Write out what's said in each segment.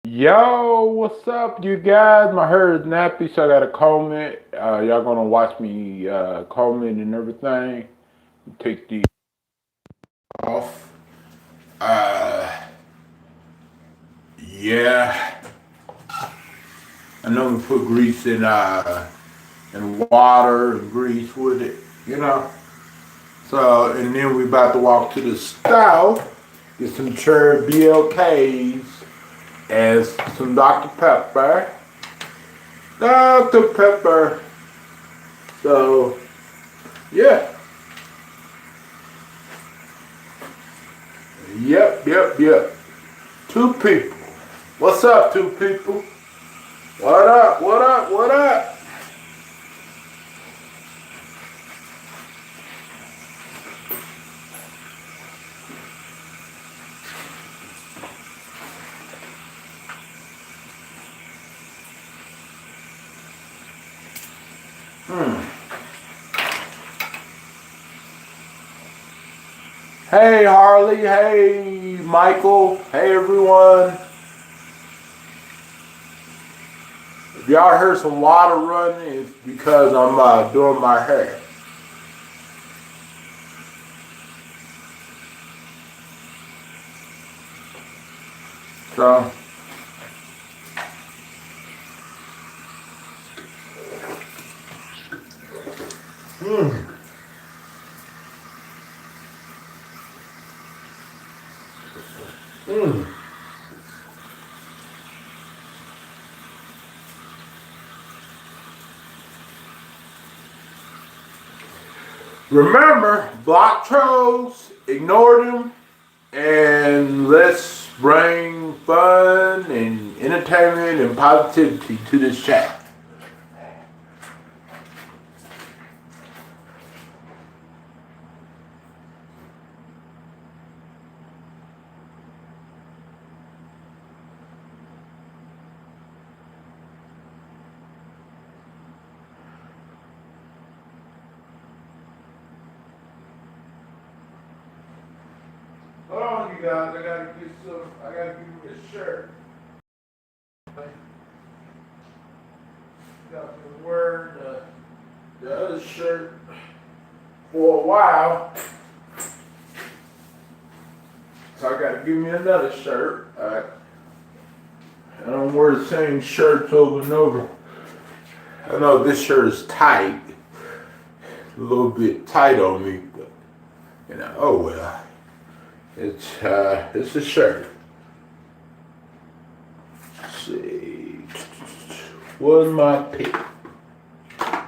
Yo, what's up, you guys? My hair is nappy, so I gotta comb it. Y'all gonna watch me comb it and everything. Take these off. Uh, yeah. I know we put grease in and water and grease with it, you know. So, and then we about to walk to the stove, get some Cherry Blks and some Dr. Pepper. Dr. Pepper. So, yeah. Yep. Two people. What's up, two people? What up? Hey, Harley. Hey, Michael. Hey, everyone. If y'all heard some water running, it's because I'm doing my hair. So, mm, mm. Remember, block trolls, ignore them, and let's bring fun and entertainment and positivity to this chat. Hold on, you guys. I gotta give you a shirt. Got been wearing the other shirt for a while, so I gotta give me another shirt. I don't wear the same shirts over and over. I know this shirt is tight, a little bit tight on me, but oh well. It's a shirt. Let's see, what's my pick?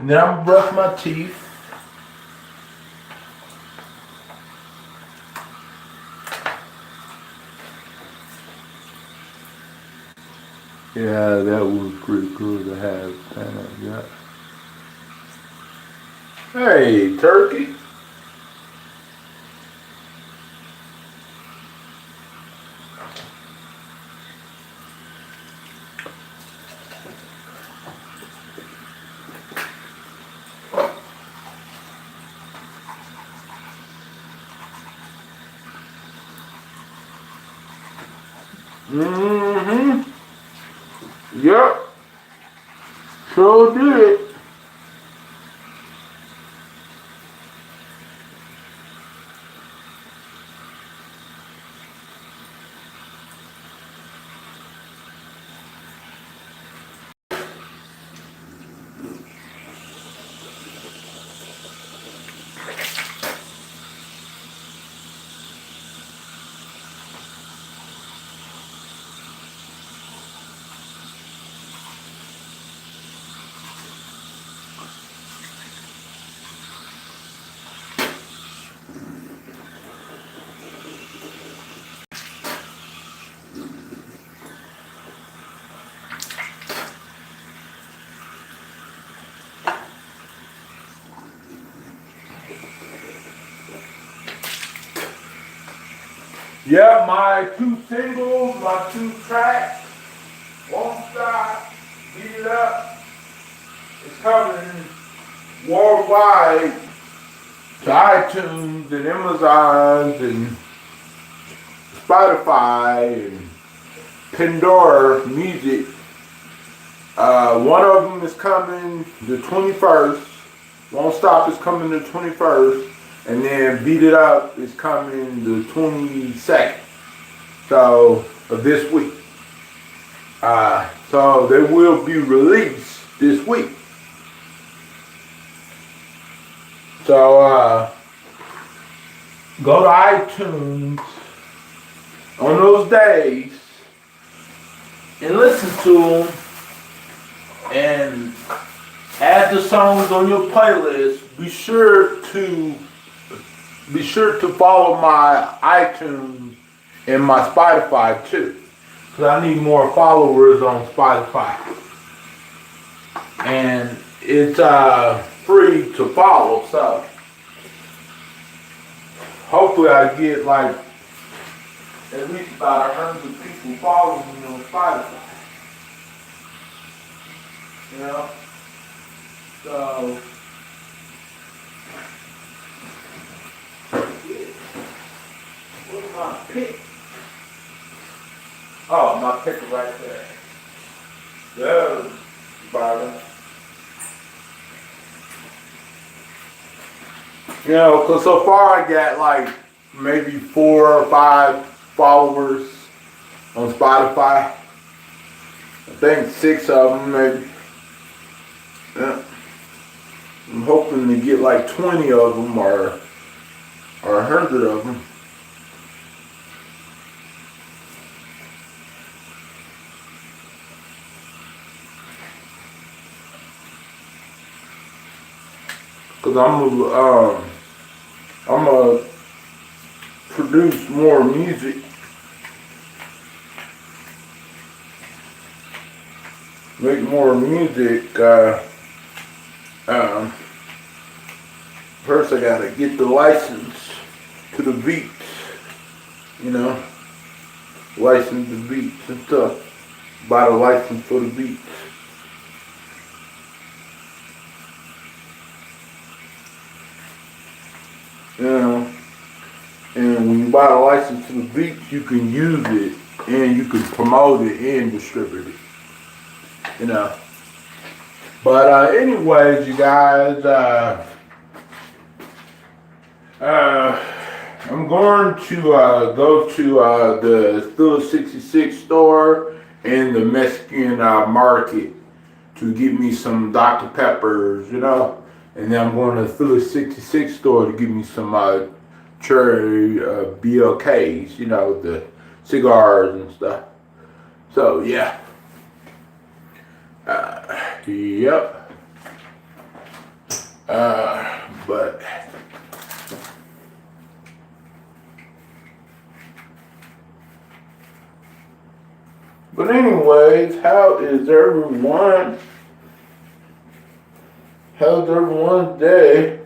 Now I'm gonna brush my teeth. Yeah, that was pretty cool to have. Yeah. Hey, turkey. Mm-hmm. Yep. Sure did. Yep, my two singles, my two tracks, Won't Stop, Beat It Up, is coming worldwide to iTunes and Amazon and Spotify and Pandora Music. One of them is coming the 21st. Won't Stop is coming the 21st. And then Beat It Up is coming the 22nd. So, of this week. So they will be released this week. So, go to iTunes on those days and listen to them and add the songs on your playlist. Be sure to follow my iTunes and my Spotify too, because I need more followers on Spotify. And it's free to follow, so hopefully I get like at least about 100 people following me on Spotify. You know? So where's my pick? Oh, my pick is right there. There's Byron. You know, because so far I got like maybe 4 or 5 followers on Spotify. I think 6 of them maybe. Yeah. I'm hoping to get like 20 of them or 100 of them. Cause I'm gonna produce more music. Make more music. First I gotta get the license to the beats. You know, license the beats and stuff. Buy the license for the beats. You know, and when you buy the license to the beats, you can use it and you can promote it and distribute it. You know. But anyways, you guys, I'm going to go to the Philly 66 store and the Mexican market to get me some Dr. Peppers, you know. And then I'm going to the Philly 66 store to get me some Cherry Blks, you know, the cigars and stuff. So, yeah. Yep. But anyways, how's everyone's day?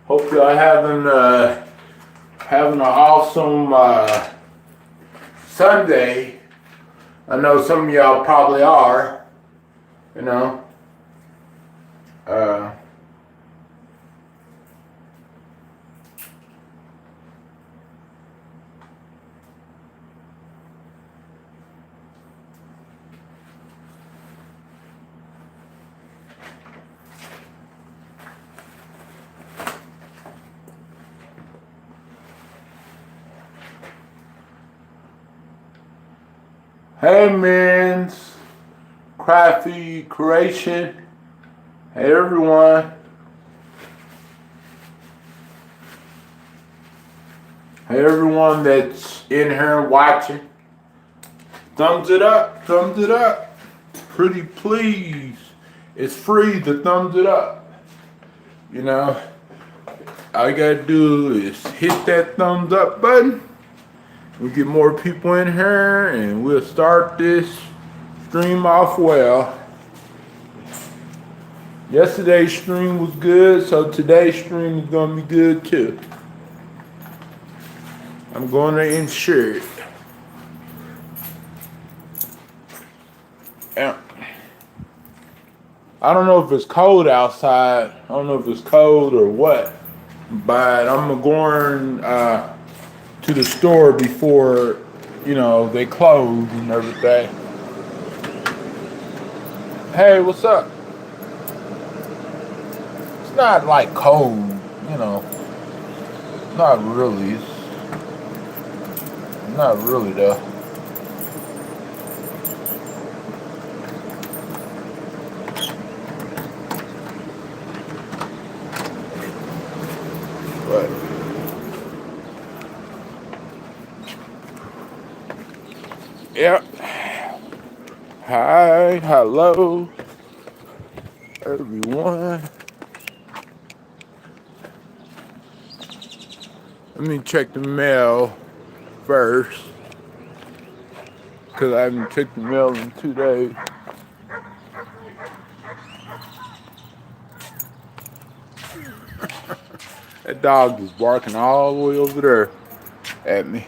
Hope y'all having an awesome Sunday. I know some of y'all probably are, you know. Hey, Men's Crafty Creation. Hey, everyone. Hey, everyone that's in here watching. Thumbs it up. Thumbs it up. Pretty please. It's free to thumbs it up. You know, all you gotta do is hit that thumbs up button. We get more people in here and we'll start this stream off well. Yesterday's stream was good, so today's stream is gonna be good too. I'm going to ensure it. Yeah. I don't know if it's cold outside. I don't know if it's cold or what, but I'm going to the store before you know, they closed and everything. Hey, what's up? It's not like cold, you know. Not really. It's not really though. But yeah. Hi, hello, everyone. Let me check the mail first, because I haven't checked the mail in 2 days. That dog is barking all the way over there at me.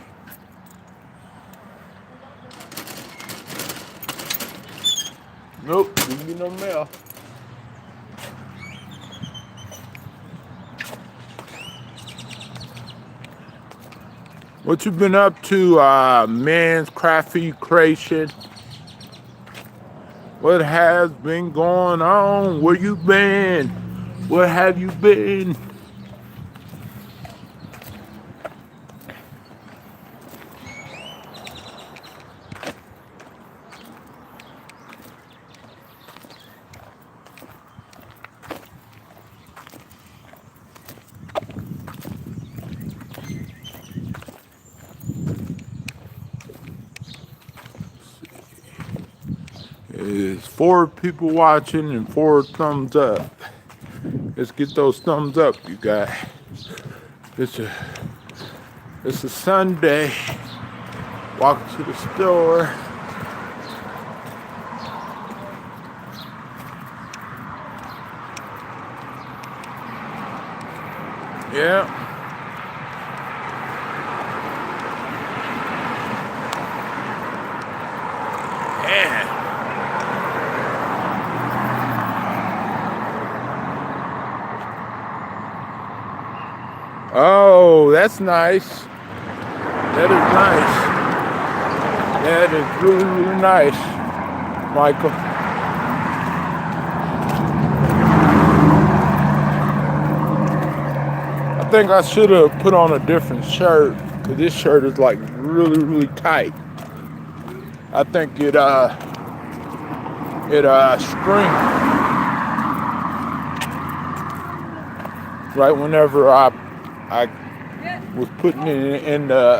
Nope, didn't get no mail. What you been up to, man's crafty creation? What has been going on? Where you been? Where have you been? There's 4 people watching and 4 thumbs up. Let's get those thumbs up, you guys. It's a Sunday. Walk to the store. Yeah. Oh, that's nice. That is nice. That is really, really nice, Michael. I think I should have put on a different shirt, because this shirt is like really, really tight. I think it shrinks right whenever I was putting it in the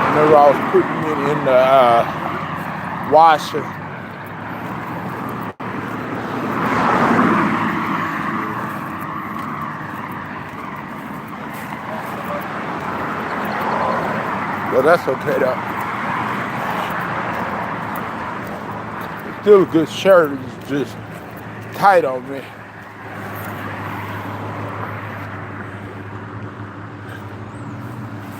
whenever I was putting it in the washer. Well, that's okay though. It's still a good shirt. It's just tight on me.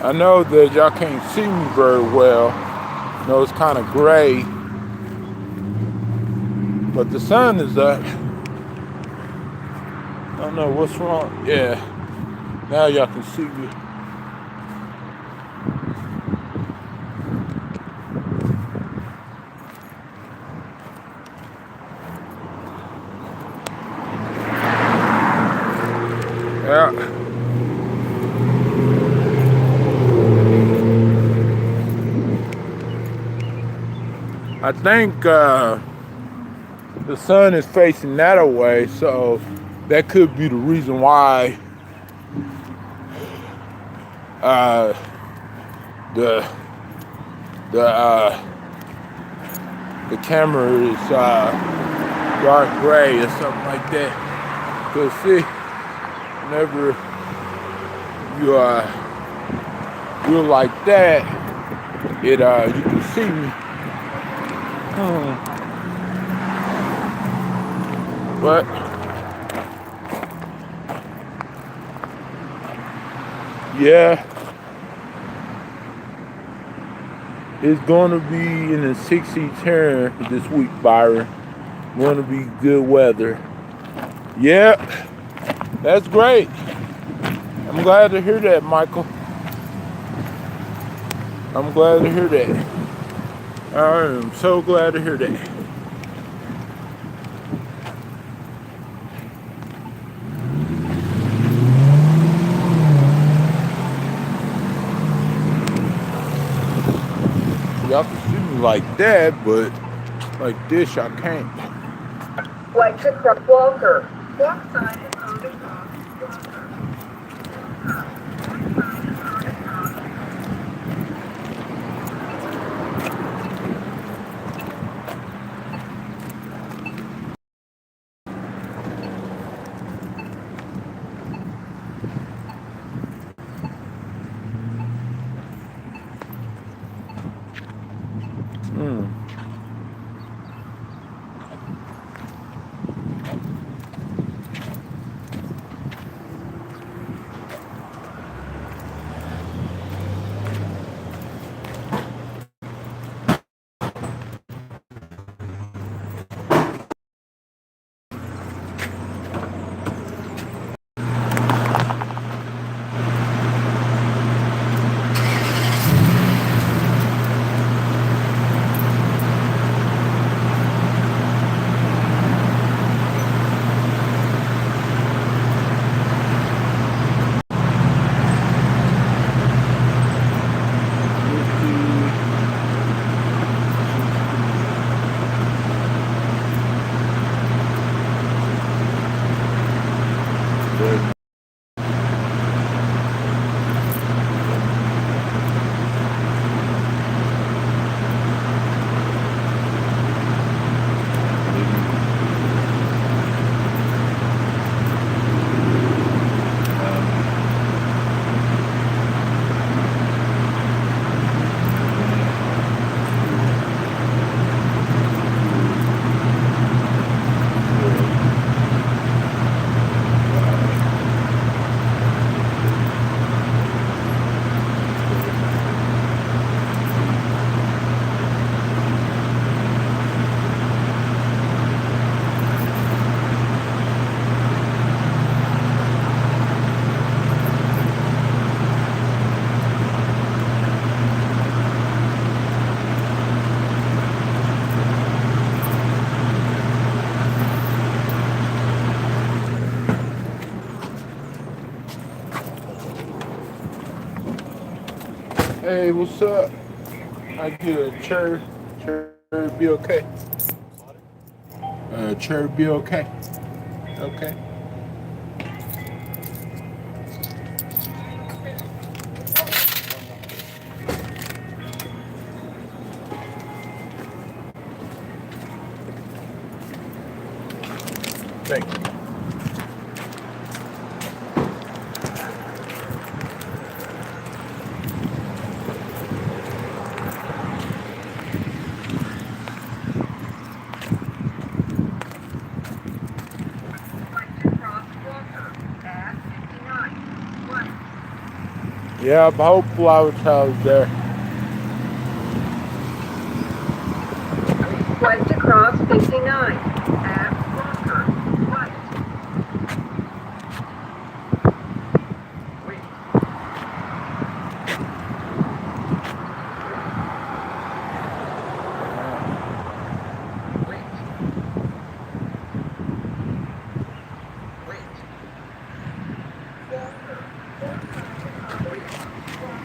I know that y'all can't see me very well. I know it's kind of gray, but the sun is up. I don't know what's wrong. Yeah, now y'all can see me. Yeah. I think the sun is facing that away, so that could be the reason why the camera is dark gray or something like that. Cause see, whenever you like that, it you can see me. But yeah, it's going to be in the 60s here this week, Byron. Going to be good weather. Yeah, that's great. I'm glad to hear that, Michael. I'm glad to hear that. I am so glad to hear that. Y'all can see me like that, but like this, I can't. White to Walker. Walk side is on the cross. Hey, what's up? I get a Cherry Blk. Cherry Blk. Okay. Thank you. Yeah, whole flower child there. White to cross 59. At Walker. White.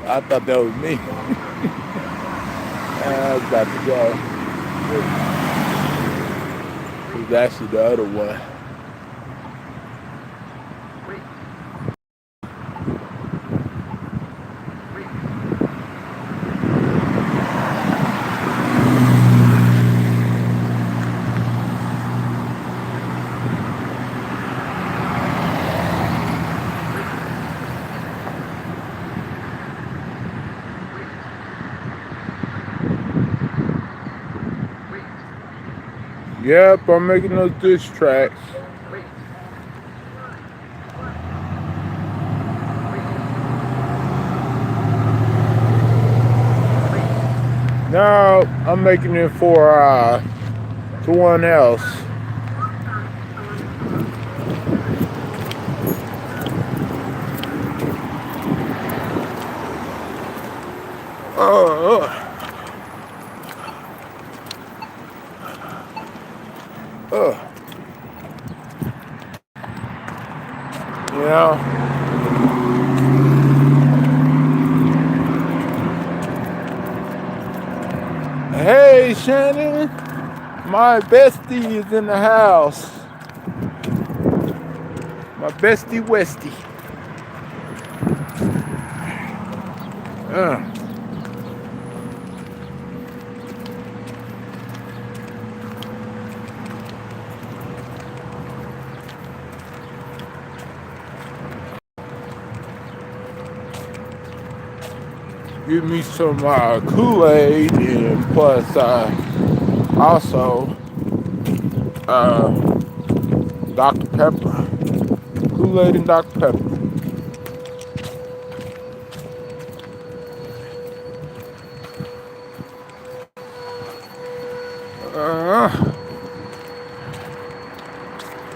I thought that was me. I was about to go. It was actually the other one. Yep, I'm making those diss tracks. No, I'm making it for someone else. Uh, uh, you know. Hey, Shannon, my bestie is in the house. My bestie Westie. Give me some Kool-Aid and plus also Dr. Pepper. Kool-Aid and Dr. Pepper.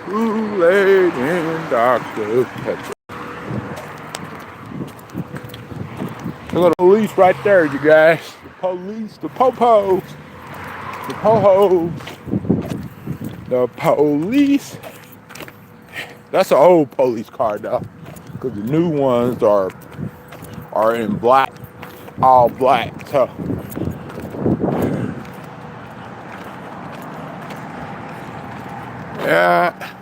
Kool-Aid and Dr. Pepper. Look at the police right there, you guys. The police, the po-pos, the po-hos, the police. That's an old police car though, because the new ones are in black, all black. So yeah.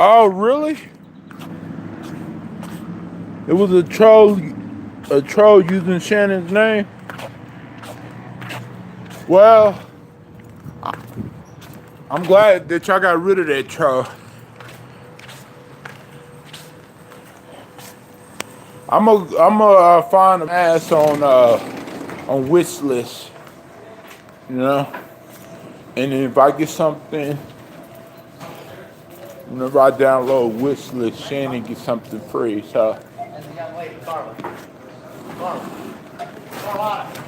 Oh really? It was a troll using Shannon's name. Well, I'm glad that y'all got rid of that troll. I'm gonna find an ass on wish list, you know. And then if I get something, whenever I download wish list, Shannon gets something free. So. And the young lady, Carla. Carlotta.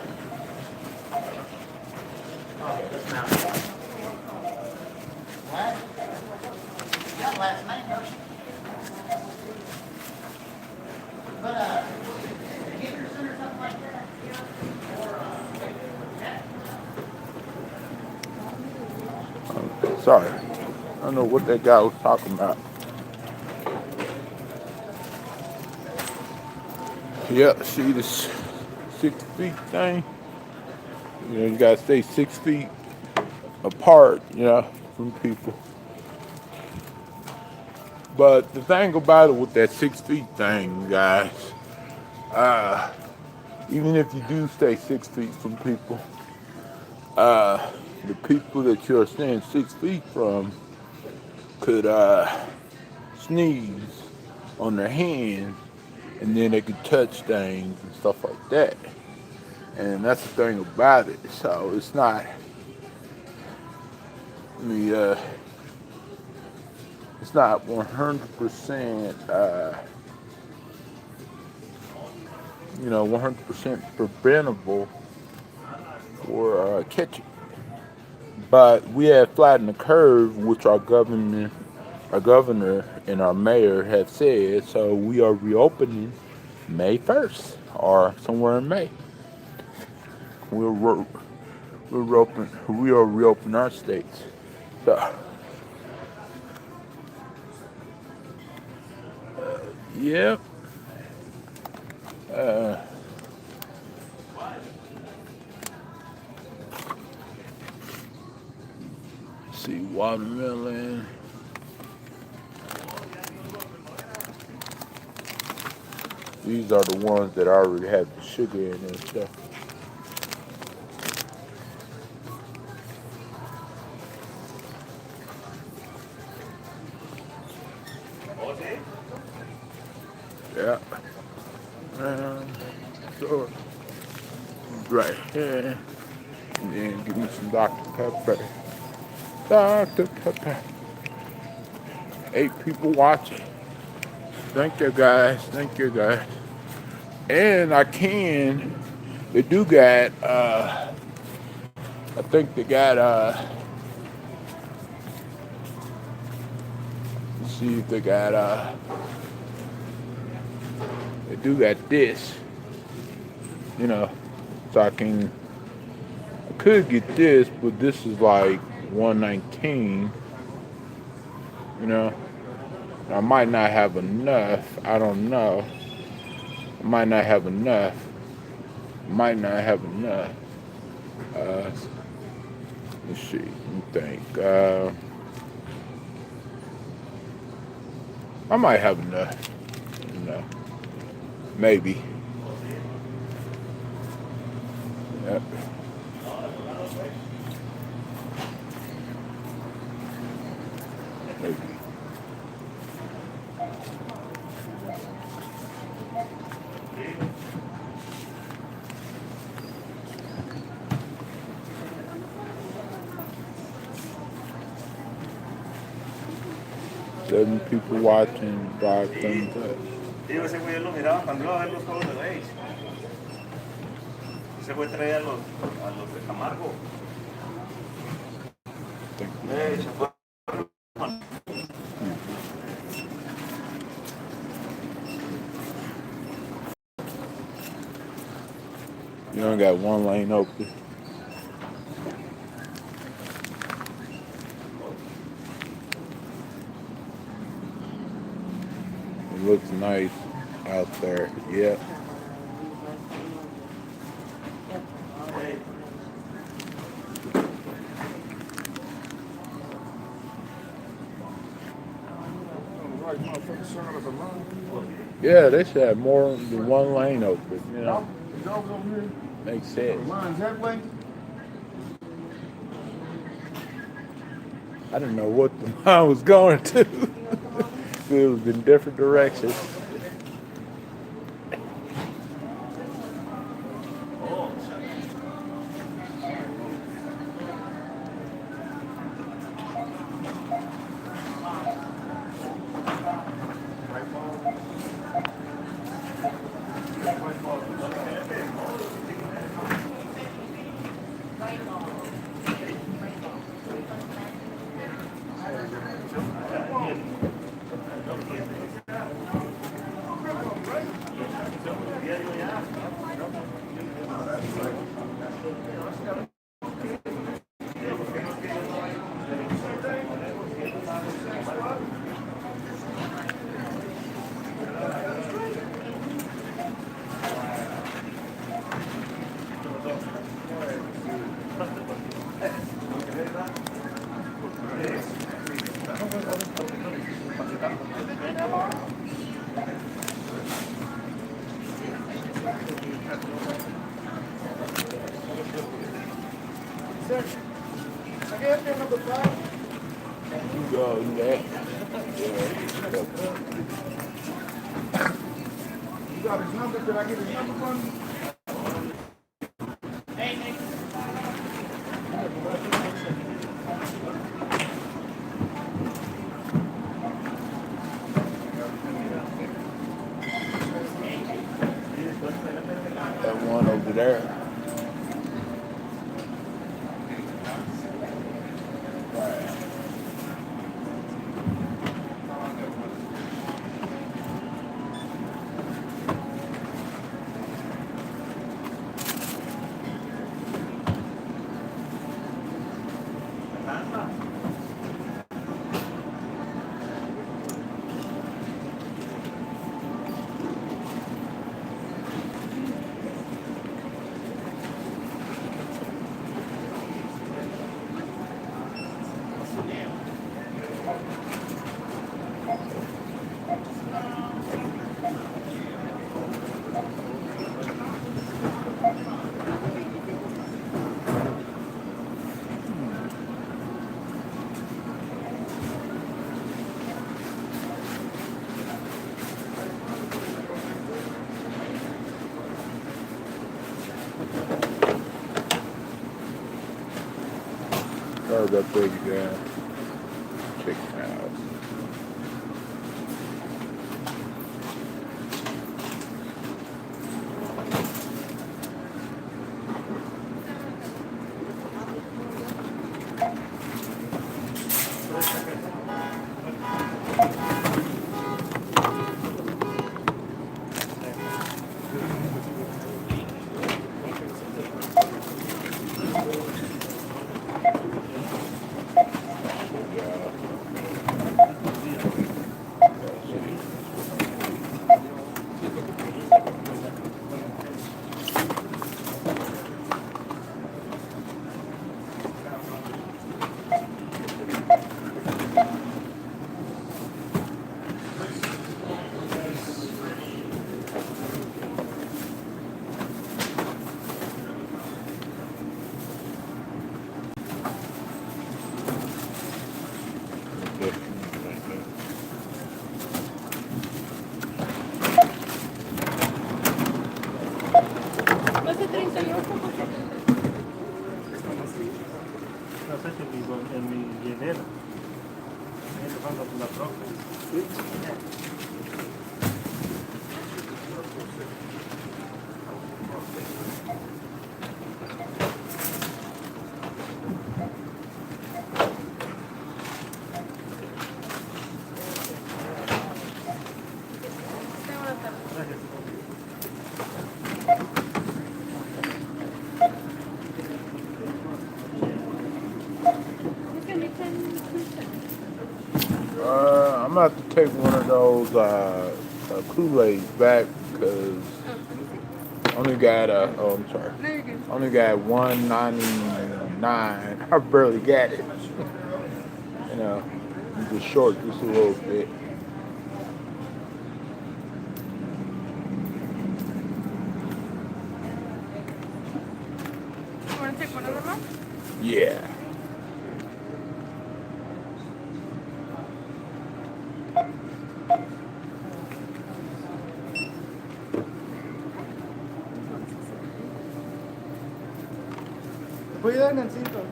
Okay, let's mount it. What? You got last name, don't you? But, Henderson or something like that? Or, Sorry. I don't know what that guy was talking about. Yeah, see this 6 feet thing? You know, you gotta stay 6 feet apart, you know, from people. But the thing about it with that 6 feet thing, guys, even if you do stay 6 feet from people, the people that you're staying 6 feet from could sneeze on their hands, and then they could touch things and stuff like that. And that's the thing about it. So it's not, it's not 100%, 100% preventable for catching. But we have flattened the curve, which our governor and our mayor have said. So we are reopening May 1st or somewhere in May. We are reopening our states. So, yeah. See, watermelon. These are the ones that already have the sugar in and stuff. Yeah. So, right here. And then give me some Dr. Pepper. Dr. Pepper. 8 people watching. Thank you guys. Thank you guys. And they do got I think they got let's see if they got they do got this, you know, so I could get this, but this is like 119, you know. I might not have enough. I don't know. I might not have enough. Might not have enough. Let's see. Let me think. I might have enough. No. Maybe. Yep. Maybe. Seven people watching, 5 thumbs up. Digo, ese güey lo miraba cuando iba a ver los juegos de Reyes. Ese güey traía a los de Camargo. Se fue. You only got one lane open. It looks nice out there. Yep. Yeah, they should have more than one lane open, you know. Makes sense. That way? I didn't know what the mine was going to. It was in different directions. Go next. You got his number? Did I get his number from you? That one over there. Cars up there, you got chicken house. en mi hielera. Ahí le falta la troca. I'm gonna have to take one of those Kool-Aids back because only got I'm sorry. No, you're good. Only got $1.99. I barely got it. You know, I'm just short just a little bit. You want to take one of them off? Yeah. Voy a dar el cinto.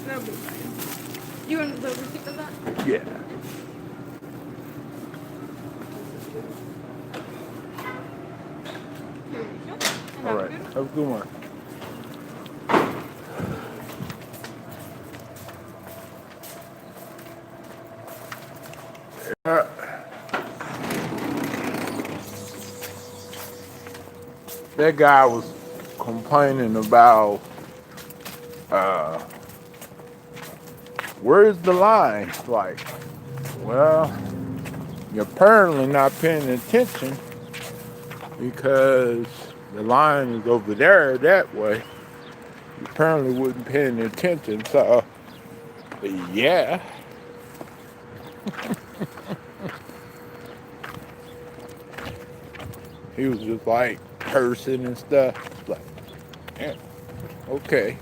That'll be fine. You want the receipt of that? Yeah. Here you go. And All have a right. good one. Have a good one. That guy was complaining about where's the line? Like, well, you're apparently not paying attention because the line is over there that way. You apparently wasn't paying attention, so yeah. He was just like cursing and stuff. Like, yeah, okay.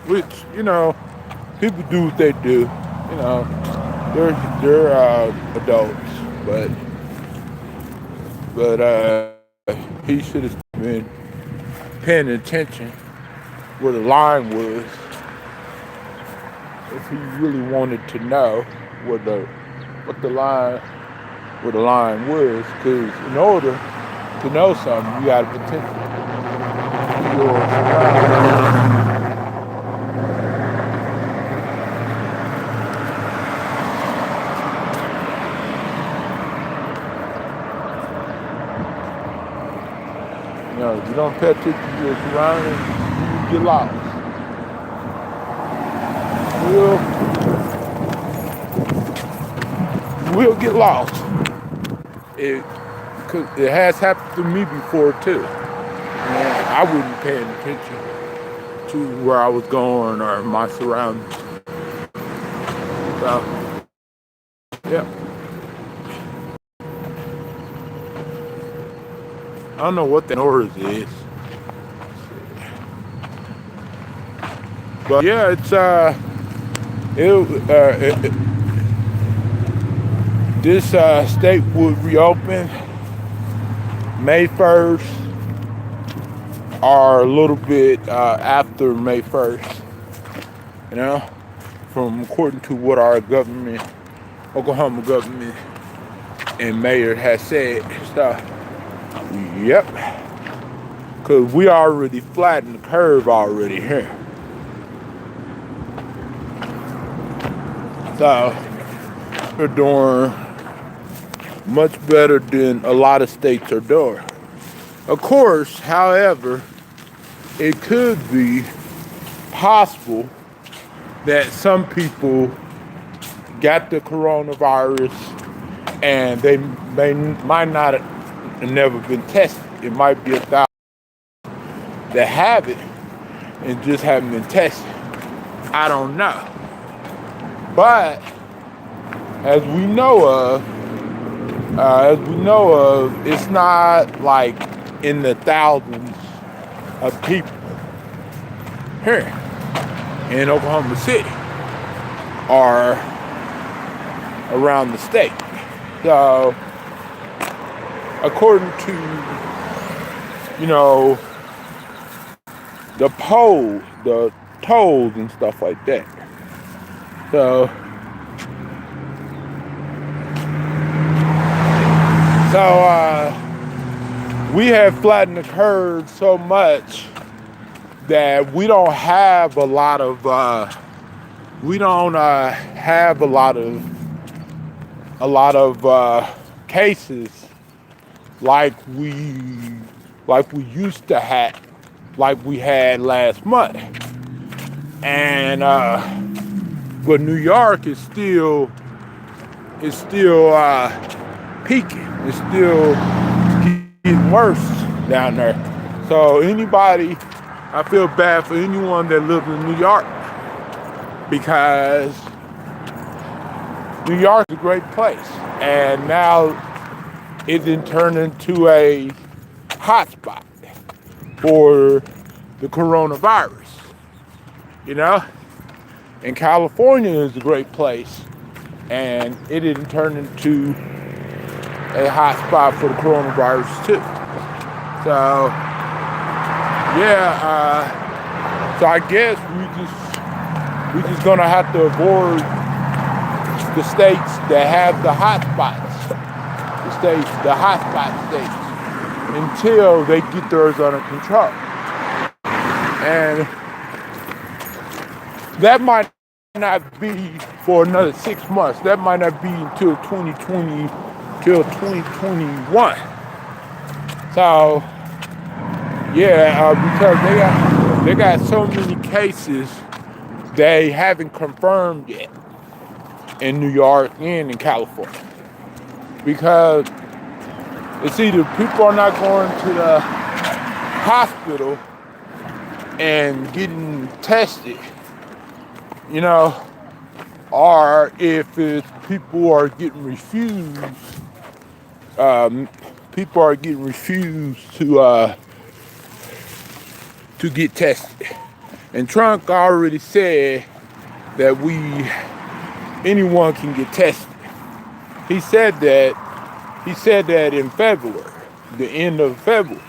Which, you know, people do what they do. You know, they're adults, but he should have been paying attention where the line was if he really wanted to know where the line was, because in order to know something, you got to pay attention to your surroundings. You know, if you don't pay attention to your surroundings, you get lost. You will get lost. It has happened to me before too. And I wasn't paying attention to where I was going or my surroundings. So, yeah. I don't know what the noise is. But yeah, it's this state would reopen May 1st or a little bit after May 1st, you know, from according to what our government, Oklahoma government and mayor has said. So, yep, because we already flattened the curve already here. So, they're doing much better than a lot of states are doing. Of course, however, it could be possible that some people got the coronavirus and they might not have never been tested. It might be 1,000 that have it and just haven't been tested. I don't know. But as we know of, it's not like in the thousands of people here in Oklahoma City or around the state. So, according to, the tolls and stuff like that. So, we have flattened the curve so much that we don't have a lot of cases like we used to have, like we had last month. And but New York is still peaking. It's still getting worse down there. So I feel bad for anyone that lives in New York, because New York is a great place, and now it didn't turn into a hotspot for the coronavirus. And California is a great place, and it didn't turn into a hotspot for the coronavirus too. So so I guess we just gonna have to avoid the states that have the hotspots, the hotspot states, until they get theirs under control. And that might not be for another 6 months. That might not be until 2020, till 2021. So, because they got so many cases they haven't confirmed yet in New York and in California. Because it's either people are not going to the hospital and getting tested, or if it's people are getting refused to get tested. And Trump already said that anyone can get tested. He said that in February, the end of February.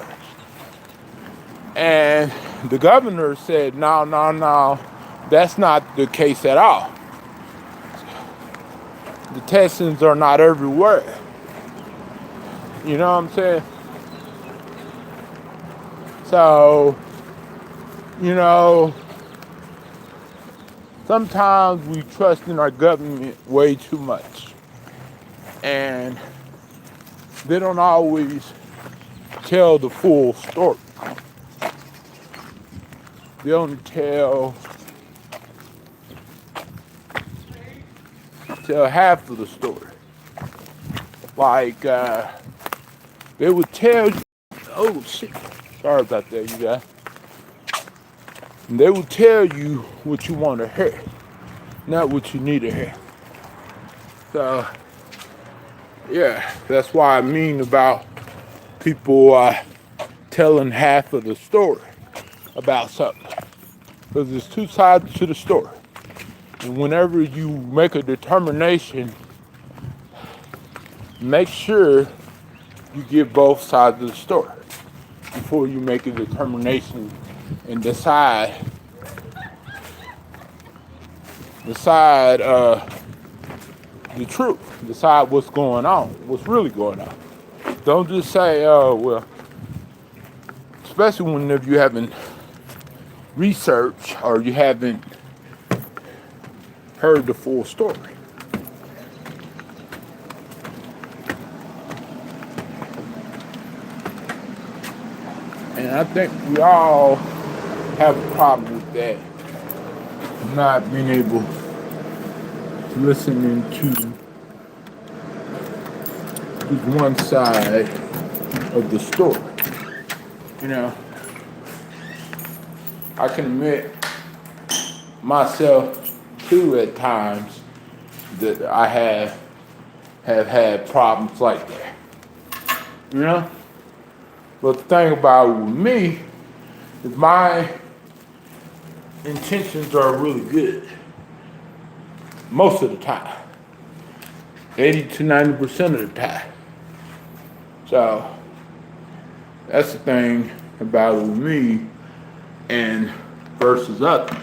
And the governor said, no, that's not the case at all. The testings are not everywhere. You know what I'm saying? So, sometimes we trust in our government way too much. And they don't always tell the full story. They only tell half of the story. Like, they would tell you, oh shit, sorry about that, you guys. And they will tell you what you want to hear, not what you need to hear. So, that's why I mean about people telling half of the story about something. Because there's two sides to the story. And whenever you make a determination, make sure you give both sides of the story before you make a determination and decide the truth, decide what's going on, what's really going on. Don't just say, oh, well, especially whenever you haven't researched or you haven't heard the full story. And I think we all have a problem with that. Not being able to listen to just one side of the story. I can admit myself too at times that I have had problems like that. But the thing about it with me is my intentions are really good most of the time. 80 to 90% of the time. So that's the thing about it with me and versus others.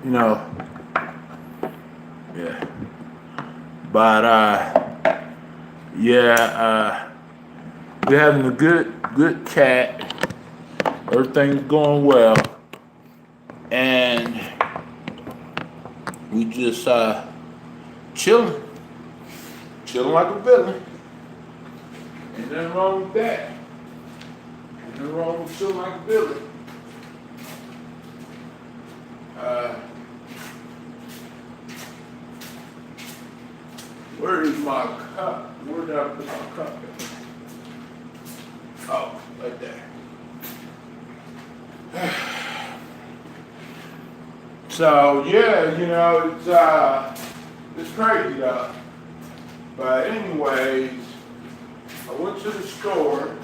You know, yeah. But we're having a good chat. Everything's going well. And we just chilling like a villain. Ain't nothing wrong with that. Ain't nothing wrong with chilling like a villain. Where is my cup? Where did I put my cup at? Oh, right there. So yeah, you know, it's crazy though. But anyways, I went to the store,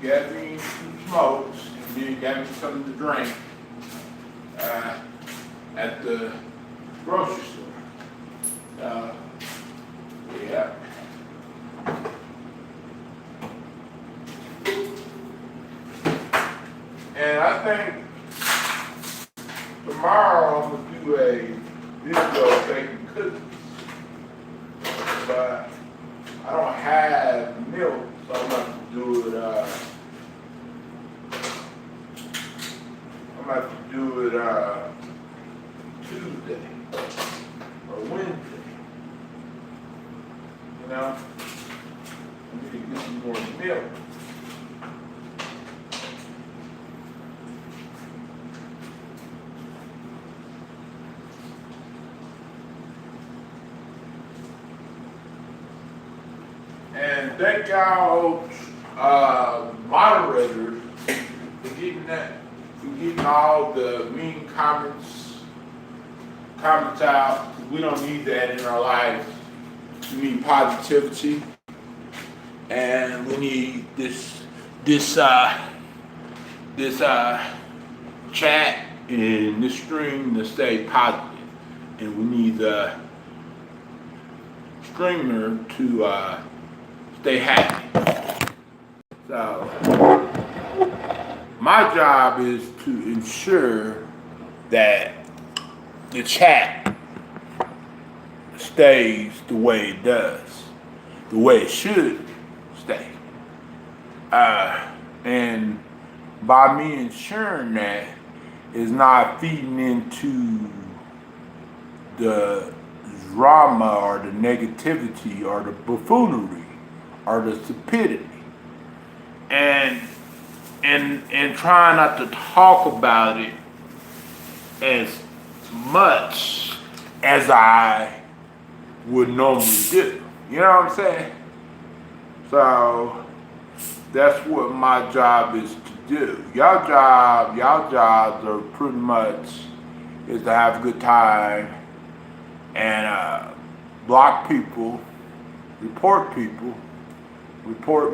got me some smokes, and then got me something to drink at the grocery store. Yeah. And I think tomorrow I'm gonna do a video baking cookies, but I don't have milk, so I'm gonna have to do it. I'm gonna have to do it Tuesday or Wednesday. You know, I need to get some more milk. And thank y'all, moderators, for getting all the mean comments out. We don't need that in our lives. We need positivity, and we need this chat and this stream to stay positive, and we need the streamer to stay happy. So my job is to ensure that the chat stays the way it does, the way it should stay. And by me ensuring that is not feeding into the drama or the negativity or the buffoonery or the stupidity. And trying not to talk about it as much as I would normally do. You know what I'm saying? So that's what my job is to do. Y'all jobs are pretty much is to have a good time and block people, report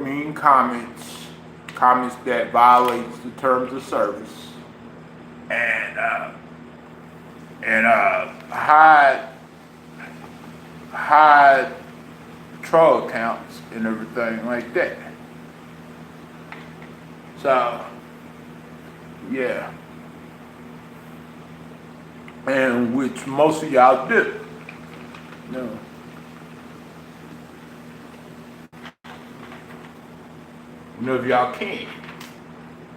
mean comments that violates the terms of service, and hide troll accounts and everything like that. So yeah, and which most of y'all do. No. Whenever y'all can.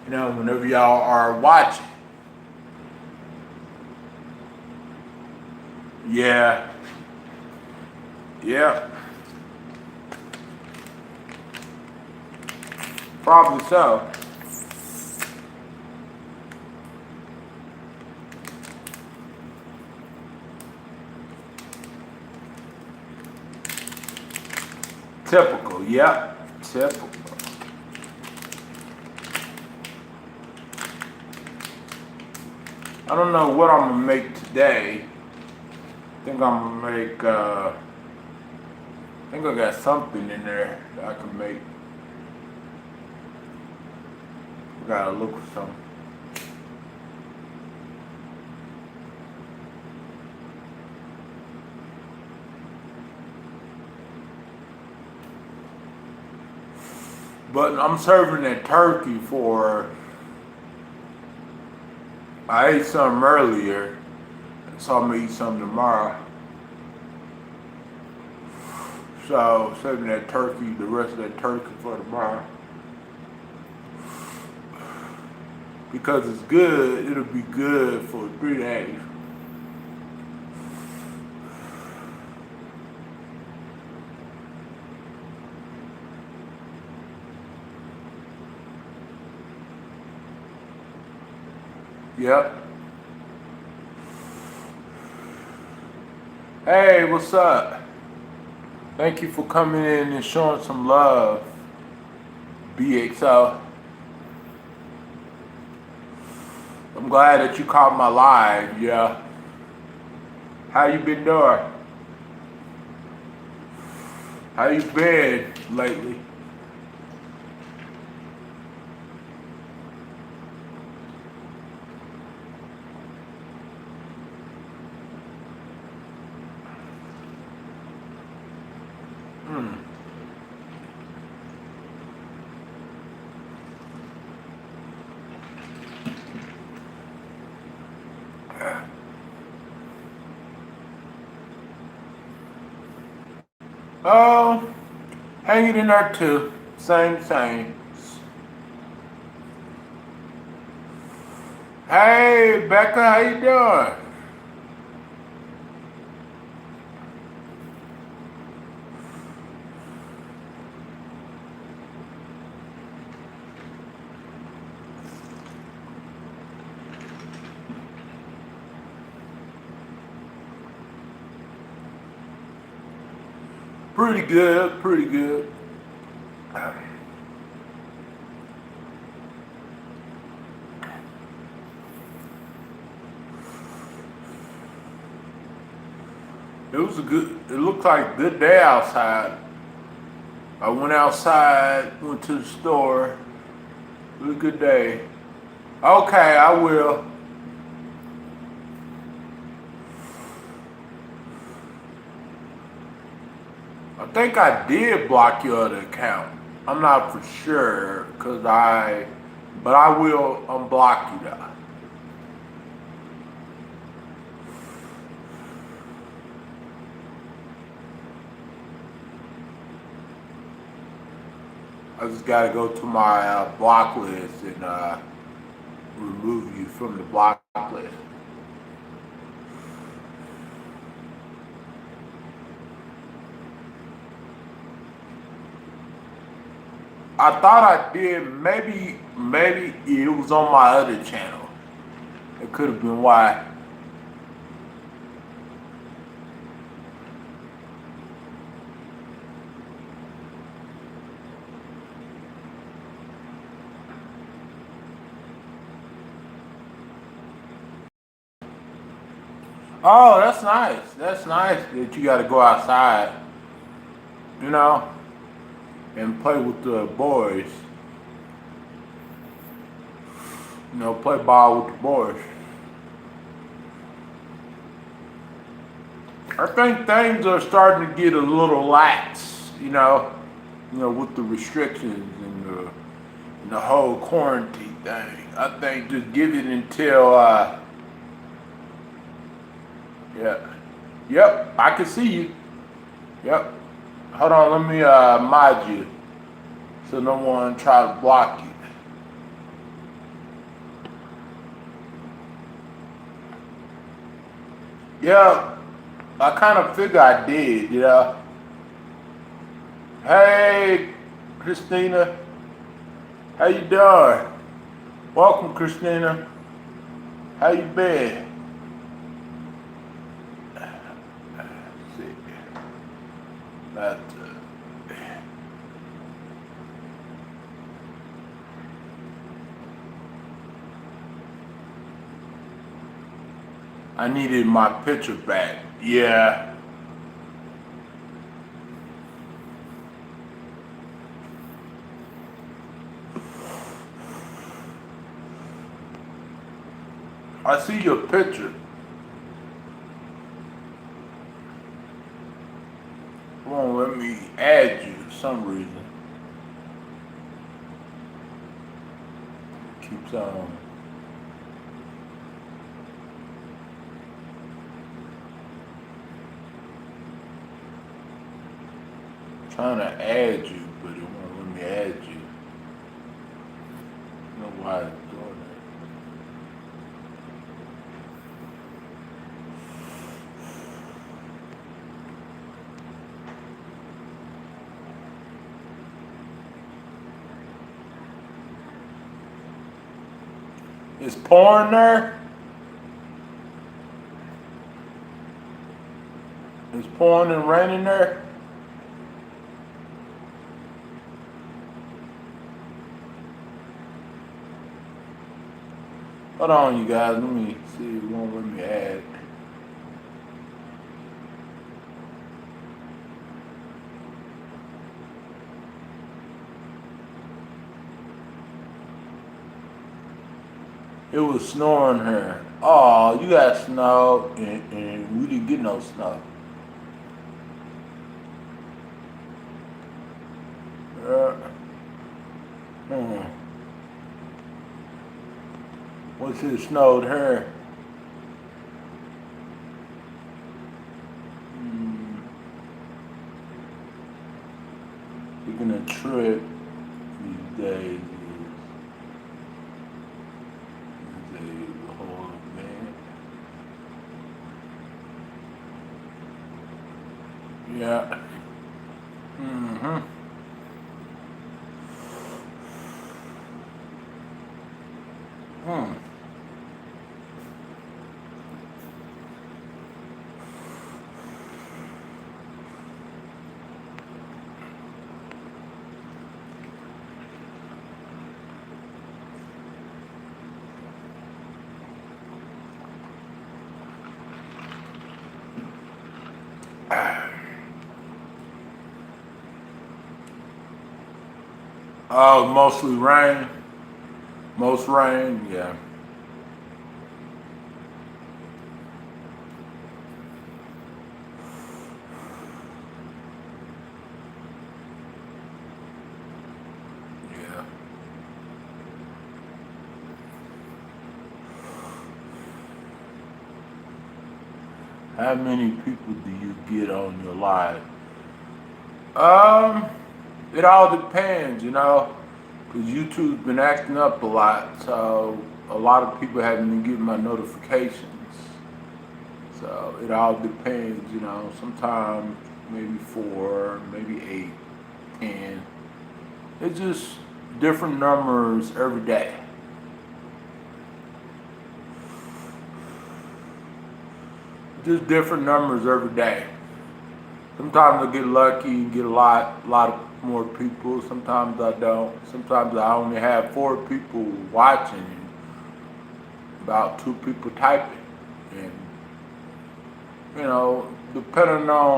You know, whenever y'all are watching. Yeah. Yeah. Probably so. Typical, yep. Typical. I don't know what I'm gonna make today. I think I'm gonna make, I think I got something in there that I can make. I gotta look for something. But I'm serving that turkey for, I ate some earlier, so I'm gonna eat some tomorrow. So saving that turkey, the rest of that turkey for tomorrow. Because it's good, it'll be good for 3 days. Yep. Hey, what's up? Thank you for coming in and showing some love, BXO. I'm glad that you caught my live, yeah. How you been doing? How you been lately? Oh, hanging in there too. Same. Hey, Becca, how you doing? Pretty good. It looked like a good day outside. I went outside, went to the store. It was a good day. Okay, I will. I think I did block your other account. I'm not for sure, but I will unblock you though. I just gotta go to my block list and remove you from the block list. I thought I did. Maybe it was on my other channel. It could have been why. Oh, that's nice. That's nice that you got to go outside, you know, and play with the boys. You know, play ball with the boys. I think things are starting to get a little lax, you know, with the restrictions and the whole quarantine thing. I think just give it until, yeah. Yep, I can see you. Yep. Hold on, let me mod you so no one try to block you. Yeah, I kind of figure I did, you know. Hey, Christina. How you doing? Welcome, Christina. How you been? That, I needed my picture back. Yeah. I see your picture. Won't let me add you for some reason. So trying to add you, but it won't let me add you. I don't know why it's doing that. Is porn there? Is porn and raining there? Hold on, you guys. Let me see. It won't let me add. It was snowing here. Oh, you got snow, and we didn't get no snow. What's it snowed here? Taking a trip these days is a whole event. Yeah. Oh, mostly rain. Most rain, yeah. Yeah. How many people do you get on your live? It all depends, you know, because YouTube's been acting up a lot, so a lot of people haven't been getting my notifications. So it all depends, you know. Sometimes maybe 4, maybe 8, 10. It's just different numbers every day. Just different numbers every day. Sometimes I get lucky and get a lot more people. Sometimes I don't. Sometimes I only have 4 people watching and about 2 people typing. And you know, depending on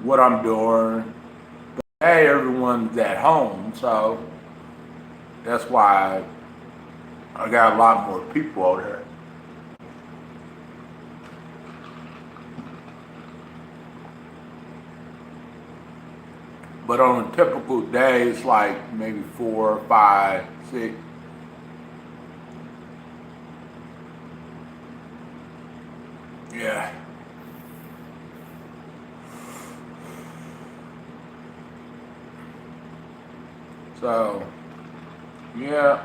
what I'm doing. But hey, everyone's at home, so that's why I got a lot more people out here. But on a typical day, it's like maybe 4, 5, 6. Yeah. So, yeah.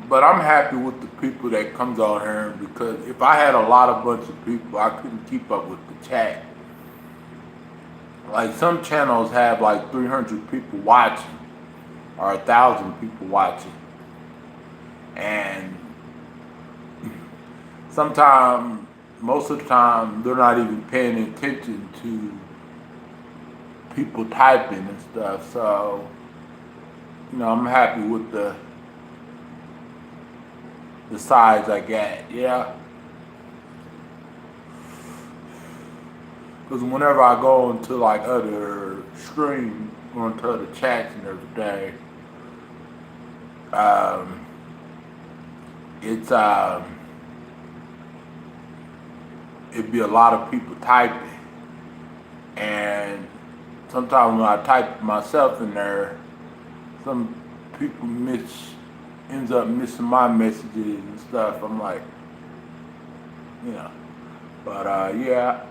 But I'm happy with the people that comes on here, because if I had a bunch of people, I couldn't keep up with the chat. Like some channels have like 300 people watching or 1,000 people watching. And sometimes, most of the time, they're not even paying attention to people typing and stuff. So, you know, I'm happy with the size I got, yeah. Because whenever I go into like other streams, go into other chats and everything, it'd be a lot of people typing, and sometimes when I type myself in there, some people ends up missing my messages and stuff. I'm like, you know, but yeah.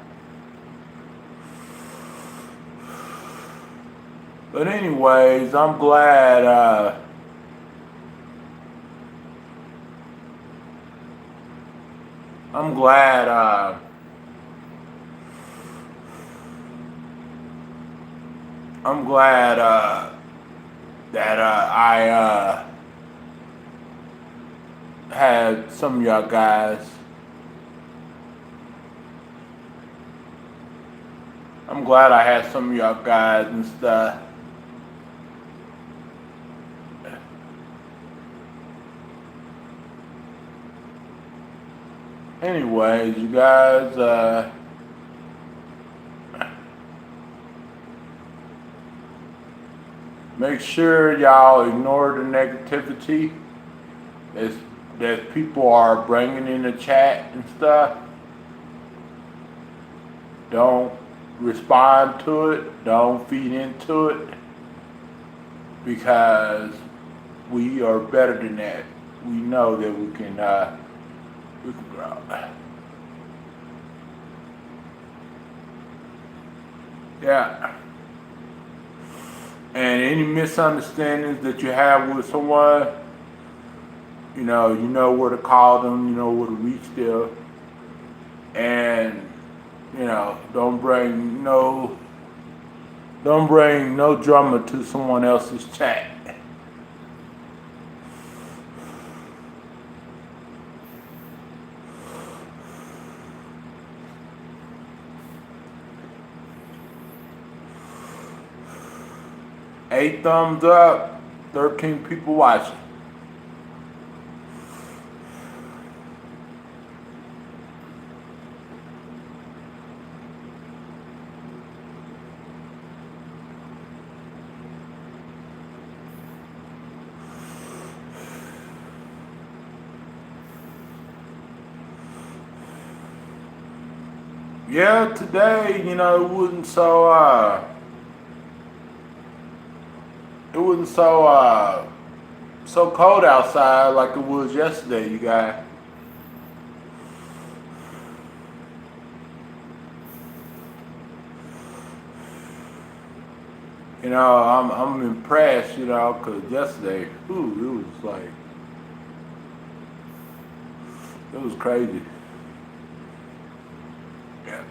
But anyways, I'm glad. I'm glad. I'm glad that I had some of y'all guys. I'm glad I had some of y'all guys and stuff. Anyways, you guys, make sure y'all ignore the negativity that people are bringing in the chat and stuff. Don't respond to it. Don't feed into it. Because we are better than that. We know that we can grow. Yeah. And any misunderstandings that you have with someone, you know where to call them, you know where to reach them. And, don't bring no drama to someone else's chat. Eight thumbs up, 13 people watching. Yeah, today, it wasn't so cold outside like it was yesterday, you guys. I'm impressed, because yesterday, it was crazy. Yeah.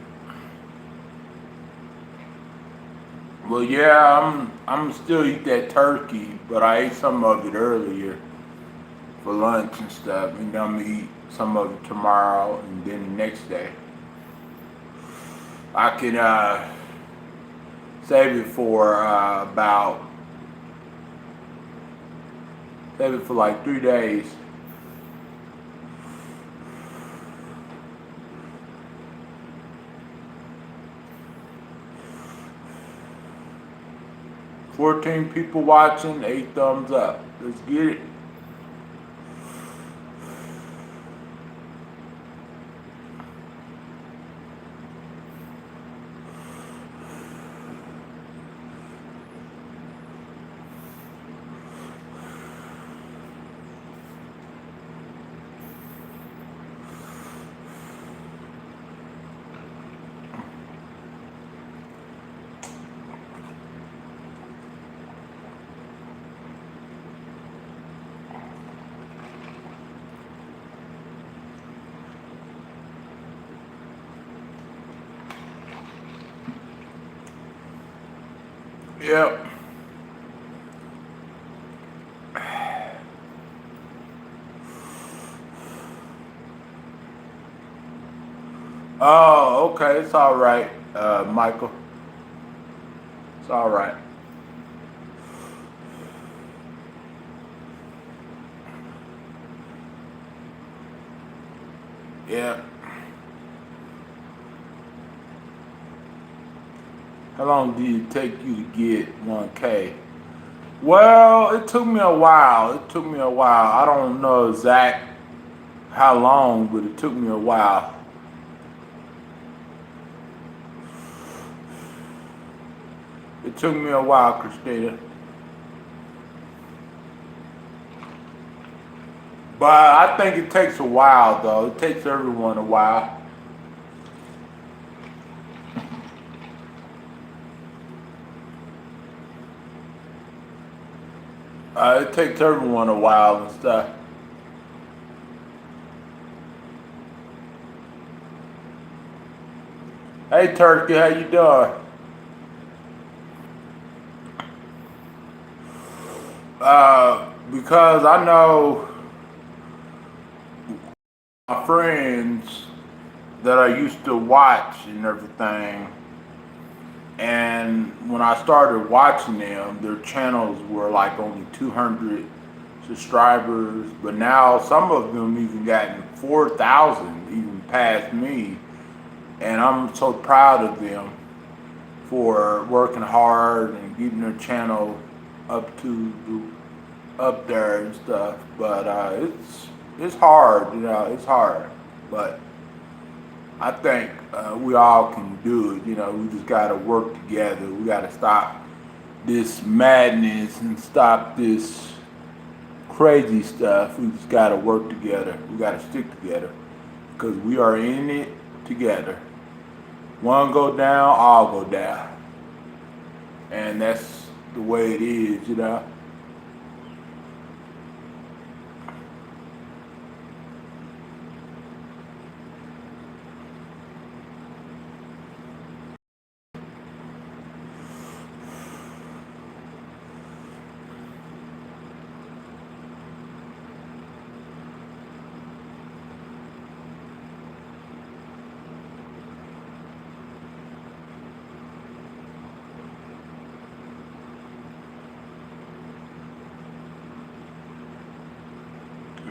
Well, yeah, I'm still eat that turkey, but I ate some of it earlier for lunch and stuff, and I'm gonna eat some of it tomorrow and then the next day. I can save it for like 3 days. $14 people watching, 8 thumbs up. Let's get it. Yep. Oh, okay. It's all right, Michael. It's all right. Yeah. How long did it take you to get 1K? Well, it took me a while. I don't know exact how long, but it took me a while. It took me a while, Christina. But I think it takes a while, though. It takes everyone a while. It takes everyone a while and stuff. Hey, Turkey, how you doing? Because I know my friends that I used to watch and everything, and when I started watching them, their channels were like only 200 subscribers, but now some of them even gotten 4,000, even past me, and I'm so proud of them for working hard and getting their channel up there and stuff. But it's hard, you know, it's hard, but I think we all can do it. You know, we just got to work together. We got to stop this madness and stop this crazy stuff. We just got to work together. We got to stick together because we are in it together. One go down, all go down. And that's the way it is, you know.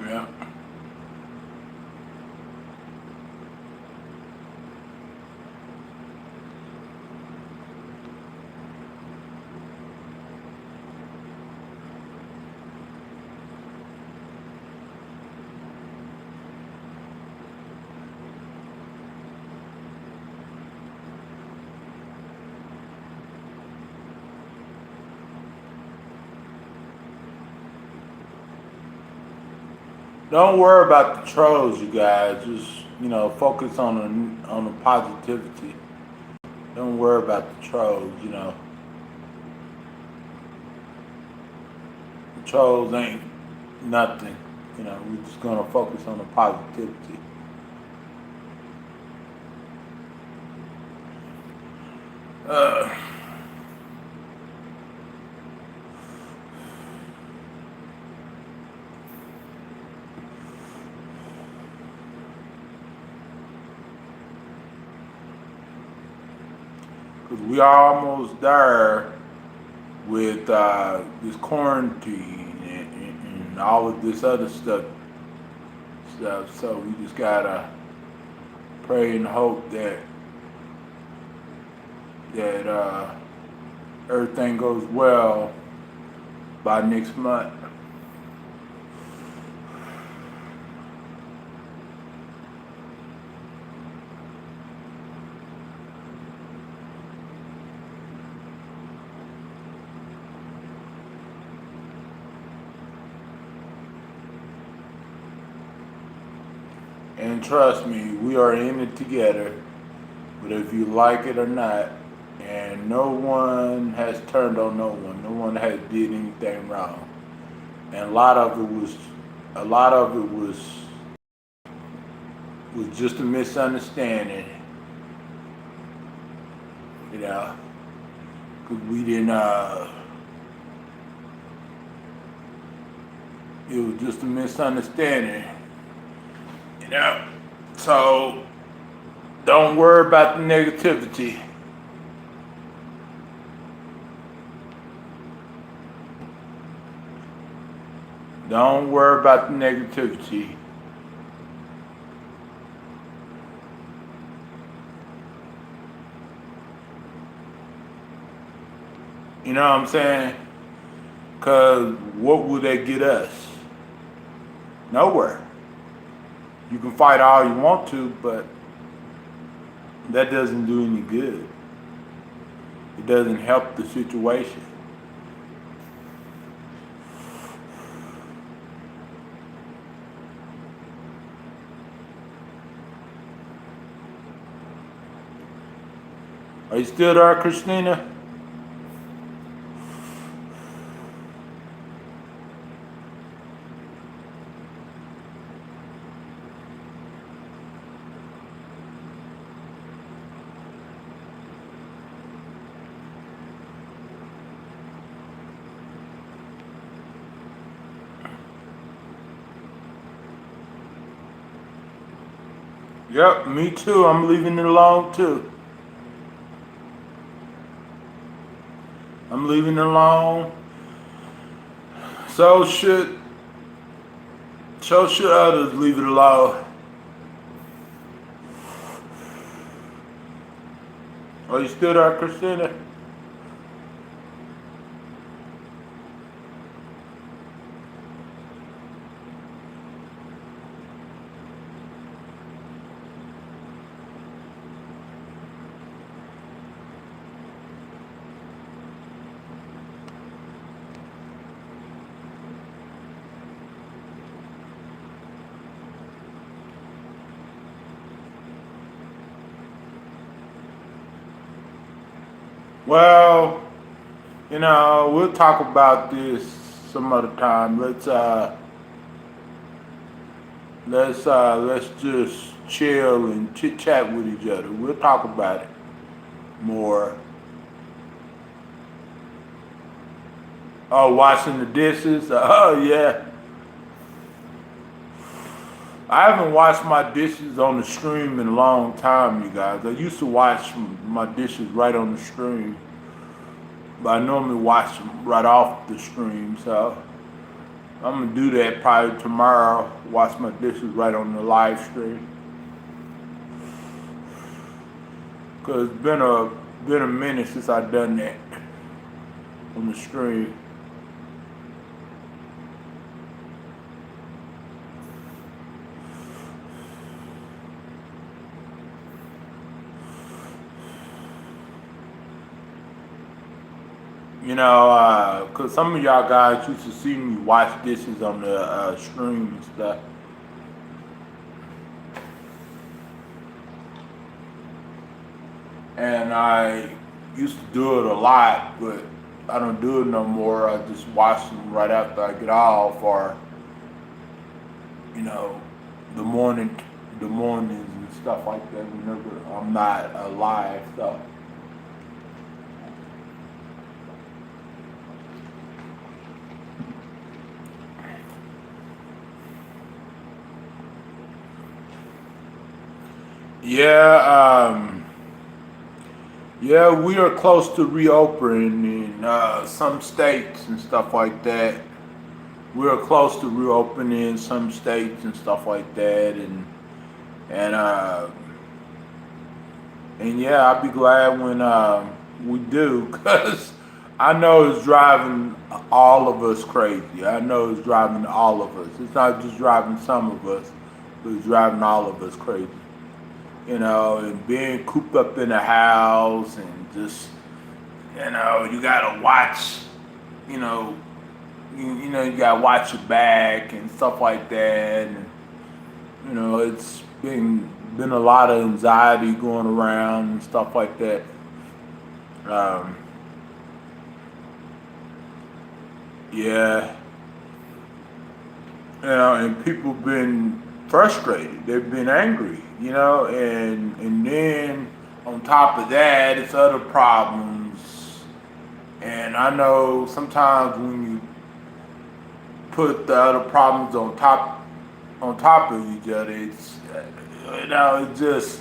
Yeah. Don't worry about the trolls, you guys. Just, you know, focus on the positivity. Don't worry about the trolls, you know. The trolls ain't nothing. You know, we're just gonna focus on the positivity. Cause we are almost there with this quarantine and all of this other stuff. So we just gotta pray and hope that everything goes well by next month. And trust me, we are in it together, whether if you like it or not. And no one has turned on no one. No one has did anything wrong. And a lot of it was just a misunderstanding. You know, because we didn't. It was just a misunderstanding. You know, so don't worry about the negativity. Don't worry about the negativity. You know what I'm saying? Because what will that get us? Nowhere. You can fight all you want to, but that doesn't do any good. It doesn't help the situation. Are you still there, Christina? Yep, me too. I'm leaving it alone too. I'm leaving it alone. So should others leave it alone. Are you still there, Christina? Well, we'll talk about this some other time. Let's just chill and chit chat with each other. We'll talk about it more. Oh, washing the dishes. Oh yeah. I haven't washed my dishes on the stream in a long time, you guys. I used to wash my dishes right on the stream, but I normally wash them right off the stream. So I'm gonna do that probably tomorrow. Wash my dishes right on the live stream. Cause it's been a minute since I've done that on the stream. Cause some of y'all guys used to see me wash dishes on the stream and stuff. And I used to do it a lot, but I don't do it no more. I just wash them right after I get off, or the mornings and stuff like that. Whenever I'm not alive, so. Yeah, we are close to reopening in some states and stuff like that. We are close to reopening some states and stuff like that, and yeah, I'll be glad when we do, cause I know it's driving all of us crazy. I know it's driving all of us. It's not just driving some of us, but it's driving all of us crazy. And being cooped up in the house and just, you gotta watch, you gotta watch your back and stuff like that. And, it's been a lot of anxiety going around and stuff like that. Yeah. And people been frustrated. They've been angry, and then on top of that, it's other problems. And I know sometimes when you put the other problems on top of each other, it's just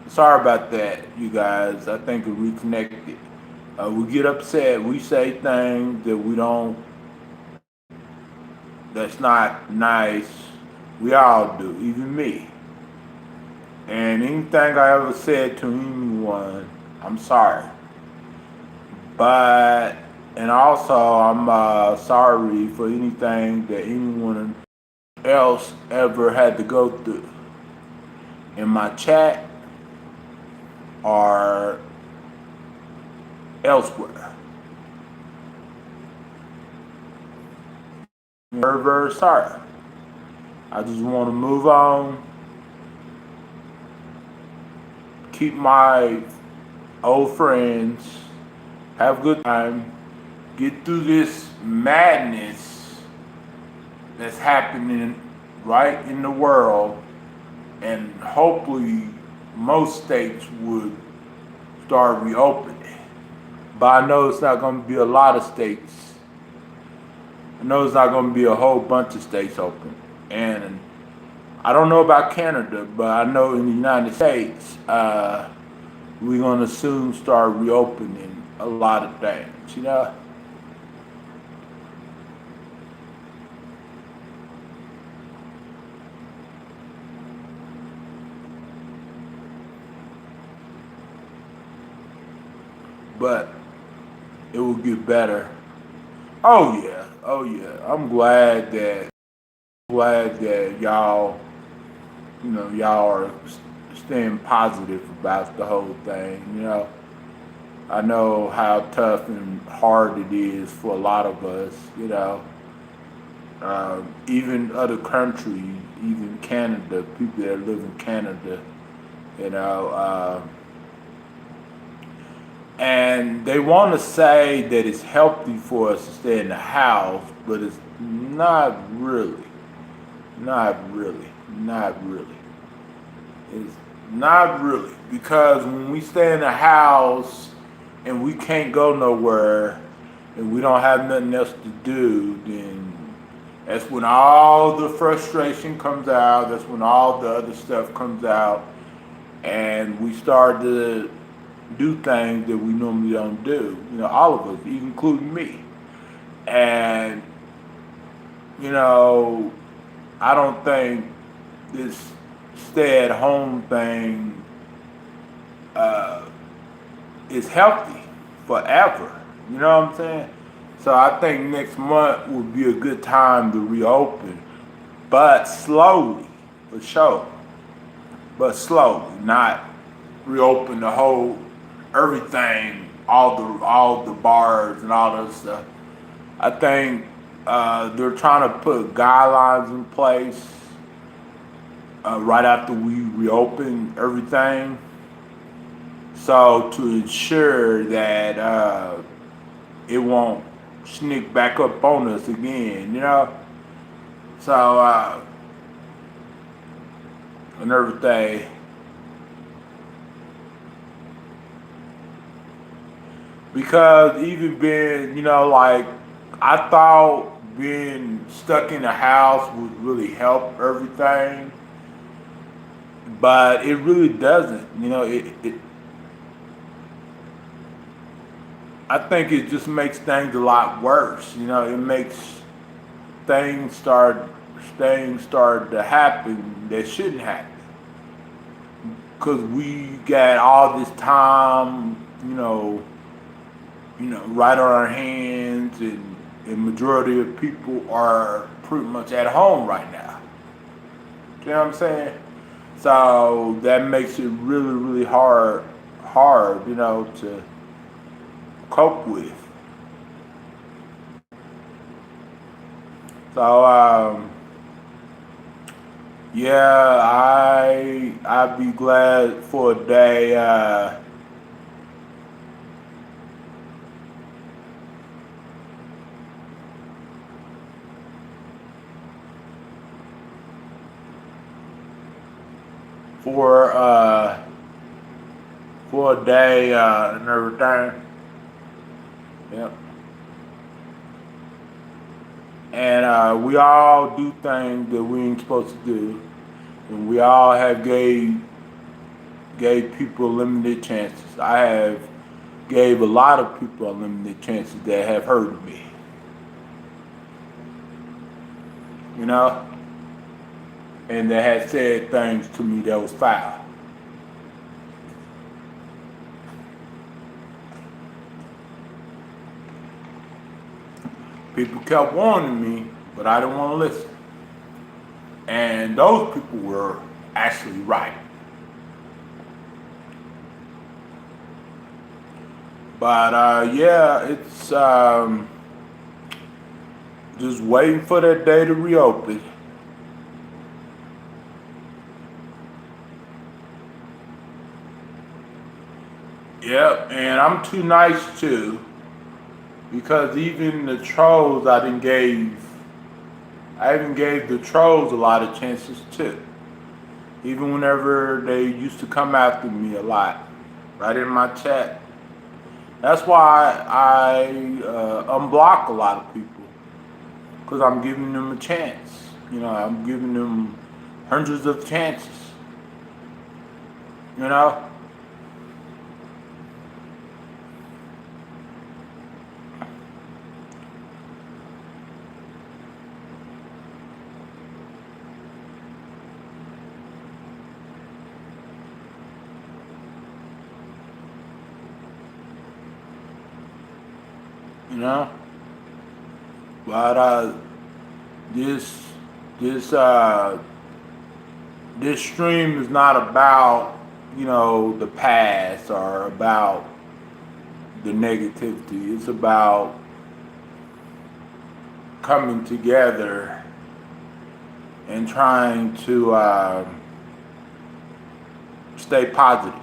sorry about that, you guys. I think we're reconnected. We get upset. We say things that's not nice. We all do, even me. And anything I ever said to anyone, I'm sorry. And also I'm sorry for anything that anyone else ever had to go through in my chat or elsewhere. Very, very sorry. I just want to move on, keep my old friends, have a good time, get through this madness that's happening right in the world, and hopefully most states would start reopening. But I know it's not going to be a lot of states. I know it's not going to be a whole bunch of states open. And I don't know about Canada, but I know in the United States, we're going to soon start reopening a lot of things, you know? But it will get better. Oh yeah, oh yeah. I'm glad that y'all, you know, y'all are staying positive about the whole thing. You know, I know how tough and hard it is for a lot of us. You know, even other countries, even Canada, people that live in Canada. You know. And they want to say that it's healthy for us to stay in the house, but it's not really. Not really. Not really. It's not really. Because when we stay in the house and we can't go nowhere and we don't have nothing else to do, then that's when all the frustration comes out. That's when all the other stuff comes out. And we start to do things that we normally don't do. You know, all of us, even including me. And, you know, I don't think this stay-at-home thing is healthy forever. You know what I'm saying? So I think next month would be a good time to reopen, but slowly, for sure. But slowly, not reopen the whole everything, all the bars and all that stuff. I think they're trying to put guidelines in place right after we reopen everything, so to ensure that it won't sneak back up on us again, you know. So and everything. Because even being, you know, like, I thought being stuck in the house would really help everything, but it really doesn't. You know, I think it just makes things a lot worse. You know, it makes things start to happen that shouldn't happen. Because we got all this time, you know, right on our hands, and the majority of people are pretty much at home right now. You know what I'm saying? So that makes it really, really hard, you know, to cope with. So, yeah, I'd be glad for a day, for a day and everything. Yep. And we all do things that we ain't supposed to do, and we all have gave people limited chances. I have gave a lot of people limited chances that have hurt me. You know, and that had said things to me that was foul. People kept warning me, but I didn't want to listen. And those people were actually right. But yeah, it's just waiting for that day to reopen. Yep, and I'm too nice too, because even the trolls I even gave the trolls a lot of chances too. Even whenever they used to come after me a lot, right in my chat. That's why I unblock a lot of people, because I'm giving them a chance. You know, I'm giving them hundreds of chances. You know? You know? But this this this stream is not about, you know, the past or about the negativity. It's about coming together and trying to stay positive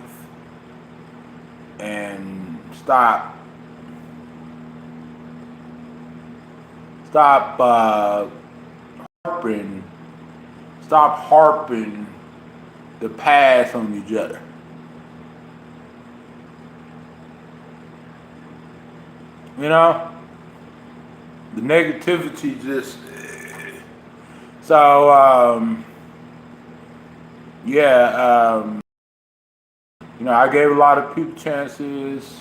and stop harping the past on each other. You know, the negativity just so yeah, you know, I gave a lot of people chances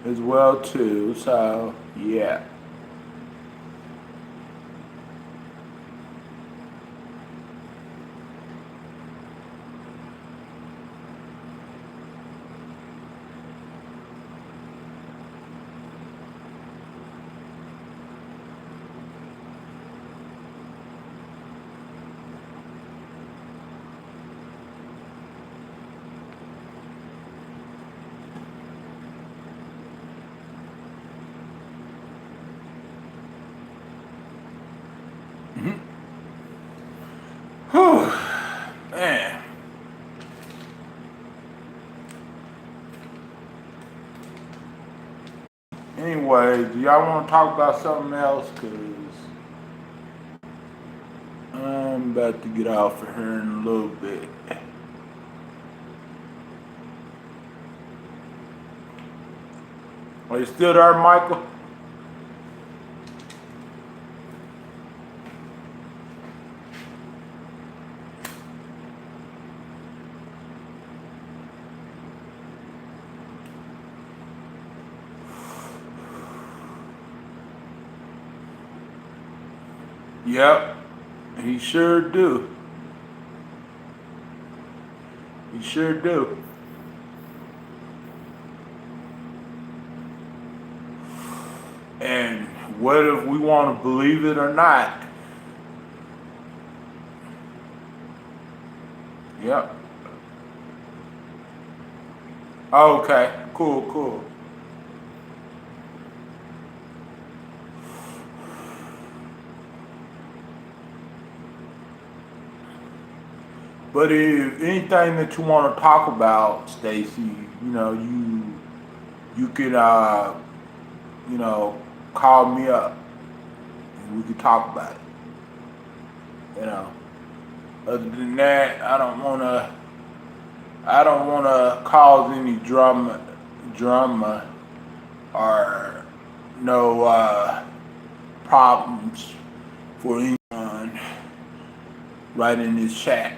as well too. So yeah. Whew, man. Anyway, do y'all want to talk about something else? Cause I'm about to get off of here in a little bit. Are you still there, Michael? Yep, he sure do. He sure do. And whether we want to believe it or not, yep. Okay, cool. But if anything that you want to talk about, Stacy, you know, you could you know, call me up and we could talk about it. You know. Other than that, I don't wanna cause any drama or no problems for anyone right in this chat.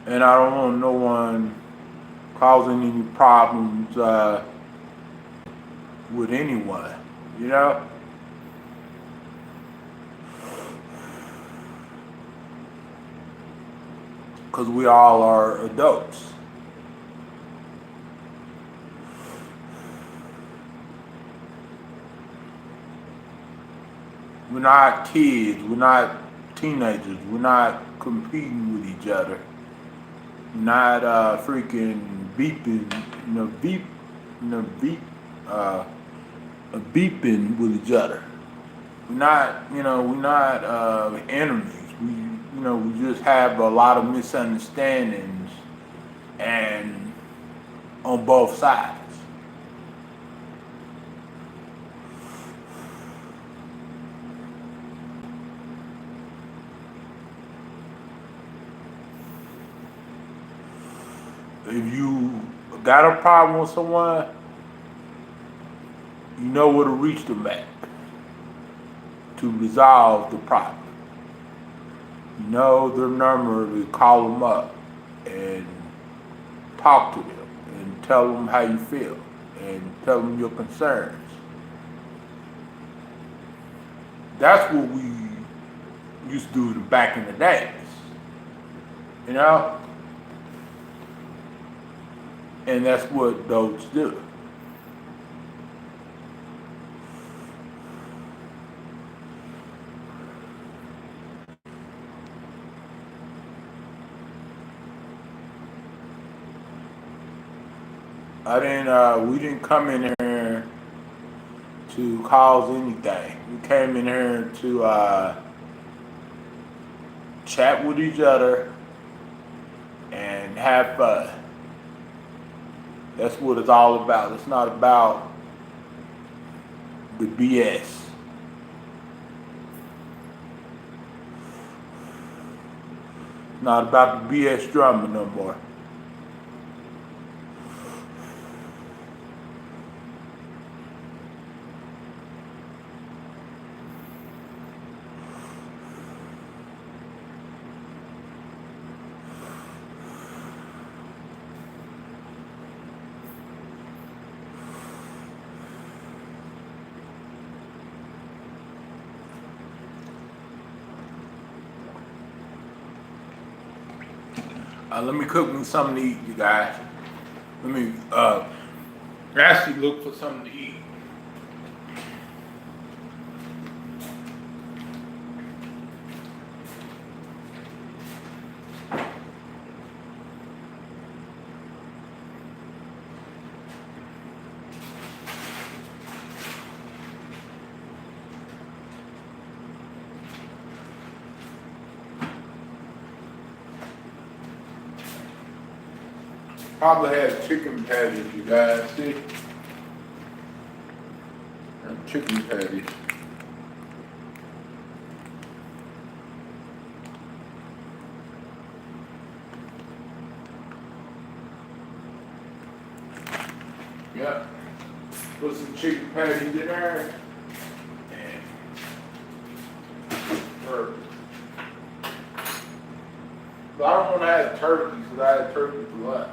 And I don't want no one causing any problems with anyone, you know? Because we all are adults. We're not kids. We're not teenagers. We're not competing with each other. We're not freaking beeping, uh, beeping with each other. We're not, we're not enemies. We just have a lot of misunderstandings, and on both sides. If you got a problem with someone, you know where to reach them at to resolve the problem. You know their number to call them up and talk to them and tell them how you feel and tell them your concerns. That's what we used to do back in the days, you know? And that's what those do. We didn't come in here to cause anything. We came in here to chat with each other and have fun. That's what it's all about. It's not about the BS. It's not about the BS drama no more. Let me cook me something to eat, you guys. Let me actually look for something to eat. Probably had chicken patties, you guys. See? Chicken patties. Yep. Put some chicken patties in there. And turkey. But I don't want to have turkey because I had turkey for lunch.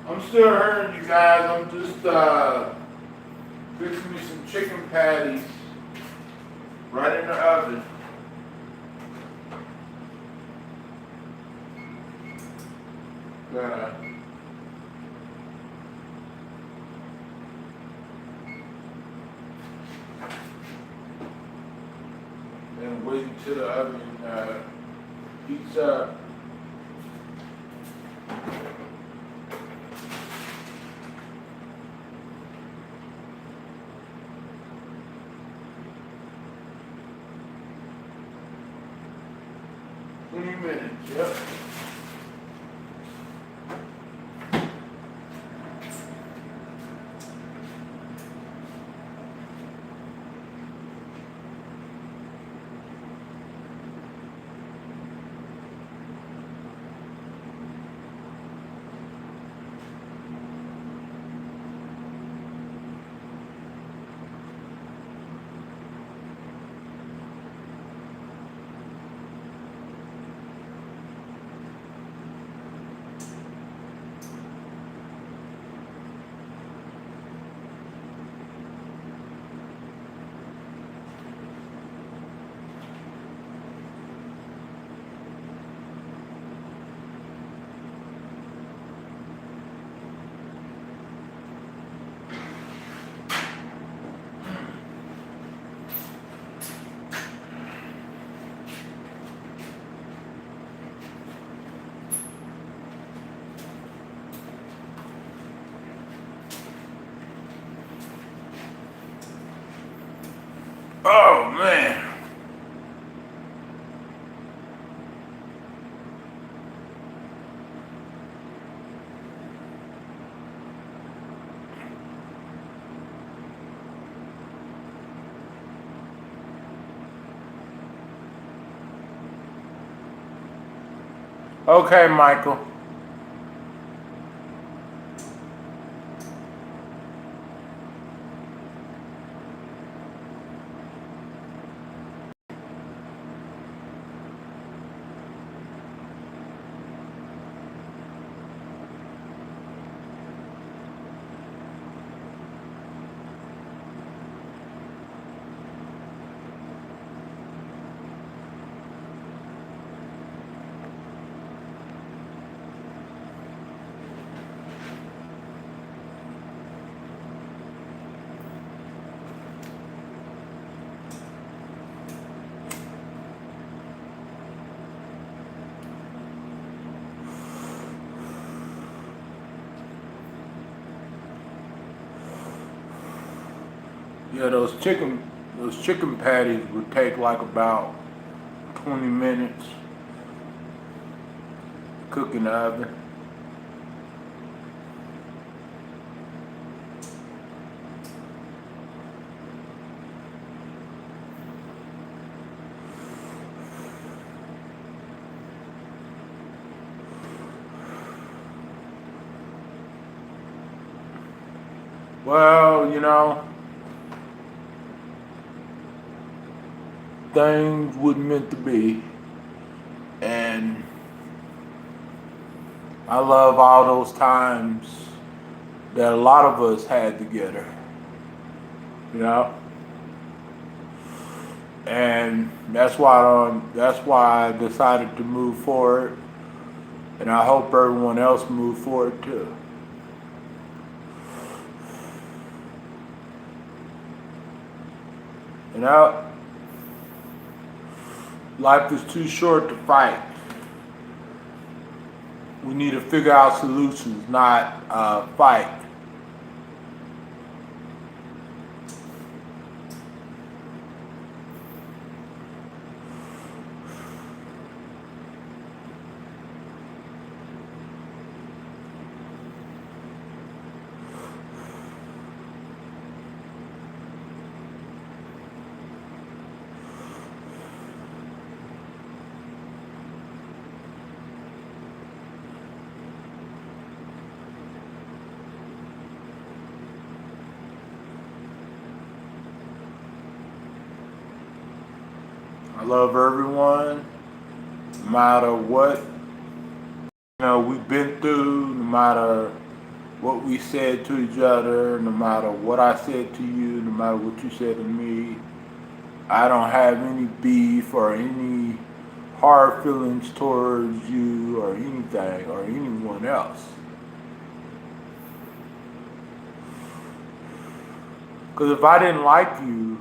I'm still hearing you guys. I'm just fixing me some chicken patties right in the oven. Gotta and wait until the oven heats up. Minutes, yep. Oh man. Okay, Michael. Yeah, those chicken patties would take like about 20 minutes cook in the oven. Well, you know, things wasn't meant to be, and I love all those times that a lot of us had together, you know, and that's why I decided to move forward, and I hope everyone else move forward too. You know, life is too short to fight. We need to figure out solutions, not fight. I love everyone, no matter what we've been through, no matter what we said to each other, no matter what I said to you, no matter what you said to me. I don't have any beef or any hard feelings towards you or anything or anyone else. Because if I didn't like you,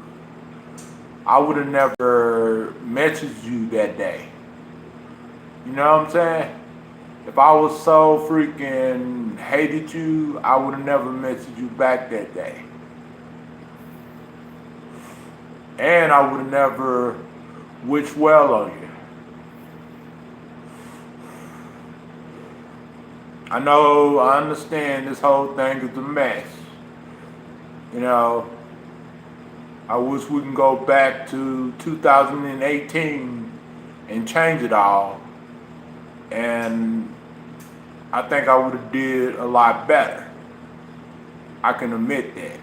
I would have never messaged you that day. You know what I'm saying? If I was so freaking hated you, I would have never messaged you back that day. And I would have never wished well on you. I know, I understand this whole thing is a mess. You know, I wish we can go back to 2018 and change it all. And I think I would have did a lot better. I can admit that.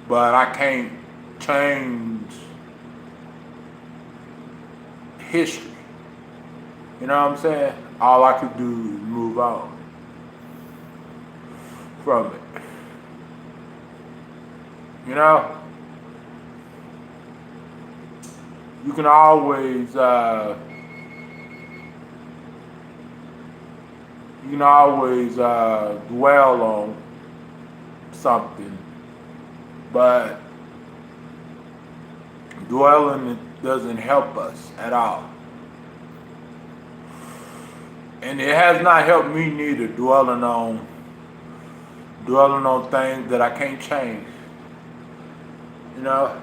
But I can't change history. You know what I'm saying? All I could do is move on from it. You know? You can always dwell on something, but dwelling doesn't help us at all. And it has not helped me neither, dwelling on things that I can't change. You know?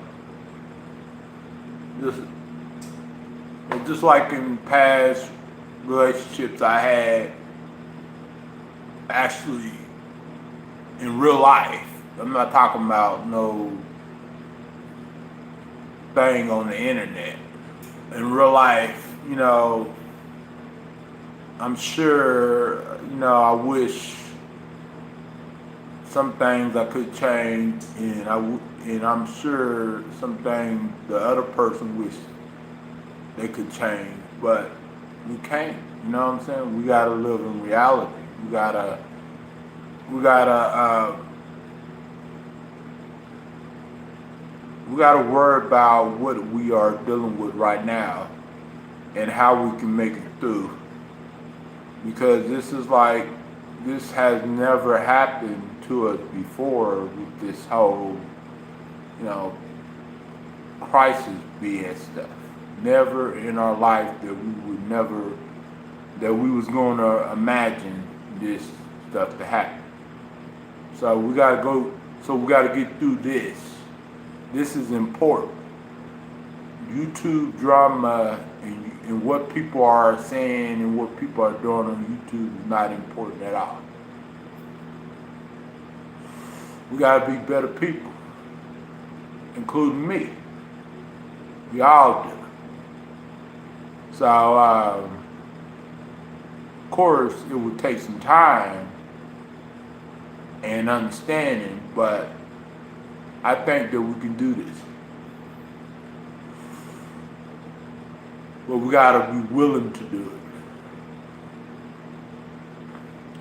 Just like in past relationships I had, actually in real life. I'm not talking about no thing on the internet. In real life, you know, I'm sure, you know, I wish some things I could change, and I'm sure some things the other person wish they could change, but we can't. You know what I'm saying? We gotta live in reality. We gotta worry about what we are dealing with right now and how we can make it through. Because this has never happened to us before with this whole, you know, crisis BS stuff. Never in our life that we was going to imagine this stuff to happen. So we got to get through this. This is important. YouTube drama and what people are saying and what people are doing on YouTube is not important at all. We got to be better people, including me. We all do. So, of course, it would take some time and understanding, but I think that we can do this. But we gotta be willing to do it.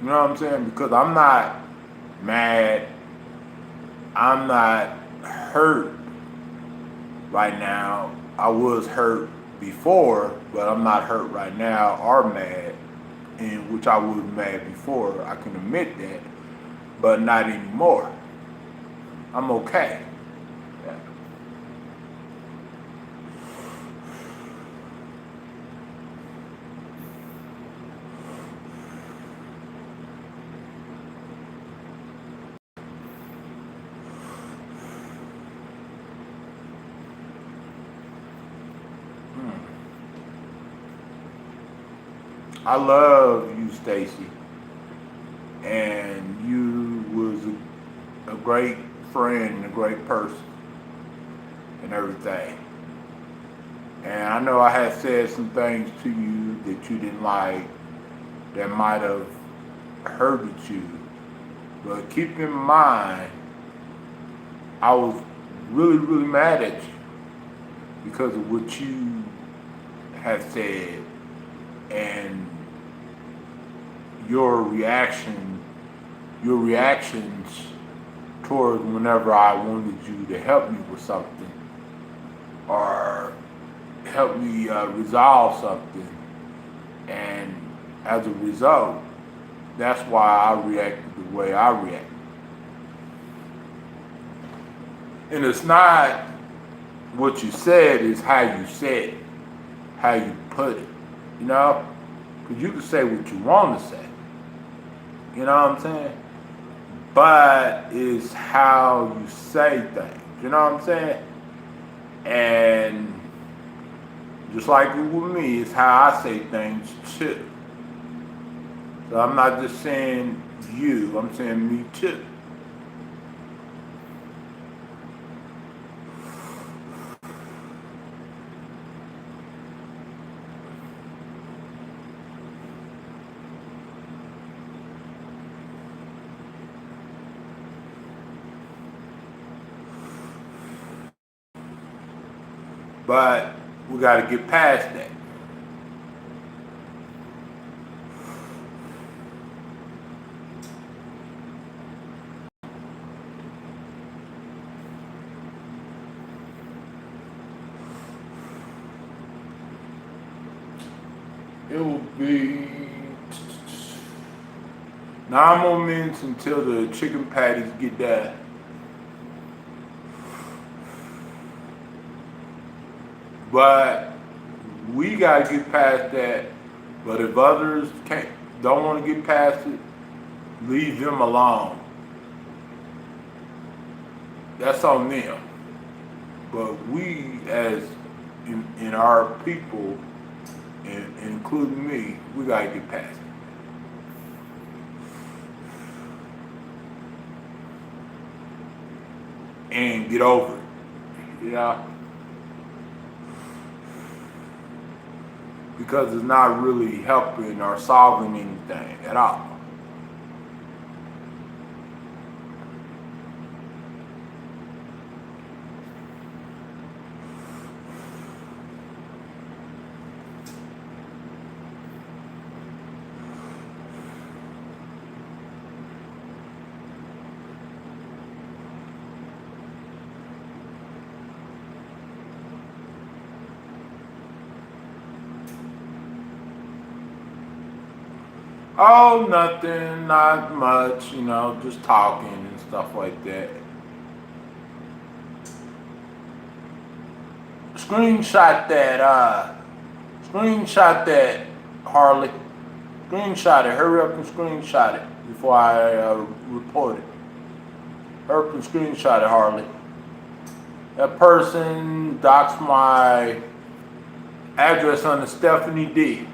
You know what I'm saying? Because I'm not mad, I'm not hurt right now. I was hurt before, but I'm not hurt right now or mad, in which I was mad before. I can admit that, but not anymore. I'm okay. Yeah. I love you, Stacy, and you was a great friend and a great person and everything. And I know I had said some things to you that you didn't like that might have hurted you, but keep in mind, I was really, really mad at you because of what you had said and your reaction your reactions toward whenever I wanted you to help me with something or help me resolve something. And as a result, that's why I reacted the way I reacted. And it's not what you said, it's how you said it, how you put it, you know? Because you can say what you want to say, you know what I'm saying? But it's how you say things, you know what I'm saying? And just like with me, it's how I say things too. So I'm not just saying you, I'm saying me too. But we got to get past that. It will be 9 more minutes until the chicken patties get done. But we gotta get past that. But if others don't want to get past it, leave them alone. That's on them. But we, as in our people, and including me, we gotta get past it. And get over it. You know? Because it's not really helping or solving anything at all. Oh, nothing, not much, you know, just talking and stuff like that. Screenshot that, Harley. Screenshot it, hurry up and screenshot it before I report it. Hurry up and screenshot it, Harley. That person doxed my address under Stephanie D.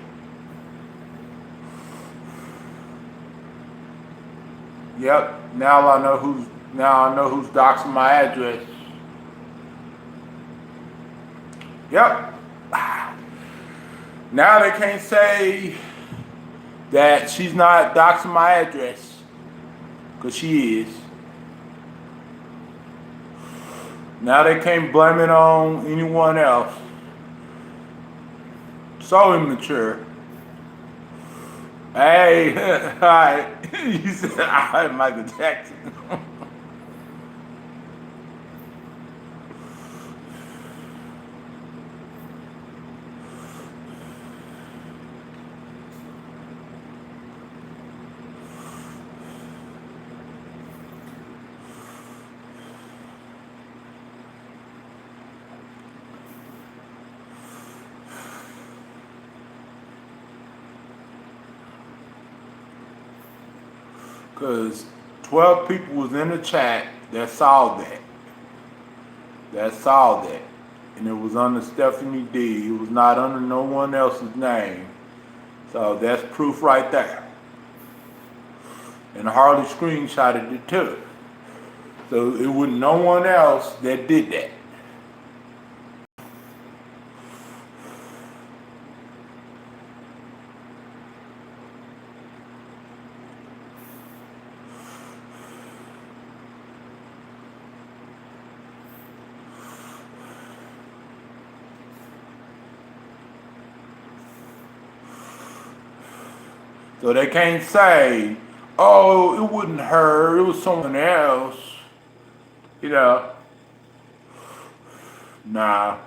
Yep. Now I know who's doxing my address. Yep. Now they can't say that she's not doxing my address, because she is. Now they can't blame it on anyone else. So immature. Hey, alright. You said, alright, Michael Jackson. Because 12 people was in the chat that saw that. And it was under Stephanie D. It was not under no one else's name. So that's proof right there. And Harley screenshotted it too. So it wasn't no one else that did that. So they can't say, Oh, it wasn't her. It was someone else. You know. Nah,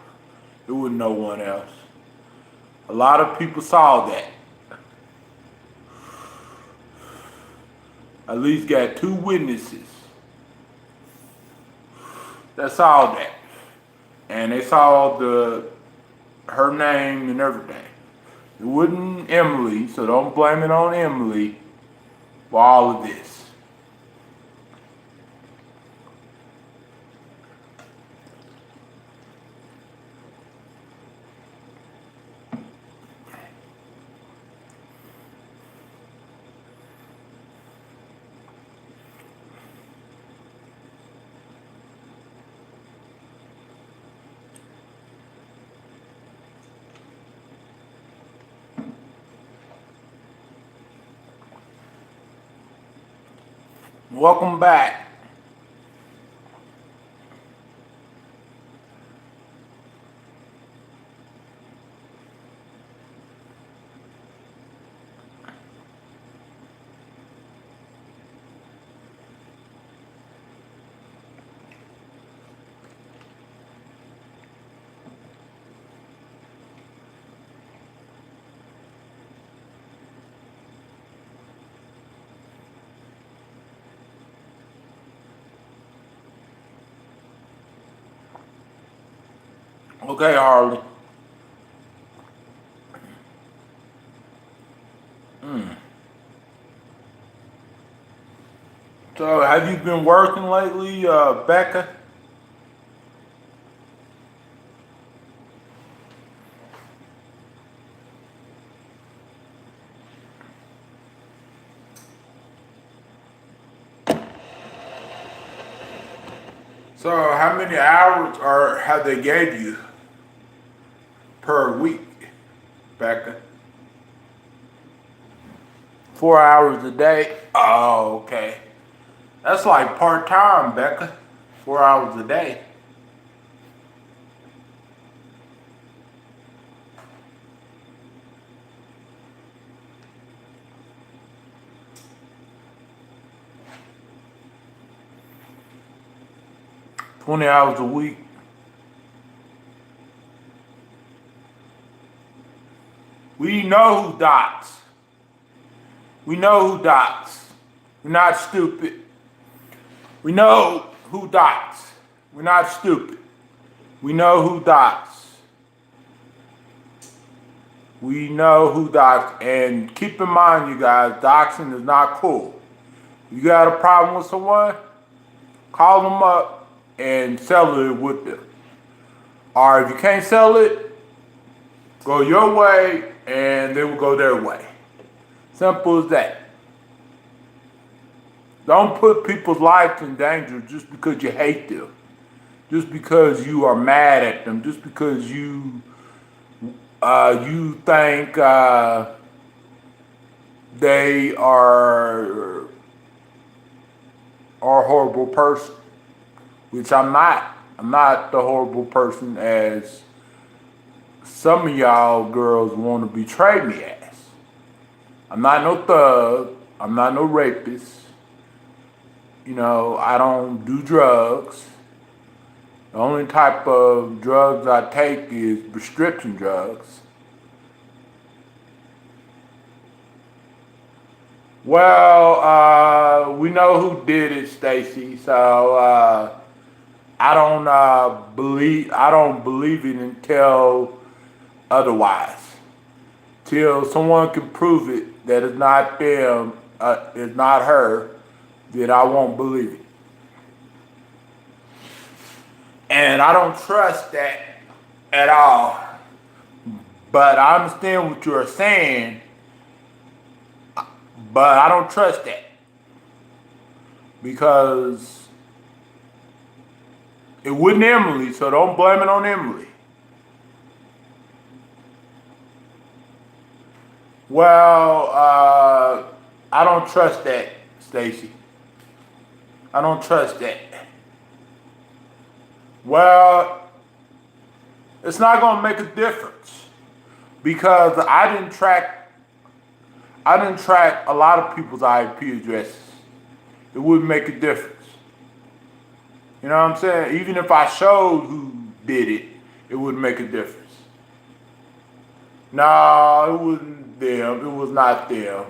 it wasn't no one else. A lot of people saw that. At least got 2 witnesses that saw that. And they saw her name and everything. It wasn't Emily, so don't blame it on Emily for all of this. Welcome back. Okay, Harley. So, have you been working lately, Becca? So, how many hours have they gave you per week, Becca? 4 hours a day? Oh, okay. That's like part-time, Becca. 4 hours a day. $20 a week. We know who dots. We know who dots. We're not stupid. We know who dots. We're not stupid. We know who dots. We know who dots. And keep in mind, you guys, doxing is not cool. You got a problem with someone, call them up and settle it with them. Or if you can't sell it, go your way and they will go their way. Simple as that. Don't put people's lives in danger just because you hate them. Just because you are mad at them. Just because you think they are a horrible person. Which I'm not. I'm not the horrible person as some of y'all girls want to betray me as. I'm not no thug. I'm not no rapist. You know, I don't do drugs. The only type of drugs I take is prescription drugs. Well, we know who did it, Stacy. So I don't believe it until otherwise. Till someone can prove it that it's not them, it's not her, then I won't believe it. And I don't trust that at all. But I understand what you're saying, but I don't trust that. Because it wasn't Emily, so don't blame it on Emily. Well, I don't trust that, Stacy. I don't trust that. Well, it's not going to make a difference because I I didn't track a lot of people's IP addresses. It wouldn't make a difference. You know what I'm saying? Even if I showed who did it, it wouldn't make a difference. No, it wasn't them. It was not them.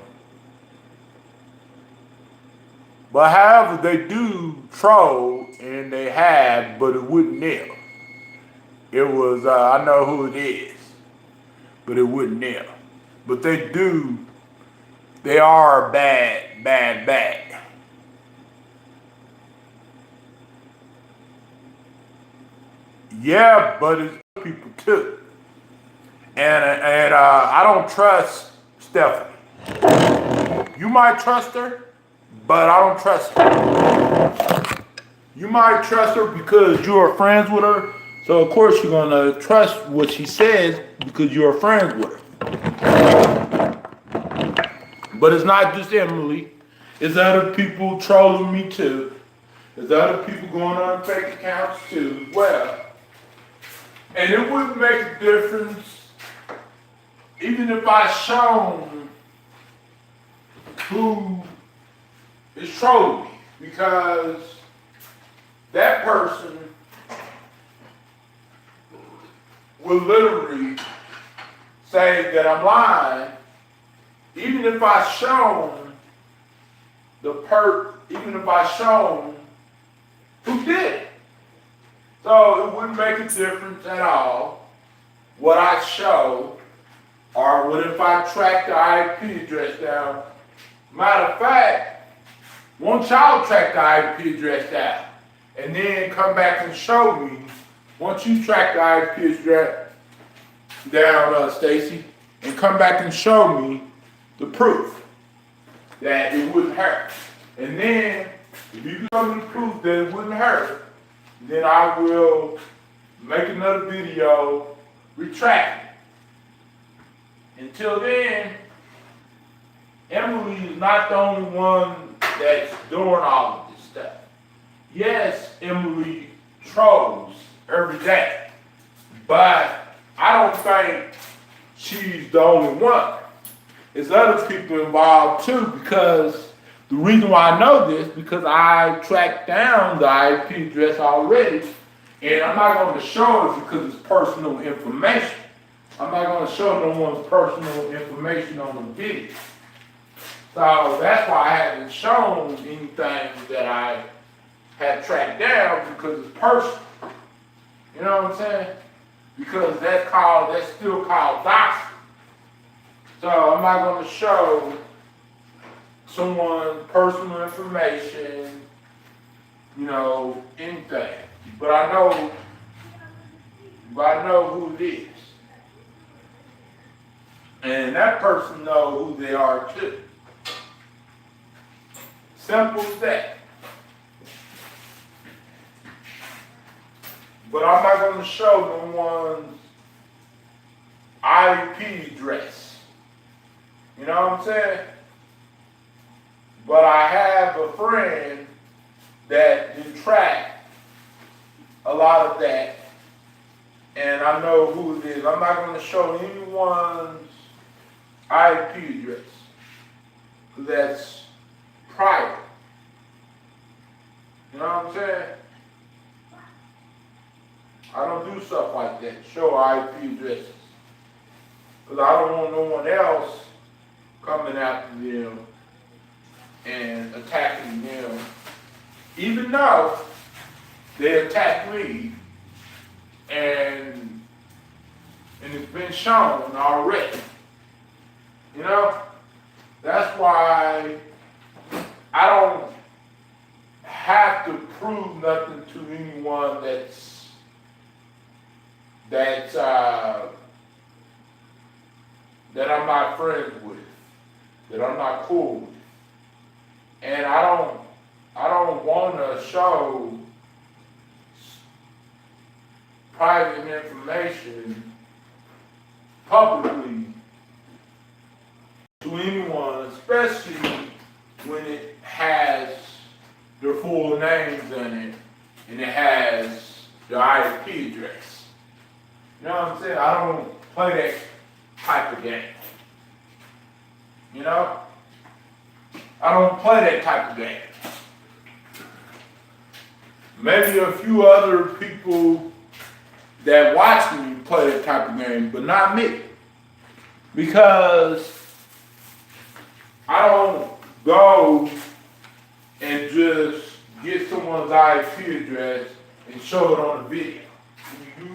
But however, they do troll, and they have, but it wasn't them. It was, I know who it is, but it wasn't them. But they are bad, bad, bad. Yeah, but it's people too. And I don't trust Stephanie. You might trust her, but I don't trust her. You might trust her because you are friends with her. So of course you're gonna trust what she says because you're friends with her. But it's not just Emily. It's other people trolling me too. There's other people going on fake accounts too as well. And it wouldn't make a difference even if I shown who is trolling me, because that person will literally say that I'm lying, even if I shown even if I shown who did it. So it wouldn't make a difference at all what I show or what if I track the IP address down. Matter of fact, won't y'all track the IP address down and then come back and show me, once you track the IP address down, Stacy, and come back and show me the proof that it wouldn't hurt. And then, if you show me the proof that it wouldn't hurt, then I will make another video retracting. Until then, Emily is not the only one that's doing all of this stuff. Yes, Emily trolls every day, but I don't think she's the only one. There's other people involved too, because the reason why I know this, because I tracked down the IP address already, and I'm not going to show it because it's personal information. I'm not going to show no one's personal information on the video. So that's why I haven't shown anything that I had tracked down, because it's personal. You know what I'm saying? Because that's still called doxing. So I'm not going to show someone's personal information, anything. But I know who it is. And that person knows who they are too. Simple as that. But I'm not going to show no one's IP address. You know what I'm saying? But I have a friend that can track a lot of that, and I know who it is. I'm not going to show anyone's IP address, because that's private. You know what I'm saying? I don't do stuff like that, show IP addresses, because I don't want no one else coming after them and attacking them, even though they attack me, and it's been shown already. You know, that's why I don't have to prove nothing to anyone that I'm not friends with, that I'm not cool with. And I don't want to show private information publicly to anyone, especially when it has their full names in it and it has their IP address. You know what I'm saying? I don't play that type of game. You know? I don't play that type of game. Maybe a few other people that watch me play that type of game, but not me. Because I don't go and just get someone's IP address and show it on the video. You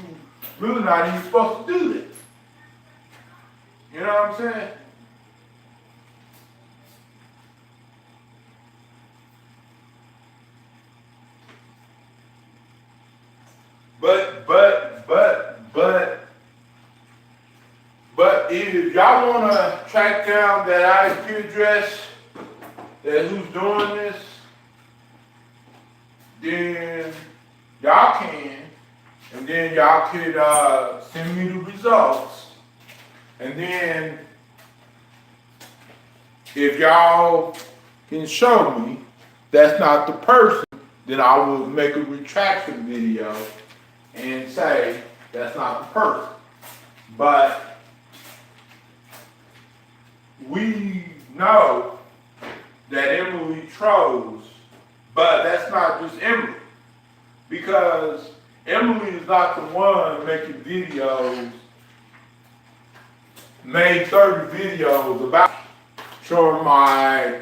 really not even supposed to do that. You know what I'm saying? But if y'all wanna track down that IP address, that who's doing this, then y'all can, and then y'all could send me the results, and then if y'all can show me that's not the person, then I will make a retraction video and say that's not the person. But we know that Emily trolls, but that's not just Emily, because Emily is not the one making videos, made 30 videos about showing my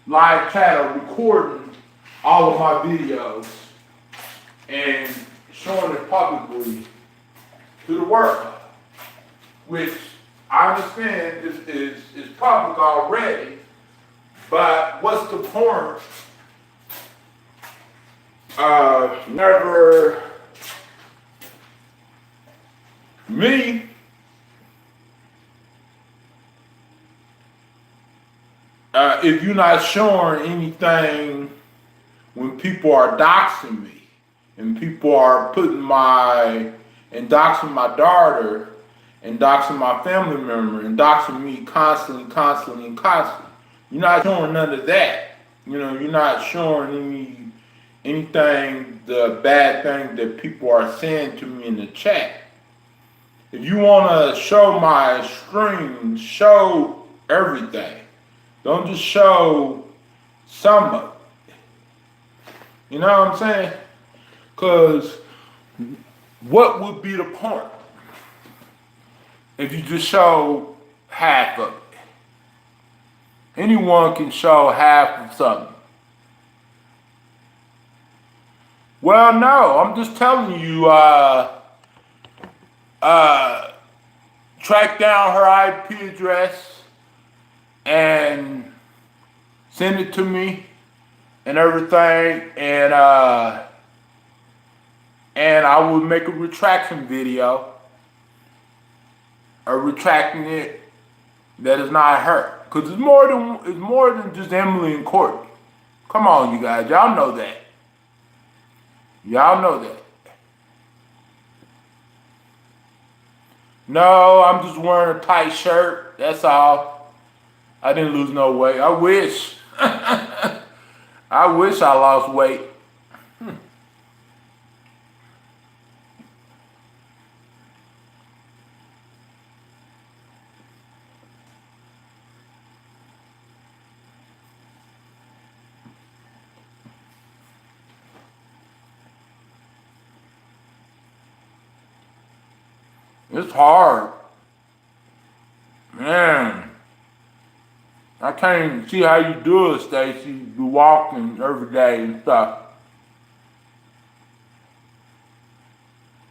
live channel, recording all of my videos and showing it publicly to the world, which I understand is public already, but what's the point? Me, if you're not showing anything when people are doxing me and people are doxing my daughter and doxing my family member and doxing me constantly, you're not showing none of that. You know, you're not showing anything, the bad thing that people are saying to me in the chat. If you want to show my stream, show everything. Don't just show some of it. You know what I'm saying? Because what would be the point if you just show half of it? Anyone can show half of something. Well, no, I'm just telling you, track down her IP address and send it to me and everything, and I will make a retraction video, retracting it that is not her, because it's more than just Emily and Courtney. Come on, you guys, y'all know that. Y'all know that. No, I'm just wearing a tight shirt. That's all. I didn't lose no weight. I wish. I wish I lost weight. It's hard. Man. I can't even see how you do it, Stacy. You walking every day and stuff.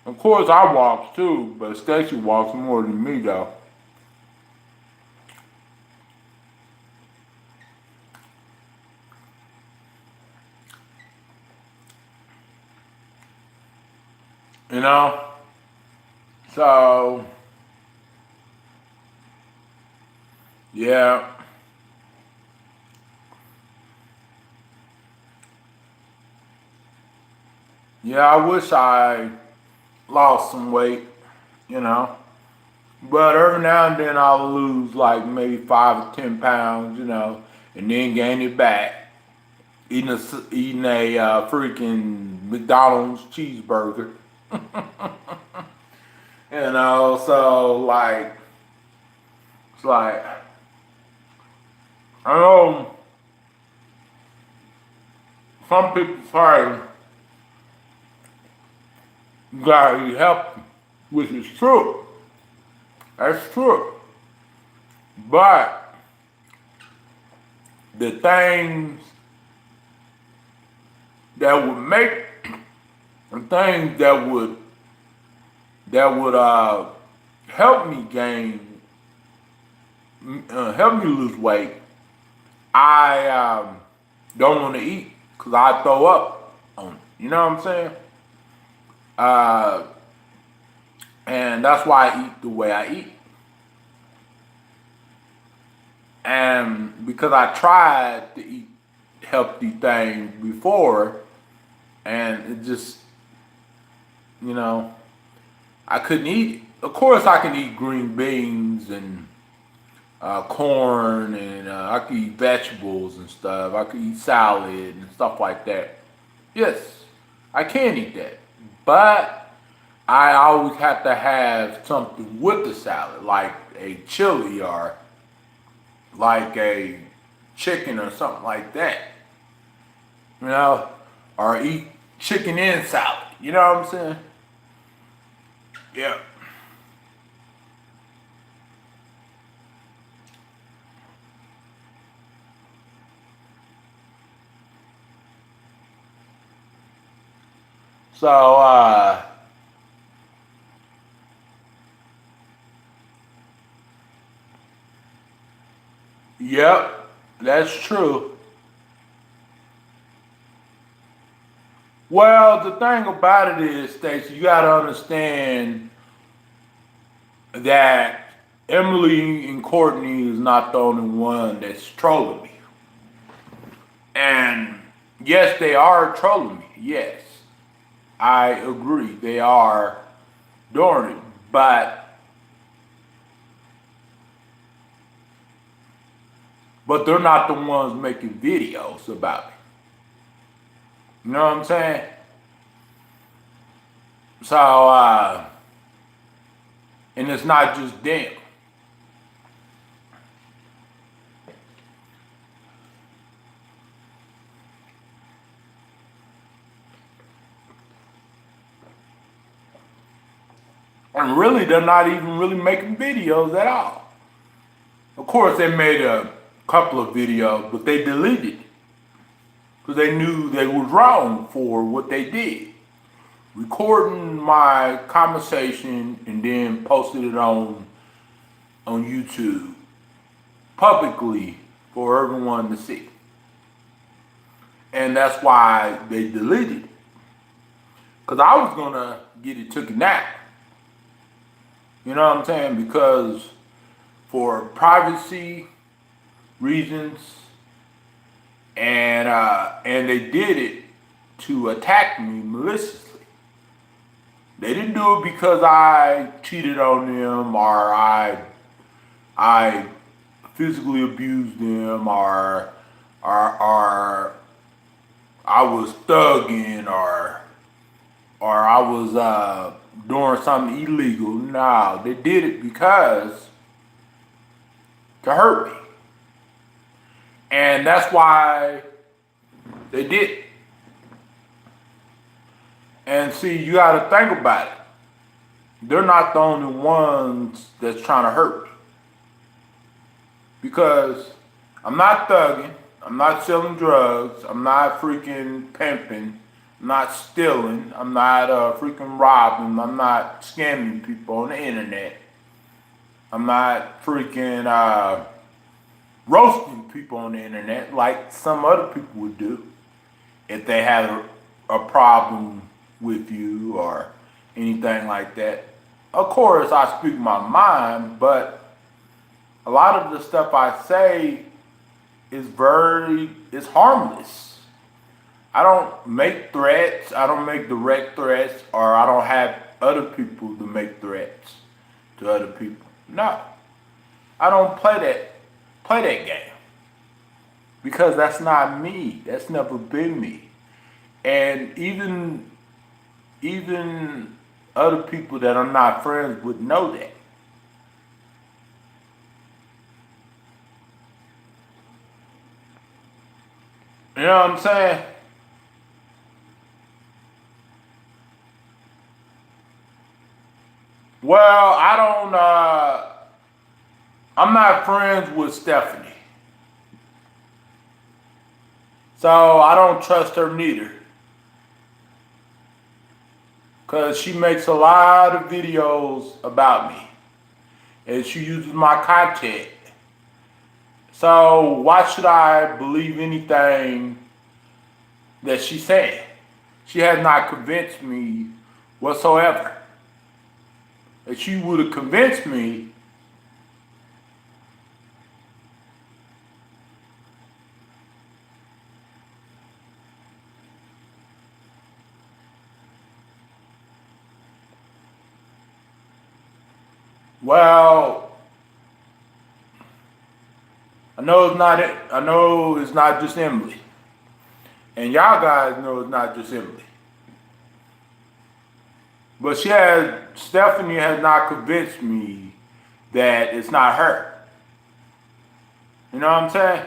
Of course, I walk too, but Stacy walks more than me, though. You know? So, yeah. Yeah, I wish I lost some weight, you know. But every now and then I'll lose like maybe 5 or 10 pounds, you know, and then gain it back. Eating a freaking McDonald's cheeseburger. You know, so like, It's like, I know some people say you gotta eat healthy, which is true. That's true. But the things that would make, the things that would help me gain, help me lose weight, I don't want to eat because I throw up on it. You know what I'm saying? And that's why I eat the way I eat. And because I tried to eat healthy things before, and it just, you know, I couldn't eat it. Of course, I can eat green beans and corn, and I can eat vegetables and stuff. I can eat salad and stuff like that. Yes, I can eat that. But I always have to have something with the salad, like a chili or like a chicken or something like that. You know, or eat chicken and salad. You know what I'm saying? Yeah. So, yep, that's true. Well, the thing about it is, Stacey, you gotta understand that Emily and Courtney is not the only one that's trolling me. And yes, they are trolling me. Yes, I agree. They are doing it. But they're not the ones making videos about it. You know what I'm saying? So, and it's not just them. And really, they're not even really making videos at all. Of course, they made a couple of videos, but they deleted it because they knew they was wrong for what they did. Recording my conversation and then posted it on YouTube publicly for everyone to see. And that's why they deleted it. Because I was going to get it taken down. You know what I'm saying? Because for privacy reasons, and they did it to attack me maliciously. They didn't do it because I cheated on them or I physically abused them or I was thugging or I was doing something illegal. No, they did it because to hurt me. And that's why they did it. And see, you gotta think about it. They're not the only ones that's trying to hurt me. Because I'm not thugging, I'm not selling drugs, I'm not freaking pimping, I'm not stealing, I'm not freaking robbing, I'm not scamming people on the internet. I'm not freaking roasting people on the internet like some other people would do if they had a problem with you or anything like that. Of course, I speak my mind, but a lot of the stuff I say is harmless. I don't make threats, I don't make direct threats, or I don't have other people to make threats to other people. No. I don't play that game. Because that's not me. That's never been me. And even other people that I'm not friends with know that. You know what I'm saying? Well, I'm not friends with Stephanie. So I don't trust her neither. Because she makes a lot of videos about me. And she uses my content. So why should I believe anything that she's saying? She has not convinced me whatsoever. If she would have convinced me, well, I know it's not just Emily. And y'all guys know it's not just Emily. But Stephanie has not convinced me that it's not her. You know what I'm saying?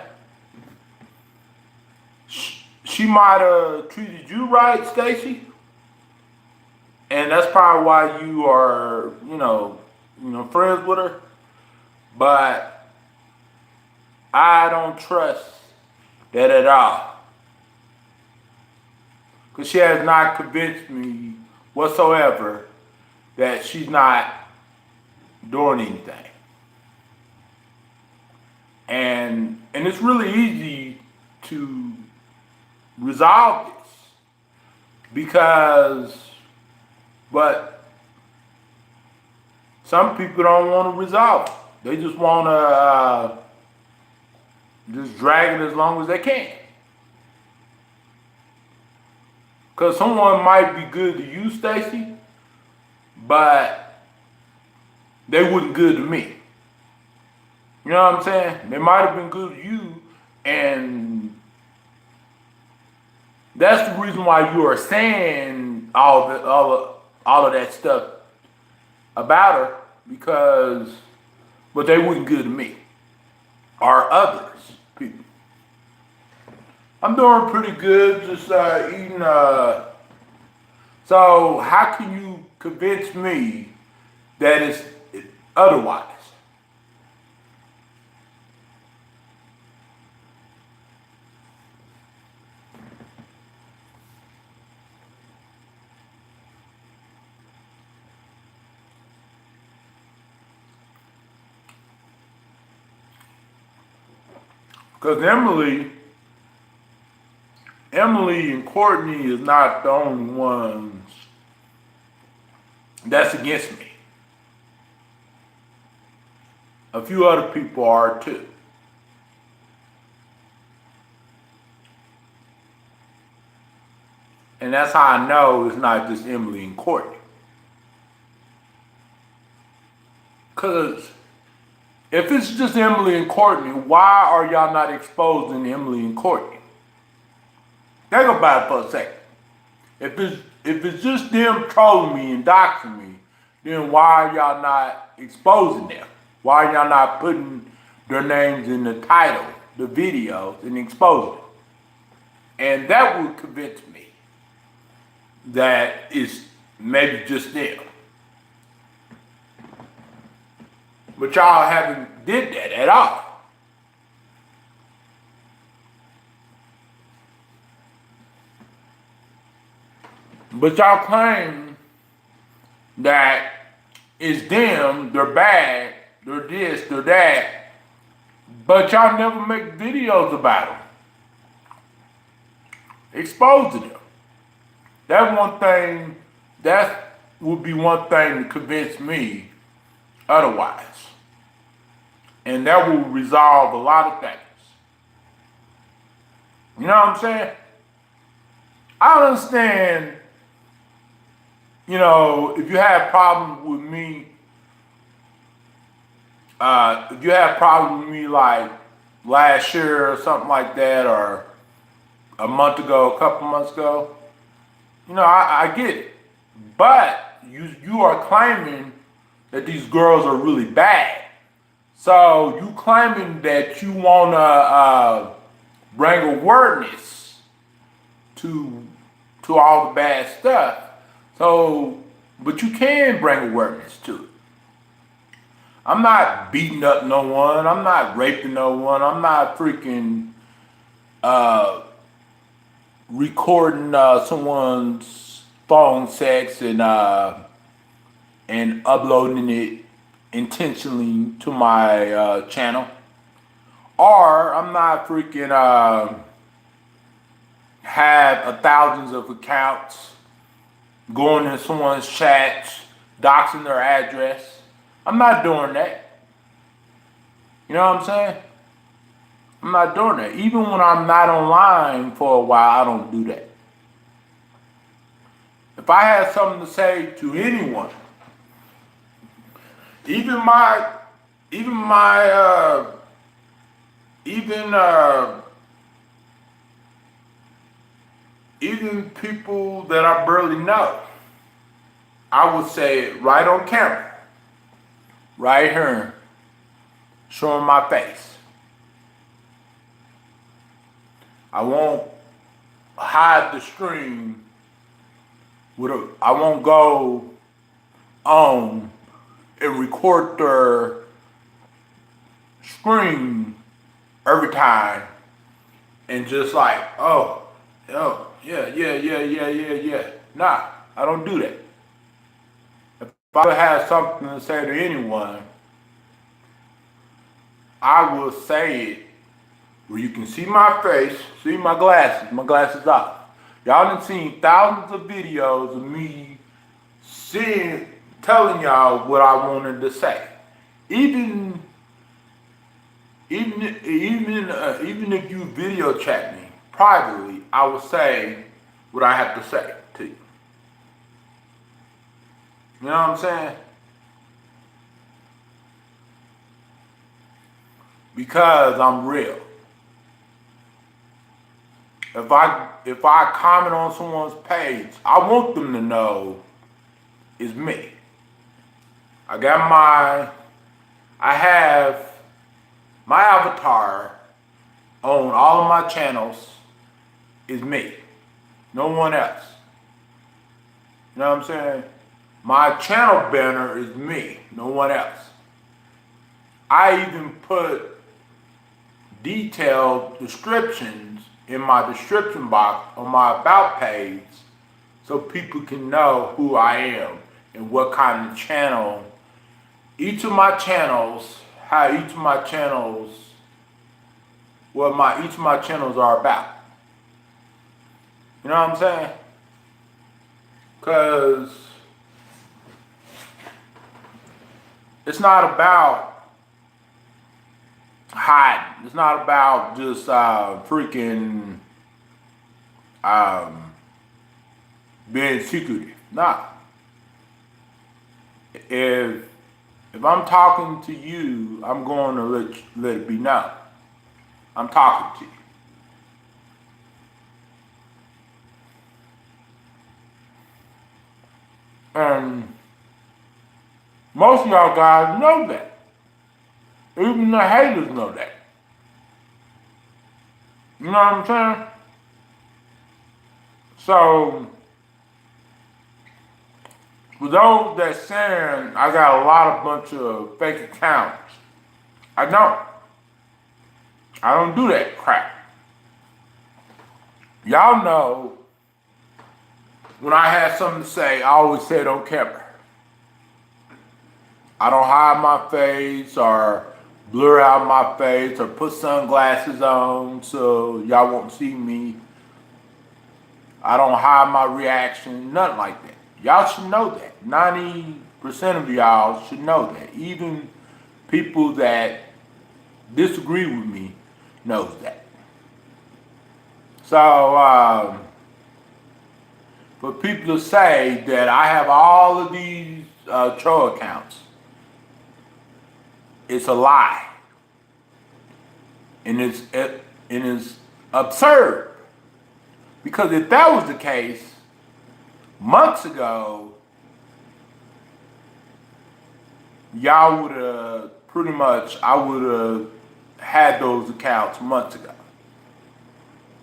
She might have treated you right, Stacy. And that's probably why you are, friends with her. But I don't trust that at all. Because she has not convinced me whatsoever that she's not doing anything. And it's really easy to resolve this but some people don't want to resolve it. They just want to just drag it as long as they can. Because someone might be good to you, Stacy, but they wasn't good to me. You know what I'm saying? They might have been good to you, and that's the reason why you are saying all of that stuff about her, but they wasn't good to me or others people. I'm doing pretty good, just eating. So how can you convince me that it's otherwise? Because Emily and Courtney is not the only ones that's against me. A few other people are too. And that's how I know it's not just Emily and Courtney. Because if it's just Emily and Courtney, why are y'all not exposing Emily and Courtney? Think about it for a second. If it's just them trolling me and doxing me, then why are y'all not exposing them? Why are y'all not putting their names in the title, the videos, and exposing them? And that would convince me that it's maybe just them. But y'all haven't did that at all. But y'all claim that it's them, they're bad, they're this, they're that. But y'all never make videos about them. Exposing them. That would be one thing to convince me otherwise. And that will resolve a lot of things. You know what I'm saying? I understand, if you have problems with me, if you have problems with me like last year or something like that, or a month ago, a couple months ago, I get it. But you are claiming that these girls are really bad. So you claiming that you want to bring awareness to all the bad stuff. So, but you can bring awareness to it. I'm not beating up no one. I'm not raping no one. I'm not freaking recording someone's phone sex and uploading it intentionally to my channel. Or I'm not freaking have thousands of accounts, going in someone's chats, doxing their address. I'm not doing that. You know what I'm saying? I'm not doing that. Even when I'm not online for a while, I don't do that. If I had something to say to anyone, even people that I barely know, I would say it right on camera, right here, showing my face. I won't hide the screen I won't go on and record their screen every time and just like, oh, yeah. Nah, I don't do that. If I have something to say to anyone, I will say it where you can see my face, see my glasses off. Y'all done seen thousands of videos of me telling y'all what I wanted to say. Even if you video chat me privately, I will say what I have to say to you. You know what I'm saying? Because I'm real. If I comment on someone's page, I want them to know it's me. I have my avatar on all of my channels is me. No one else. You know what I'm saying? My channel banner is me. No one else. I even put detailed descriptions in my description box on my about page so people can know who I am and what kind of channel each of my channels are about. You know what I'm saying? Because it's not about hiding. It's not about just freaking being secretive. Nah. If I'm talking to you, I'm going to let it be known. I'm talking to you. And most of y'all guys know that. Even the haters know that. You know what I'm saying? So, for those that saying I got a bunch of fake accounts, I don't. I don't do that crap. Y'all know when I had something to say, I always say it on camera. I don't hide my face or blur out my face or put sunglasses on so y'all won't see me. I don't hide my reaction, nothing like that. Y'all should know that. 90% of y'all should know that. Even people that disagree with me knows that. So, for people to say that I have all of these troll accounts, it's a lie. And it's absurd. Because if that was the case, months ago, y'all would have I would have had those accounts months ago.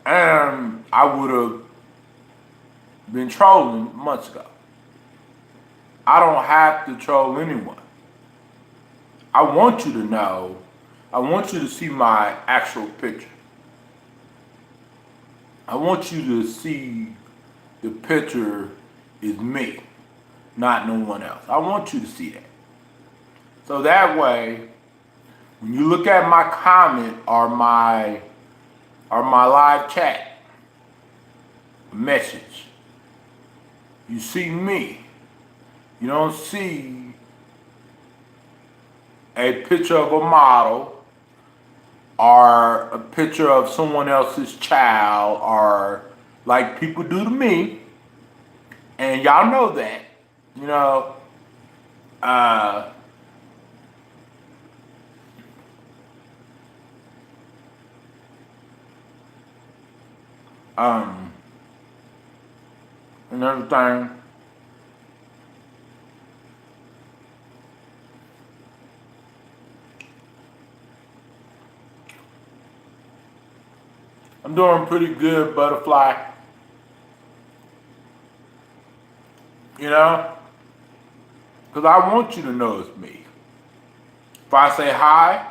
And I would have been trolling months ago. I don't have to troll anyone. I want you to know, I want you to see my actual picture. I want you to see the picture is me, not no one else. I want you to see that. So that way, when you look at my comment or my live chat message, you see me. You don't see a picture of a model or a picture of someone else's child or like people do to me. And y'all know that, you know, and everything. I'm doing pretty good, Butterfly. You know? Because I want you to know it's me. If I say hi,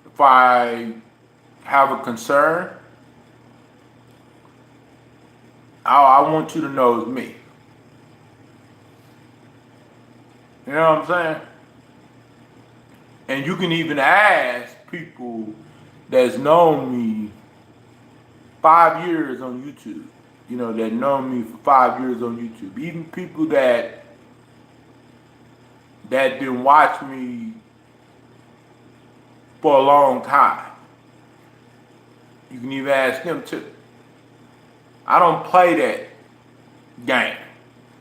if I have a concern, I want you to know it's me. You know what I'm saying? And you can even ask people that's known me 5 years on YouTube. You know, that known me for 5 years on YouTube. Even people that didn't watch me for a long time. You can even ask them too. I don't play that game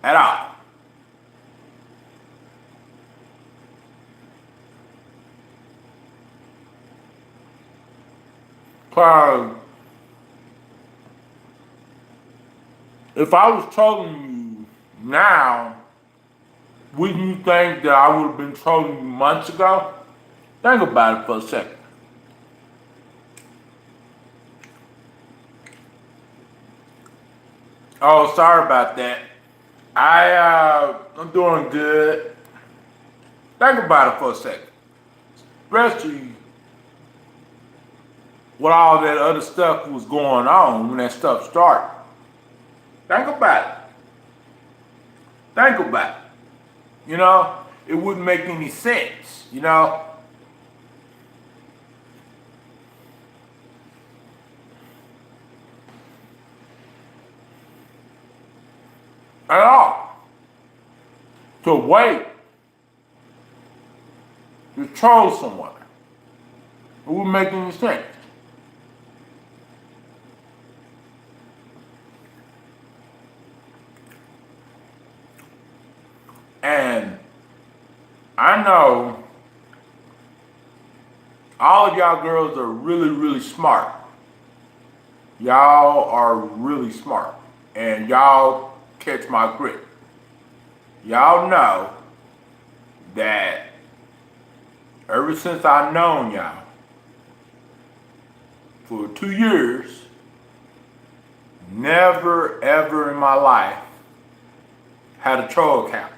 at all. Cause if I was trolling you now, wouldn't you think that I would have been trolling you months ago? Think about it for a second. Oh, sorry about that. I'm doing good. Think about it for a second. Especially with all that other stuff was going on when that stuff started. Think about it. Think about it. You know, it wouldn't make any sense, you know? At all. To wait to troll someone. It wouldn't make any sense. And I know all of y'all girls are really, really smart. Y'all are really smart. And y'all catch my grip. Y'all know that ever since I've known y'all, for 2 years, never ever in my life had a troll account.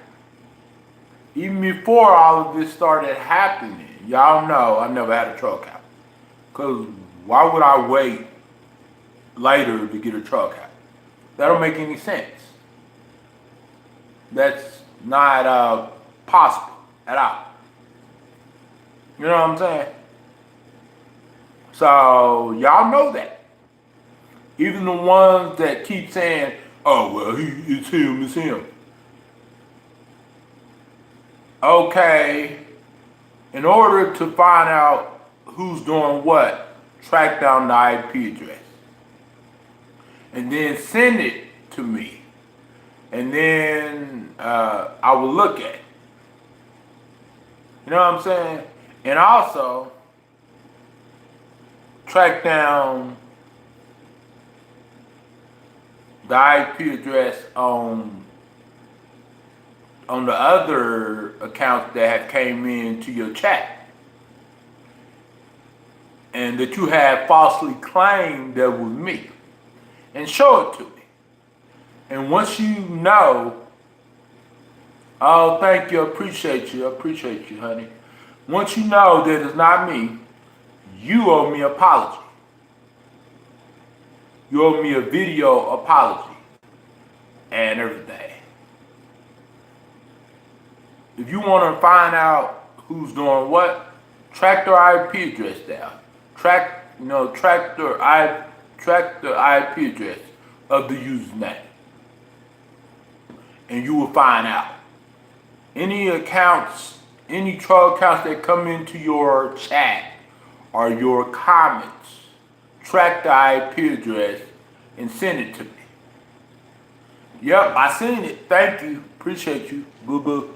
Even before all of this started happening, y'all know I never had a troll account. Because why would I wait later to get a troll account? That don't make any sense. That's not possible at all. You know what I'm saying? So y'all know that. Even the ones that keep saying, oh, well, it's him. Okay, in order to find out who's doing what, track down the IP address. And then send it to me. And then I will look at it. You know what I'm saying? And also, track down the IP address on the other accounts that have came into your chat. And that you have falsely claimed that was me. and show it to me. And once you know, oh, thank you, I appreciate you, honey. Once you know that it's not me, you owe me an apology. You owe me a video apology and everything. If you want to find out who's doing what, track their IP address down. Track their IP address of the username, and you will find out. Any accounts, any troll accounts that come into your chat or your comments, track the IP address and send it to me. Yep, I seen it. Thank you. Appreciate you. Boo boo.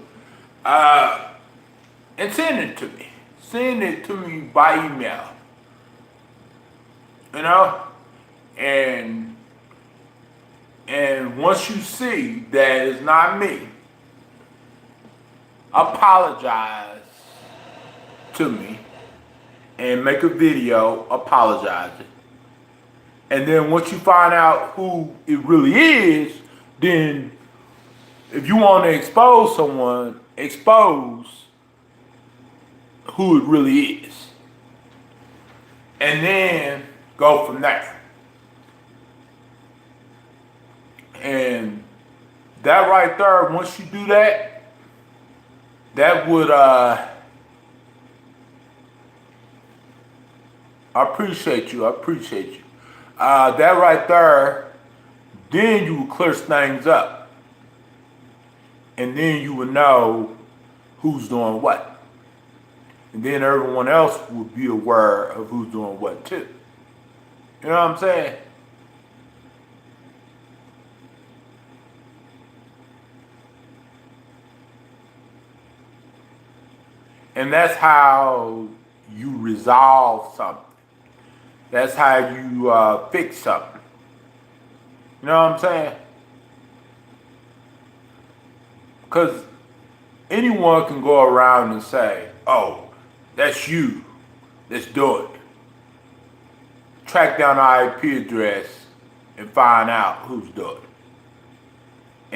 And send it to me. Send it to me by email. You know? And once you see that it's not me, apologize to me and make a video apologizing. And then once you find out who it really is, then if you want to expose someone, expose who it really is. And then go from there. And that right there, once you do that, that would, I appreciate you. That right there, then you will clear things up. And then you will know who's doing what. And then everyone else will be aware of who's doing what too. You know what I'm saying? And that's how you resolve something. That's how you fix something. You know what I'm saying? Because anyone can go around and say, oh, that's you. Let's do it. Track down the IP address and find out who's doing it.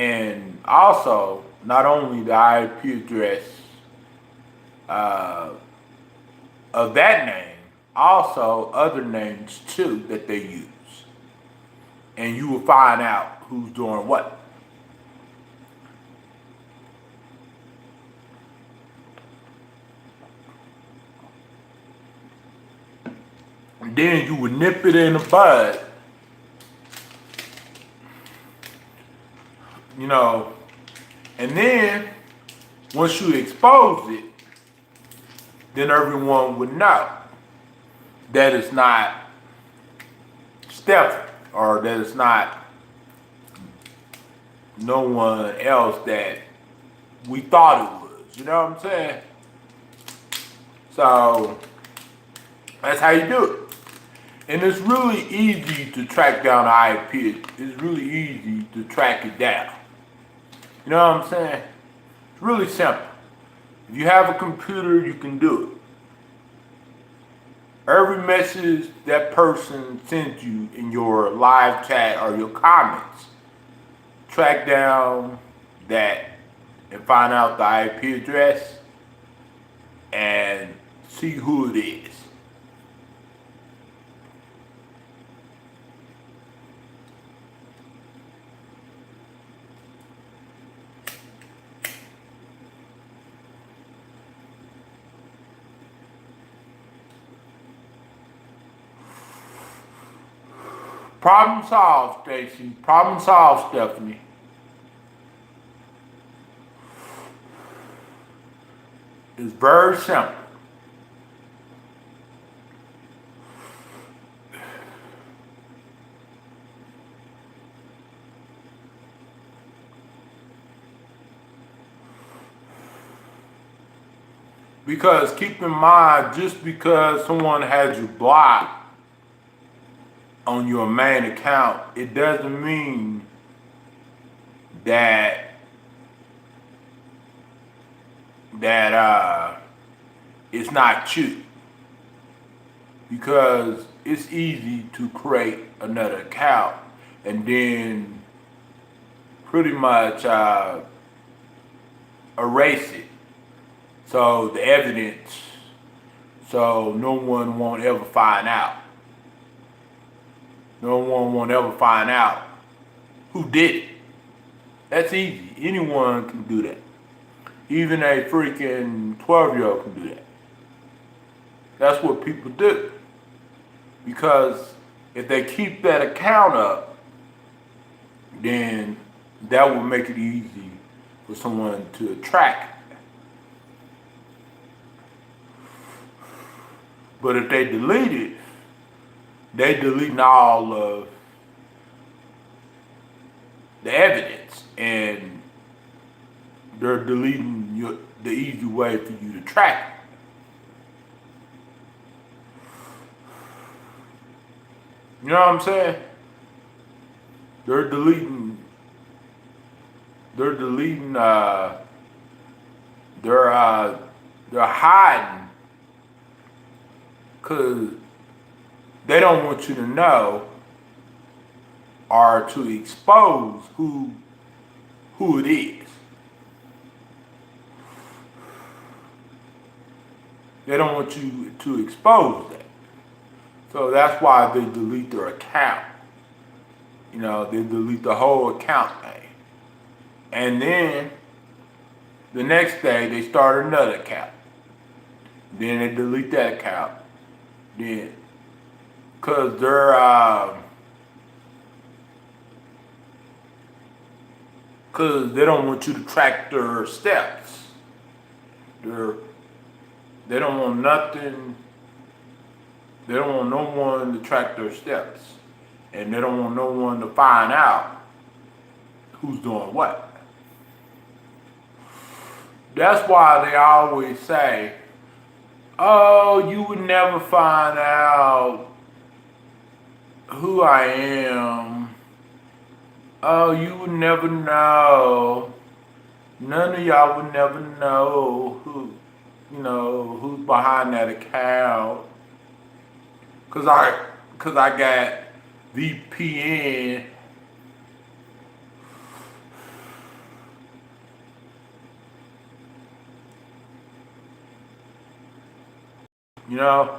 And also, not only the IP address of that name, also other names too that they use. And you will find out who's doing what. And then you would nip it in the bud. You know, and then once you expose it, then everyone would know that it's not Steph, or that it's not no one else that we thought it was. You know what I'm saying? So that's how you do it. And it's really easy to track down the IP. It's really easy to track it down. You know what I'm saying? It's really simple. If you have a computer, you can do it. Every message that person sends you in your live chat or your comments, track down that and find out the IP address and see who it is. Problem solved, Stacy. Problem solved, Stephanie. It's very simple. Because keep in mind, just because someone has you blocked on your main account, it doesn't mean that it's not you. Because it's easy to create another account and then pretty much erase it. So the evidence, so no one won't ever find out. No one won't ever find out who did it. That's easy. Anyone can do that. Even a freaking 12-year-old can do that. That's what people do. Because if they keep that account up, then that will make it easy for someone to track it. But if they delete it, they deleting all of the evidence, and they're deleting the easy way for you to track it. You know what I'm saying? They're deleting, they're hiding, because they don't want you to know or to expose who it is. They don't want you to expose that. So that's why they delete their account. You know, they delete the whole account thing. And then the next day they start another account. Then they delete that account. Then, because they don't want you to track their steps. They don't want nothing. They don't want no one to track their steps. And they don't want no one to find out who's doing what. That's why they always say, oh, you would never find out who I am. Oh, you would never know. None of y'all would never know who's behind that account. Cause I got VPN. You know?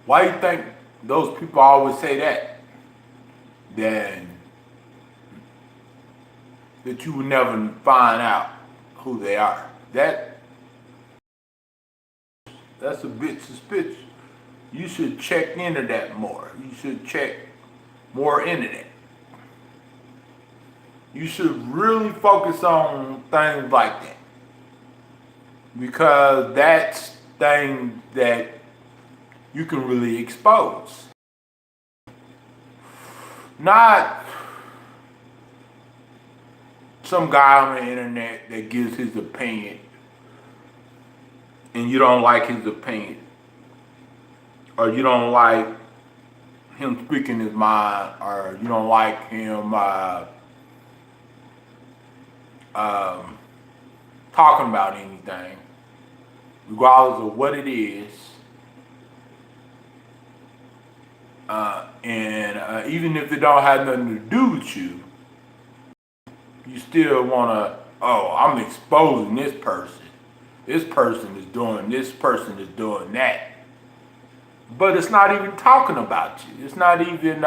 Why you think those people always say that? That you would never find out who they are. That's a bit suspicious. You should check into that more. You should check more into that. You should really focus on things like that. Because that's things that you can really expose. Not some guy on the internet that gives his opinion and you don't like his opinion, or you don't like him speaking his mind, or you don't like him talking about anything, regardless of what it is. And even if it don't have nothing to do with you, you still want to, oh, I'm exposing this person. This person is doing this, person is doing that. But it's not even talking about you. It's not even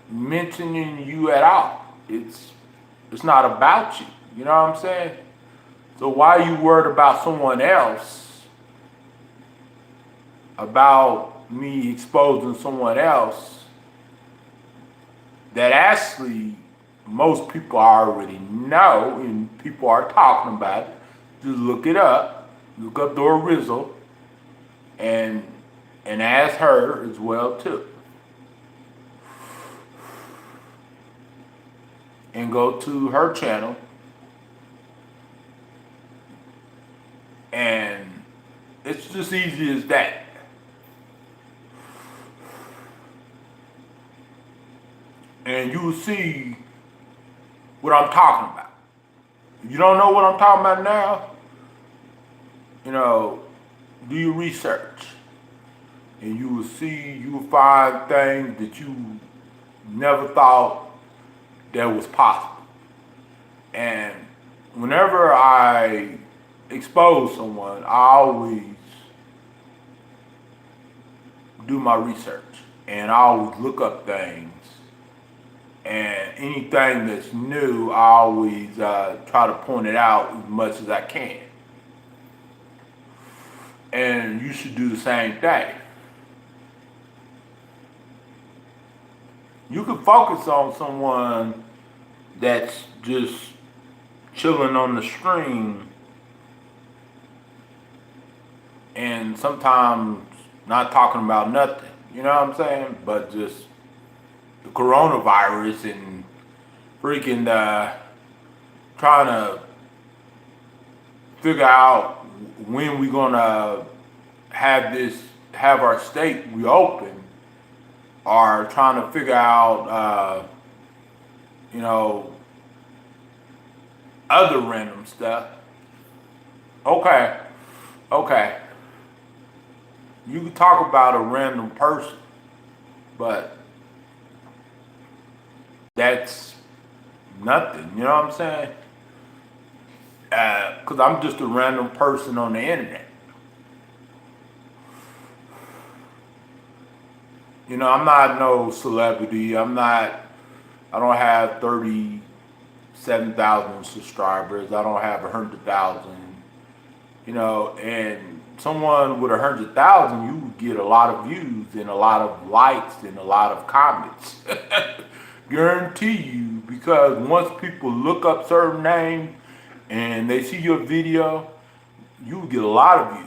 mentioning you at all. It's not about you. You know what I'm saying? So why are you worried about someone else, about me exposing someone else that actually most people already know and people are talking about it? Just look it up. Look up Dora Rizzo and ask her as well too. And go to her channel and it's just easy as that. And you will see what I'm talking about. If you don't know what I'm talking about now, you know, do your research. And you will find things that you never thought that was possible. And whenever I expose someone, I always do my research. And I always look up things. And anything that's new, I always try to point it out as much as I can. And you should do the same thing. You can focus on someone that's just chilling on the stream and sometimes not talking about nothing, you know what I'm saying? But just the coronavirus and freaking trying to figure out when we're gonna have our state reopen, or trying to figure out you know, other random stuff. Okay. You can talk about a random person, but that's nothing, you know what I'm saying? Because I'm just a random person on the internet. You know, I'm not no celebrity. I don't have 37,000 subscribers. I don't have 100,000. You know, and someone with 100,000, you would get a lot of views and a lot of likes and a lot of comments. Guarantee you, because once people look up certain names and they see your video, you would get a lot of views.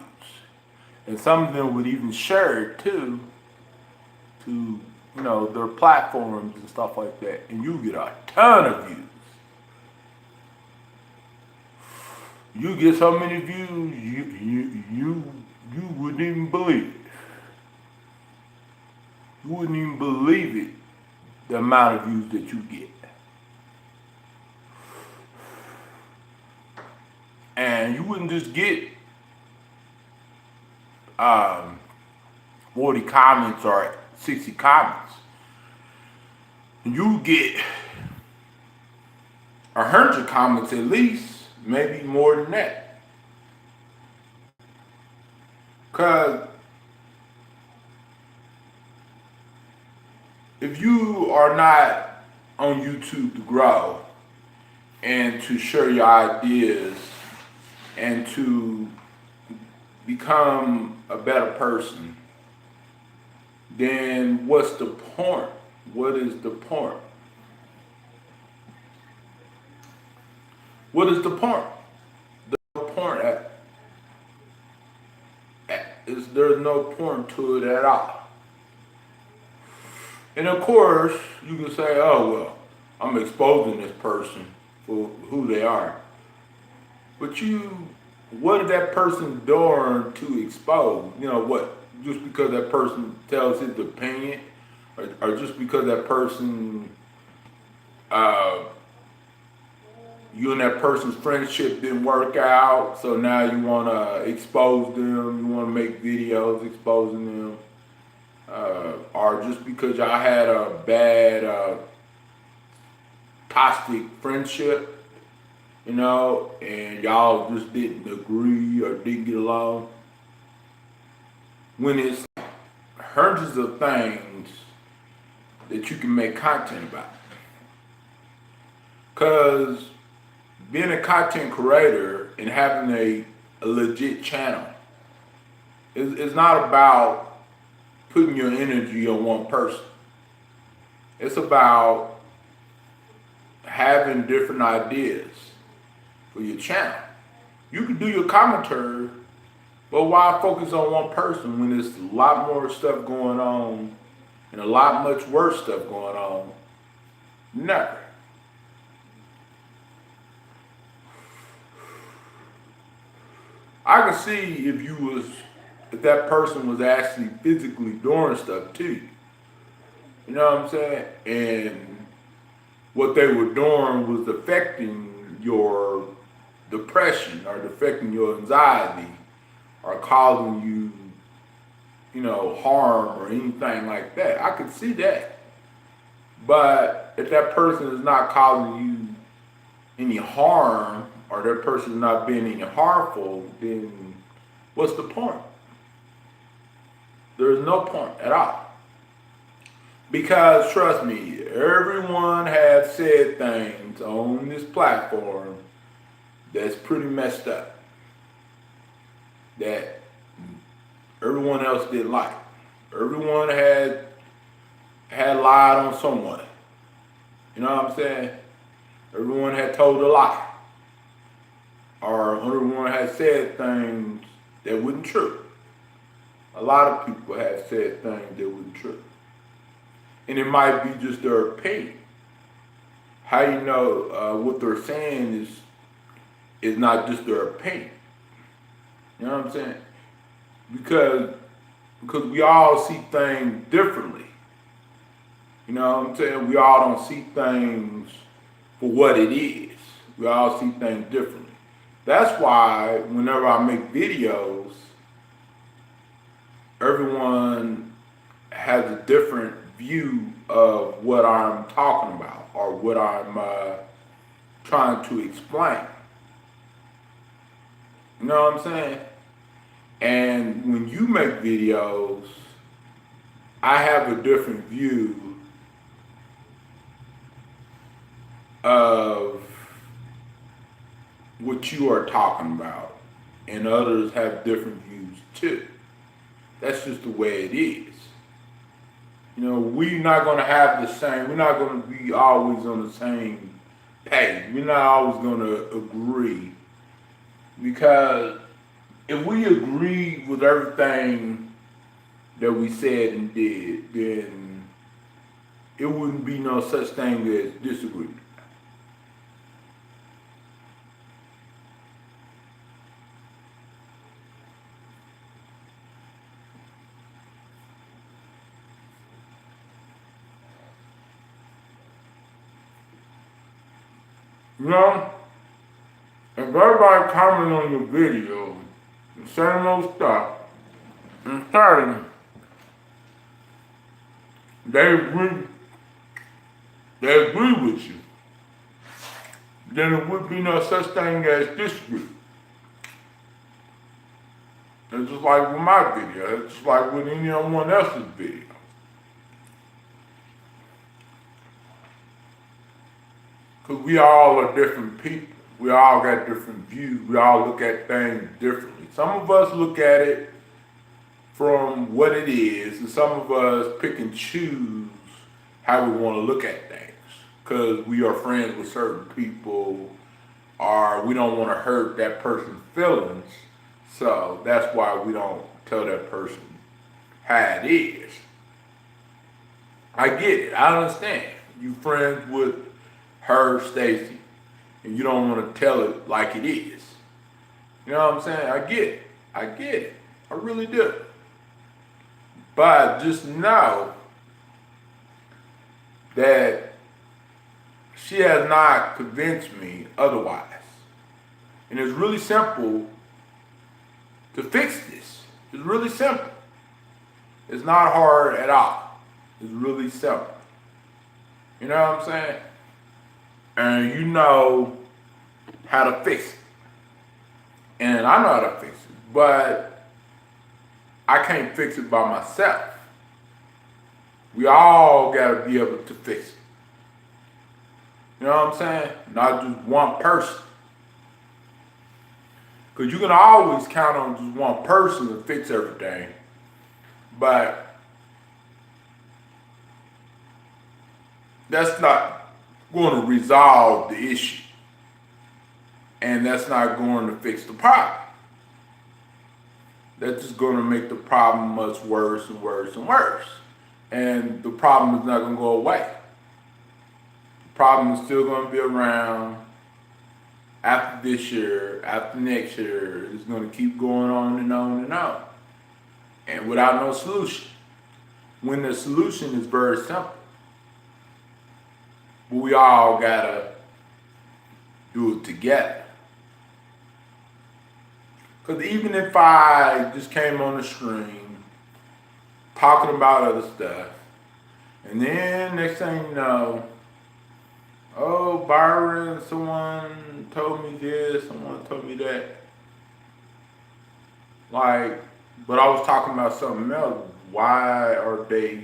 And some of them would even share it too, to, you know, their platforms and stuff like that, and you get a ton of views. You get so many views, you wouldn't even believe it. You wouldn't even believe it, the amount of views that you get. And you wouldn't just get 40 comments or 60 comments. You get 100 comments at least, maybe more than that. Because if you are not on YouTube to grow and to share your ideas and to become a better person, then what's the point? What is the point? What is the point? The point there's no point to it at all. And of course, you can say, oh, well, I'm exposing this person for who they are. But what is that person doing to expose? You know what? Just because that person tells his opinion, or just because that person, you and that person's friendship didn't work out, so now you want to expose them, you want to make videos exposing them, or just because y'all had a bad, toxic friendship, you know, and y'all just didn't agree or didn't get along. When it's hundreds of things that you can make content about. Because being a content creator and having a legit channel is not about putting your energy on one person. It's about having different ideas for your channel. You can do your commentary, but why focus on one person when there's a lot more stuff going on and a lot much worse stuff going on? Never. I can see if that person was actually physically doing stuff to you. You know what I'm saying? And what they were doing was affecting your depression or affecting your anxiety or causing you, you know, harm or anything like that. I could see that. But if that person is not causing you any harm, or that person is not being any harmful, then what's the point? There's no point at all. Because trust me, everyone has said things on this platform that's pretty messed up, that everyone else didn't like. Everyone had lied on someone. You know what I'm saying? Everyone had told a lie. Or everyone had said things that wasn't true. A lot of people have said things that wasn't true. And it might be just their opinion. How you know what they're saying is not just their opinion. You know what I'm saying? Because we all see things differently. You know what I'm saying? We all don't see things for what it is. We all see things differently. That's why whenever I make videos, everyone has a different view of what I'm talking about or what I'm trying to explain. You know what I'm saying? And when you make videos, I have a different view of what you are talking about, and others have different views too. That's just the way it is. You know, we're not going to have the same, we're not going to be always on the same page. We're not always going to agree, because if we agree with everything that we said and did, then it wouldn't be no such thing as disagreement. You know, if everybody comment on your video and saying those stuff and starting, they agree with you, then it would be no such thing as disagree. It's just like with my video, it's just like with anyone else's video. Because we all are different people. We all got different views. We all look at things differently. Some of us look at it from what it is, and some of us pick and choose how we want to look at things. Because we are friends with certain people, or we don't want to hurt that person's feelings. So that's why we don't tell that person how it is. I get it. I understand. You friends with her, Stacy, and you don't want to tell it like it is. You know what I'm saying? I get it. I get it. I really do. But just know that she has not convinced me otherwise. And it's really simple to fix this. It's really simple. It's not hard at all. It's really simple. You know what I'm saying? And you know how to fix it. And I know how to fix it, but I can't fix it by myself. We all gotta be able to fix it. You know what I'm saying? Not just one person. Because you can always count on just one person to fix everything. But that's not going to resolve the issue. And that's not going to fix the problem. That's just going to make the problem much worse and worse and worse. And the problem is not going to go away. The problem is still going to be around after this year, after next year. It's going to keep going on and on and on. And without no solution. When the solution is very simple. But we all gotta do it together. Because even if I just came on the screen talking about other stuff, and then next thing you know, oh, Byron, someone told me this, someone told me that. Like, but I was talking about something else. Why are they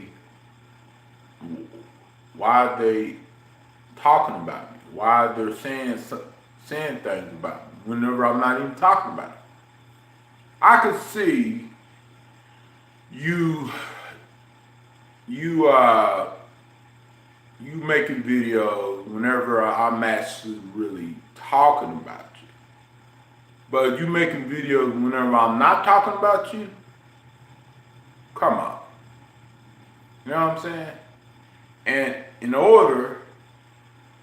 talking about me? Why they're saying things about me whenever I'm not even talking about it? I could see you making videos whenever I'm actually really talking about you. But you making videos whenever I'm not talking about you? Come on. You know what I'm saying? And in order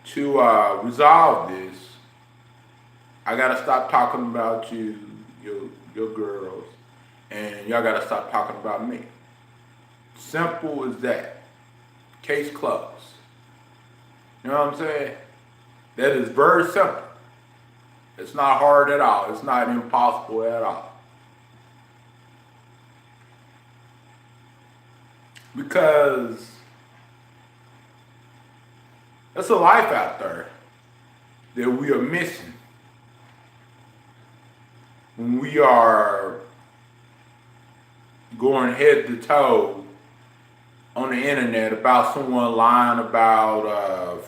to resolve this, I gotta stop talking about you, your girls, and y'all gotta stop talking about me. Simple as that. Case closed. You know what I'm saying? That is very simple. It's not hard at all. It's not impossible at all. Because there's a life out there that we are missing when we are going head to toe on the internet about someone lying about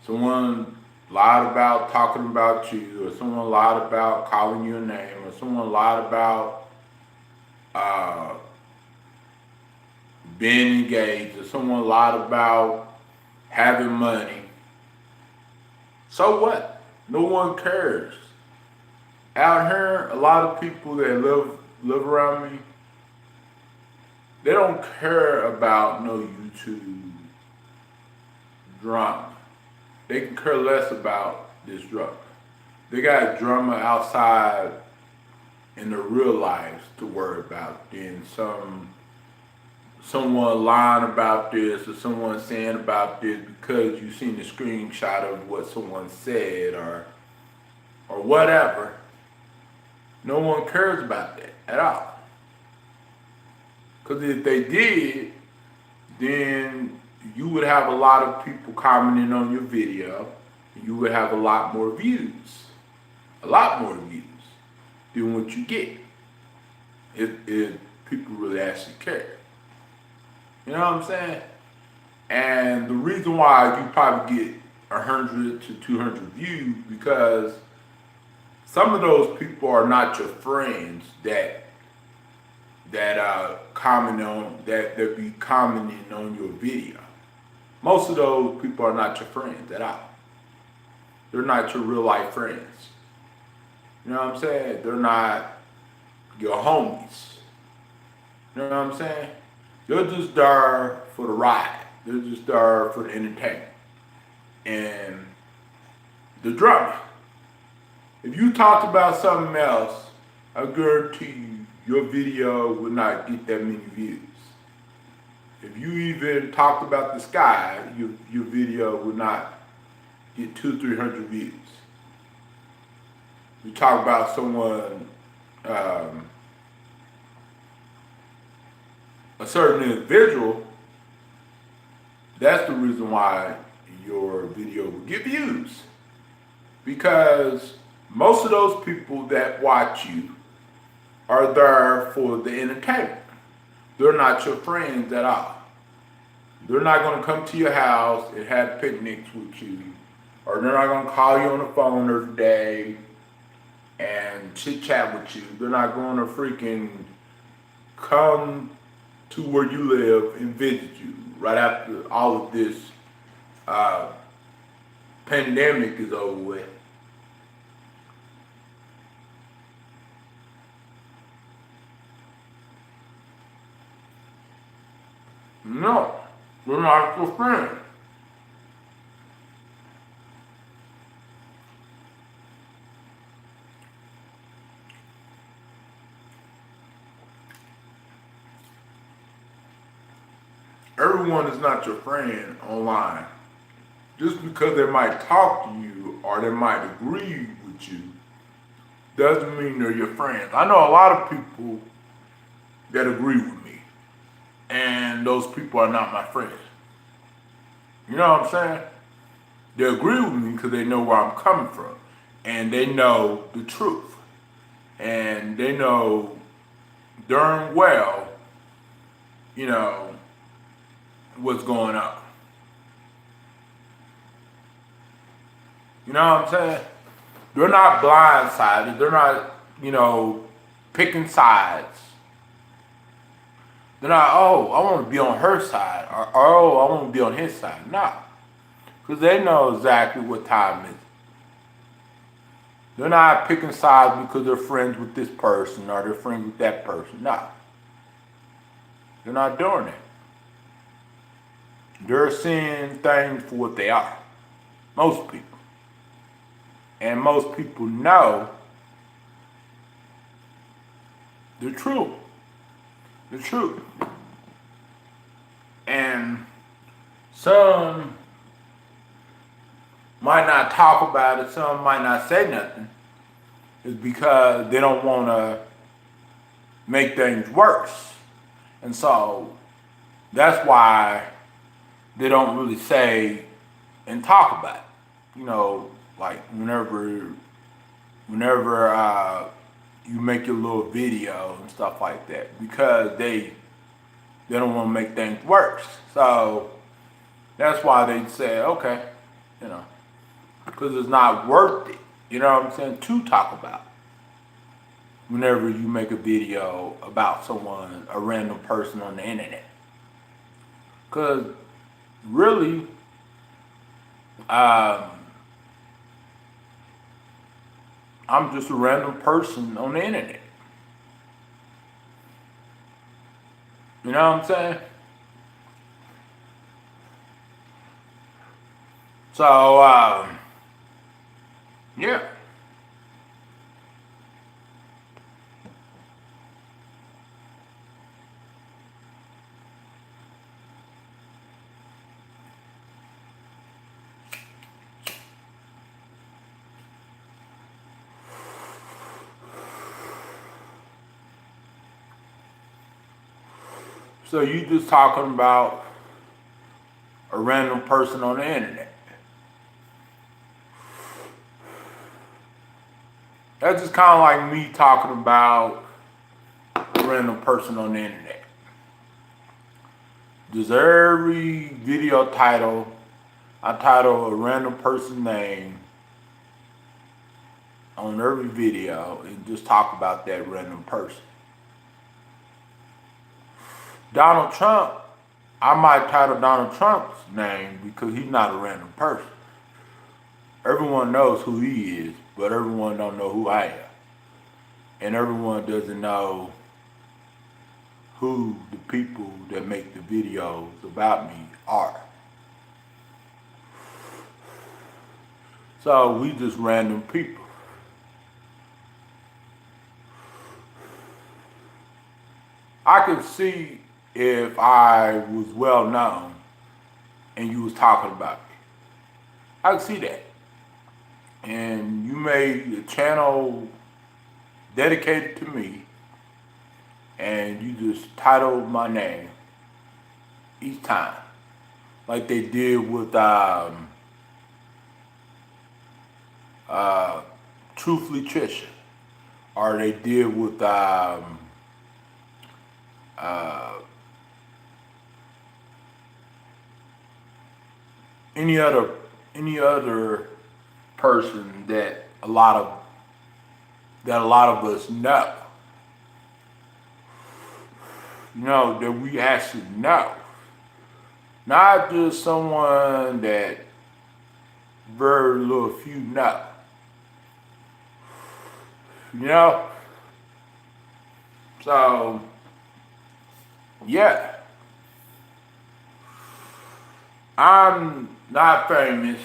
someone lied about talking about you, or someone lied about calling you a name, or someone lied about being engaged, or someone lied about having money. So what? No one cares. Out here, a lot of people that live around me, they don't care about no YouTube drama. They can care less about this drama. They got drama outside in their real lives to worry about than someone lying about this or someone saying about this because you seen the screenshot of what someone said or whatever. No one cares about that at all. Because if they did, then you would have a lot of people commenting on your video. You would have a lot more views. A lot more views than what you get if people really actually care. You know what I'm saying? And the reason why you probably get 100 to 200 views because some of those people are not your friends that comment on that be commenting on your video. Most of those people are not your friends at all. They're not your real life friends. You know what I'm saying? They're not your homies. You know what I'm saying? They're just there for the ride. They're just there for the entertainment and the drama. If you talked about something else, I guarantee you your video would not get that many views. If you even talked about the sky, your video would not get 200-300 views. You talk about someone, a certain individual, that's the reason why your video will get views. Because most of those people that watch you are there for the entertainment. They're not your friends at all. They're not going to come to your house and have picnics with you. Or they're not going to call you on the phone every day and chit chat with you. They're not going to freaking come to where you live and visit you right after all of this pandemic is over with. No, they're not your friend. Everyone is not your friend online. Just because they might talk to you or they might agree with you doesn't mean they're your friends. I know a lot of people that agree with me, and those people are not my friends. You know what I'm saying? They agree with me because they know where I'm coming from, and they know the truth, and they know darn well, you know, what's going on. You know what I'm saying? They're not blindsided. They're not, you know, picking sides. They're not, oh, I want to be on her side, or oh, I want to be on his side. No. Because they know exactly what time it is. They're not picking sides because they're friends with this person or they're friends with that person. No. They're not doing it. They're seeing things for what they are. Most people. And most people know the truth. The truth. And some might not talk about it, some might not say nothing. It's because they don't want to make things worse. And so that's why they don't really say and talk about it. You know, like whenever you make your little video and stuff like that, because they don't want to make things worse. So that's why they say, okay, you know, because it's not worth it, you know what I'm saying, to talk about. Whenever you make a video about someone, a random person on the internet. Because really, I'm just a random person on the internet. You know what I'm saying? So, yeah. So you just talking about a random person on the internet. That's just kind of like me talking about a random person on the internet. Just every video title, I title a random person name on every video and just talk about that random person. Donald Trump, I might title Donald Trump's name because he's not a random person. Everyone knows who he is, but everyone don't know who I am. And everyone doesn't know who the people that make the videos about me are. So we just random people. I could see if I was well known and you was talking about me. I could see that. And you made a channel dedicated to me and you just titled my name each time. Like they did with Truthfully Trisha. Or they did with any other person that a lot of us know. You know, that we actually know. Not just someone that very little few know. You know? So, yeah. I'm not famous.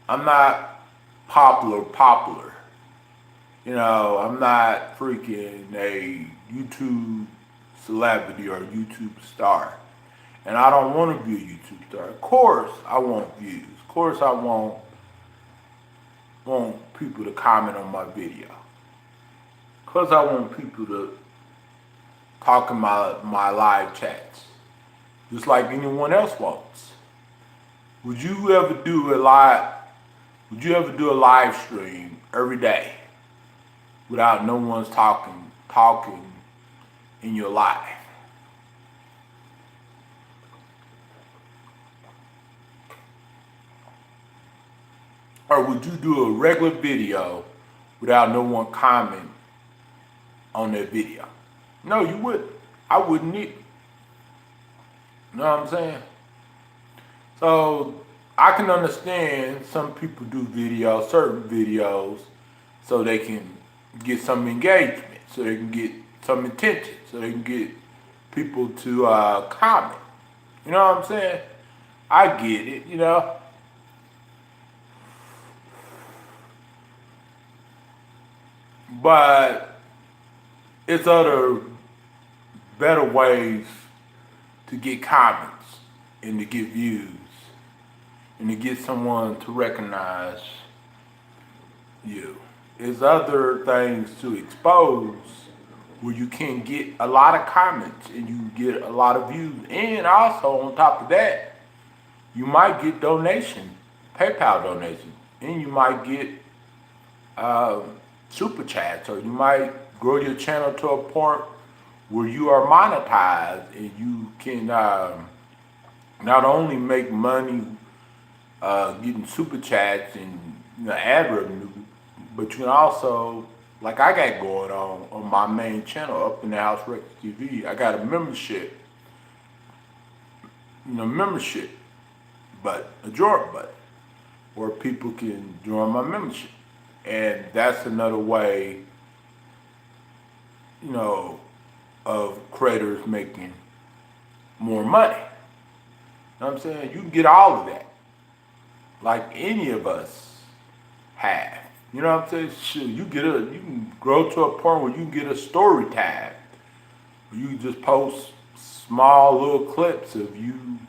I'm not popular. You know, I'm not freaking a YouTube celebrity or a YouTube star. And I don't want to be a YouTube star. Of course I want views. Of course I want want people to comment on my video. Because I want people to talk in my live chats. Just like anyone else wants. Would you ever do a live stream every day without no one's talking in your life? Or would you do a regular video without no one comment on that video? No, you wouldn't. I wouldn't either. You know what I'm saying? So I can understand some people do videos, certain videos, so they can get some engagement, so they can get some attention, so they can get people to comment. You know what I'm saying? I get it, you know. But it's other better ways to get comments and to get views and to get someone to recognize you. There's other things to expose where you can get a lot of comments and you get a lot of views. And also on top of that, you might get donation, PayPal donation, and you might get super chats, or you might grow your channel to a point where you are monetized and you can not only make money getting super chats and ad revenue, but you can also, like I got going on my main channel, Upinthehouserecords TV, I got a membership, but a join button where people can join my membership. And that's another way, of creators making more money. You know what I'm saying? You can get all of that, like any of us have. You know what I'm saying? Sure, you can grow to a point where you can get a story tag. Where you just post small little clips of you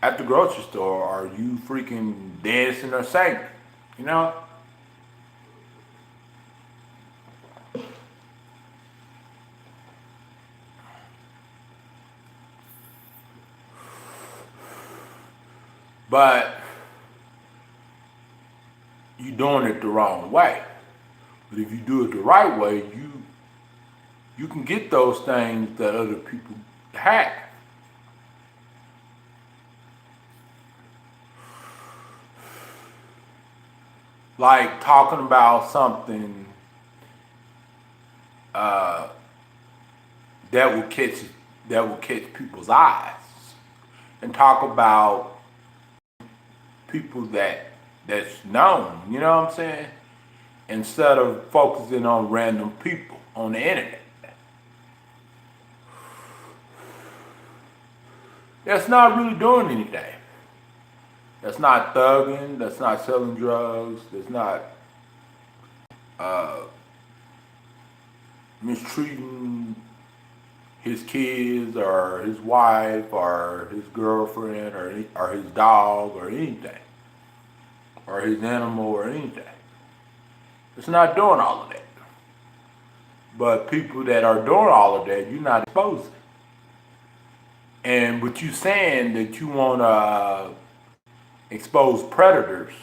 at the grocery store, or you freaking dancing or singing, you know? But you're doing it the wrong way. But if you do it the right way, you can get those things that other people have. Like talking about something that will catch people's eyes, and talk about people that's known, you know what I'm saying? Instead of focusing on random people on the internet. That's not really doing anything. That's not thugging, that's not selling drugs, that's not mistreating his kids or his wife or his girlfriend or his dog or anything, or his animal or anything. It's not doing all of that. But people that are doing all of that, you're not exposing. But you saying that you want to expose predators,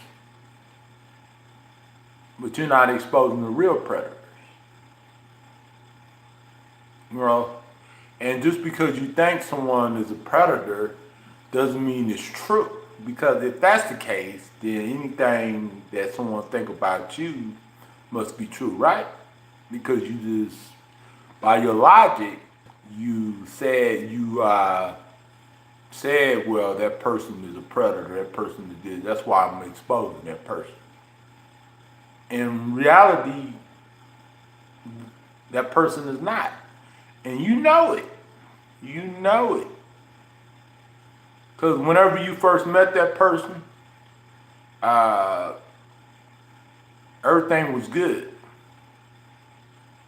but you're not exposing the real predators. You know? And just because you think someone is a predator doesn't mean it's true. Because if that's the case, then anything that someone think about you must be true, right? Because you just, by your logic, you said, well, that person is a predator, that person is this, that's why I'm exposing that person. In reality, that person is not. And you know it. You know it. Because whenever you first met that person, everything was good.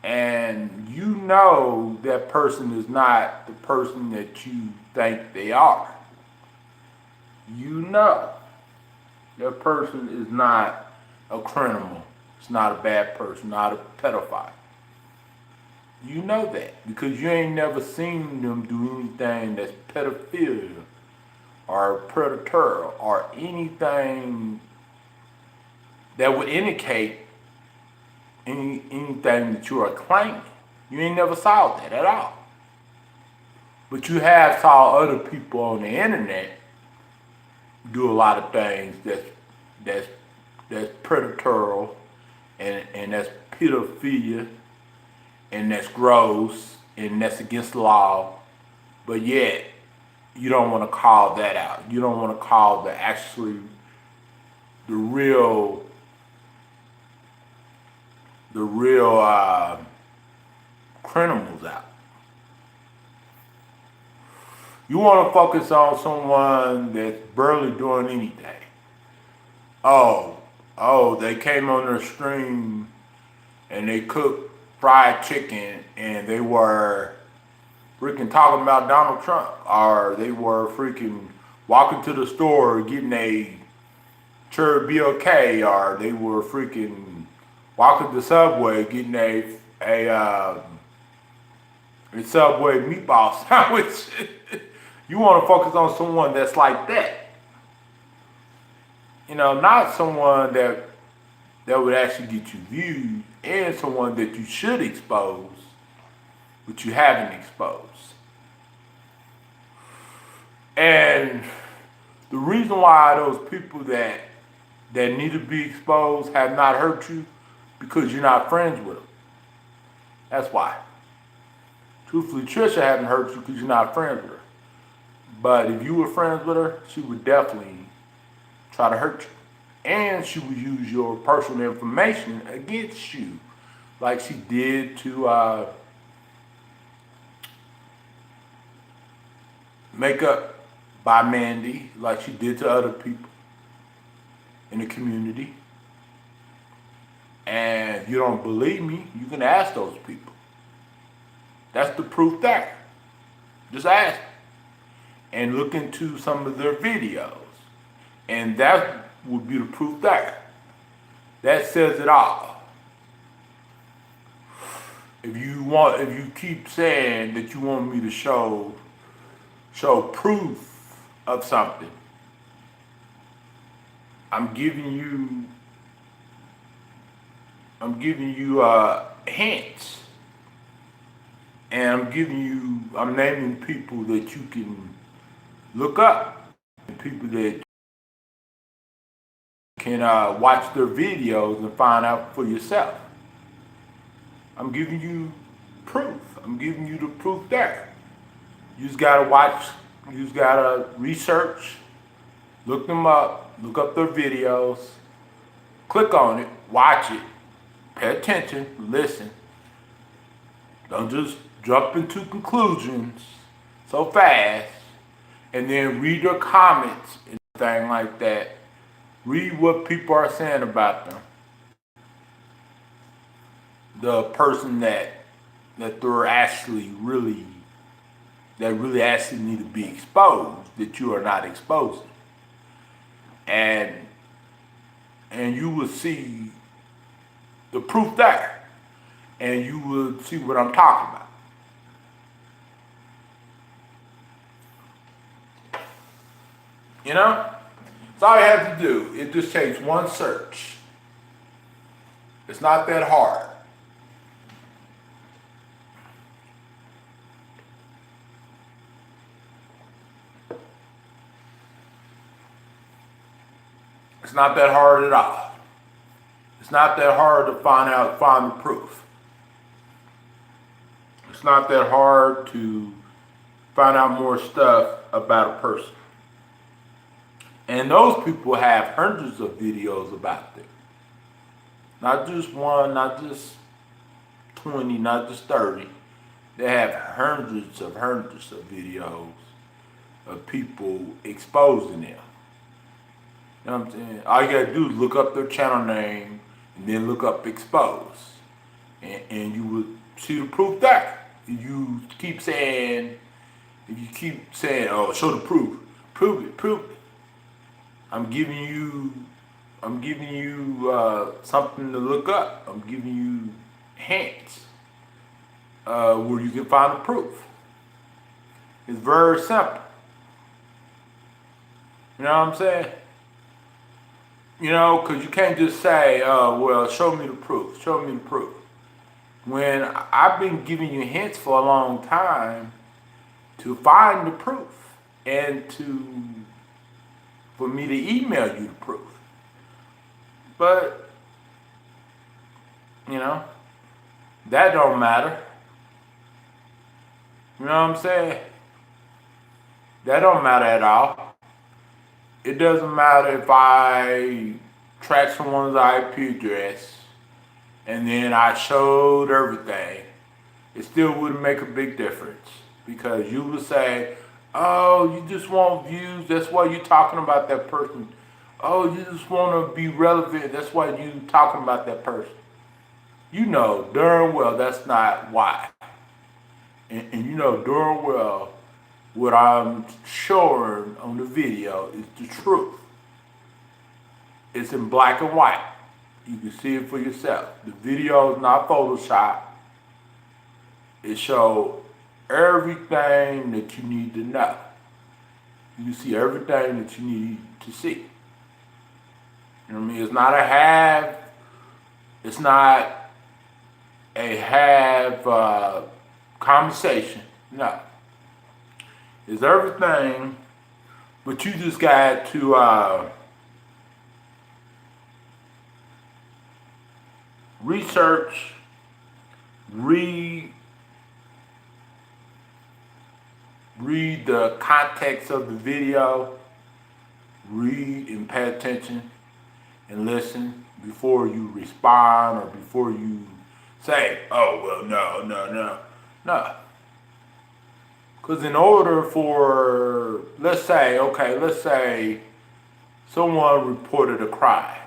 And you know that person is not the person that you think they are. You know that person is not a criminal. It's not a bad person, not a pedophile. You know that because you ain't never seen them do anything that's pedophilia or predator or anything that would indicate anything that you are claiming. You ain't never saw that at all. But you have saw other people on the internet do a lot of things that's predatorial and that's pedophilia and that's gross and that's against the law. But yet you don't want to call that out. You don't want to call the real criminals out. You want to focus on someone that's barely doing anything. They came on their stream and they cooked fried chicken and they were freaking talking about Donald Trump, or they were freaking walking to the store getting a Cherry Blk, or they were freaking walking to Subway getting a Subway meatball sandwich. You want to focus on someone that's like that. You know, not someone that would actually get you views, and someone that you should expose, but you haven't exposed. And the reason why those people that need to be exposed have not hurt you, because you're not friends with them. That's why. Truthfully, Trisha haven't hurt you because you're not friends with her. But if you were friends with her, she would definitely try to hurt you. And she would use your personal information against you, like she did to Makeup by Mandy, like she did to other people in the community. And if you don't believe me, you can ask those people. That's the proof there. Just ask them. And look into some of their videos. And that would be the proof there. That says it all. If you keep saying that you want me to show proof of something, I'm giving you hints. And I'm naming people that you can look up, people that can watch their videos and find out for yourself. I'm giving you proof. I'm giving you the proof there. You just gotta watch, you just gotta research, look them up, look up their videos, click on it, watch it, pay attention, listen. Don't just jump into conclusions so fast and then read their comments and things like that. Read what people are saying about them. The person that they're actually really actually need to be exposed, that you are not exposing. And you will see the proof there. And you will see what I'm talking about. You know? That's all you have to do. It just takes one search. It's not that hard. It's not that hard at all. It's not that hard to find the proof. It's not that hard to find out more stuff about a person. And those people have hundreds of videos about them. Not just one, not just 20, not just 30. They have hundreds of videos of people exposing them. You know what I'm saying? All you gotta do is look up their channel name and then look up expose. And you will see the proof there. If you keep saying, oh, show the proof. Prove it. I'm giving you I'm giving you something to look up. I'm giving you hints where you can find the proof. It's very simple. You know what I'm saying? You know, because you can't just say, well, show me the proof. Show me the proof. When I've been giving you hints for a long time to find the proof and for me to email you the proof. But, you know, that don't matter. You know what I'm saying? That don't matter at all. It doesn't matter if I track someone's IP address and then I showed everything. It still wouldn't make a big difference because you would say, oh, you just want views. That's why you're talking about that person. Oh, you just want to be relevant. That's why you're talking about that person. You know darn well that's not why. And you know darn well what I'm showing on the video is the truth. It's in black and white. You can see it for yourself. The video is not Photoshop. It shows everything that you need to know. You can see everything that you need to see. You know what I mean? It's not a half. It's not a half conversation. No. It's everything, but you just got to research, read the context of the video, read and pay attention and listen before you respond or before you say, oh, well, no. Because in order for, let's say someone reported a crime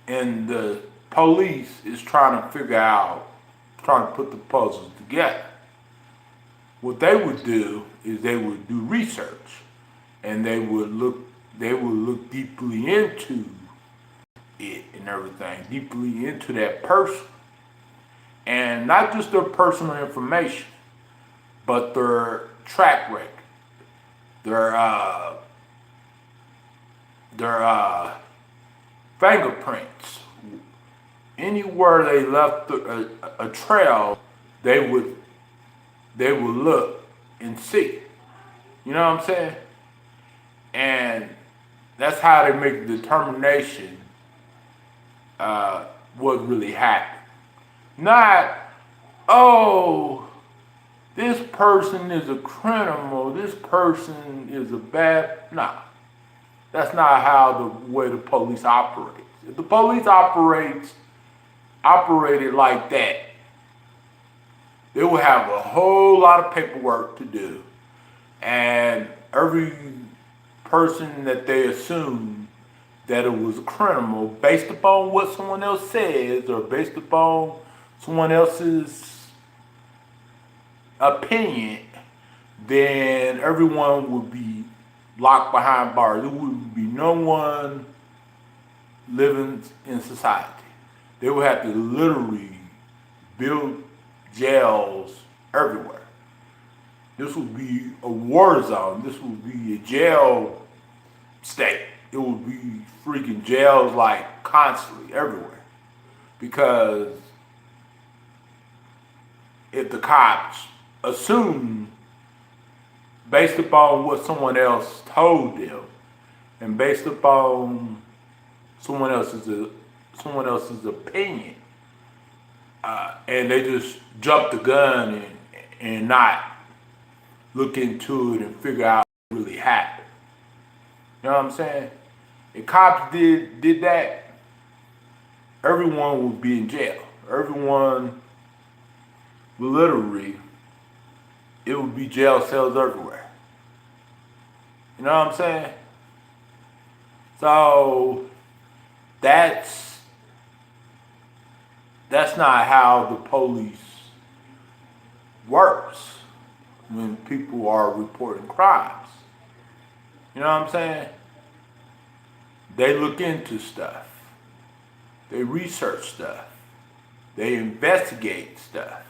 and the police is trying to put the puzzles together. What they would do is they would do research and they would look deeply into it and everything, deeply into that person. And not just their personal information, but their track record, their fingerprints. Anywhere they left a trail, they would look and see. You know what I'm saying? And that's how they make the determination what really happened. Not, oh, this person is a criminal, this person is a bad, nah. That's not how the way the police operates. If the police operated like that, they will have a whole lot of paperwork to do. And every person that they assume that it was a criminal based upon what someone else says or based upon someone else's opinion, then everyone would be locked behind bars. There would be no one living in society. They would have to literally build jails everywhere. This would be a war zone. This would be a jail state. It would be freaking jails like constantly everywhere. Because if the cops assume based upon what someone else told them and based upon someone else's opinion, and they just jump the gun and not look into it and figure out what really happened. You know what I'm saying? If cops did that, everyone would be in jail. Everyone literally, it would be jail cells everywhere. You know what I'm saying? So that's not how the police works when people are reporting crimes. You know what I'm saying? they look into stuff. They research stuff. They investigate stuff.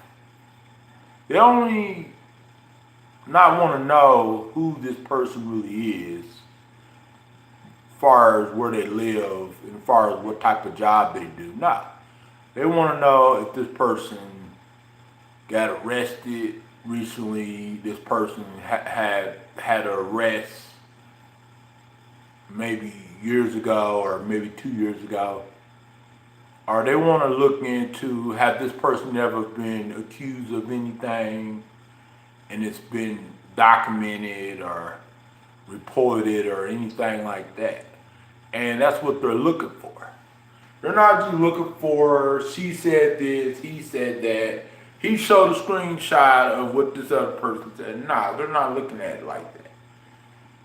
They only not want to know who this person really is, as far as where they live, and as far as what type of job they do. No. They want to know if this person got arrested recently, this person had an arrest maybe years ago or maybe 2 years ago. Or they want to look into, have this person ever been accused of anything and it's been documented or reported or anything like that. And that's what they're looking for. They're not just looking for, she said this, he said that, he showed a screenshot of what this other person said. Nah, they're not looking at it like that.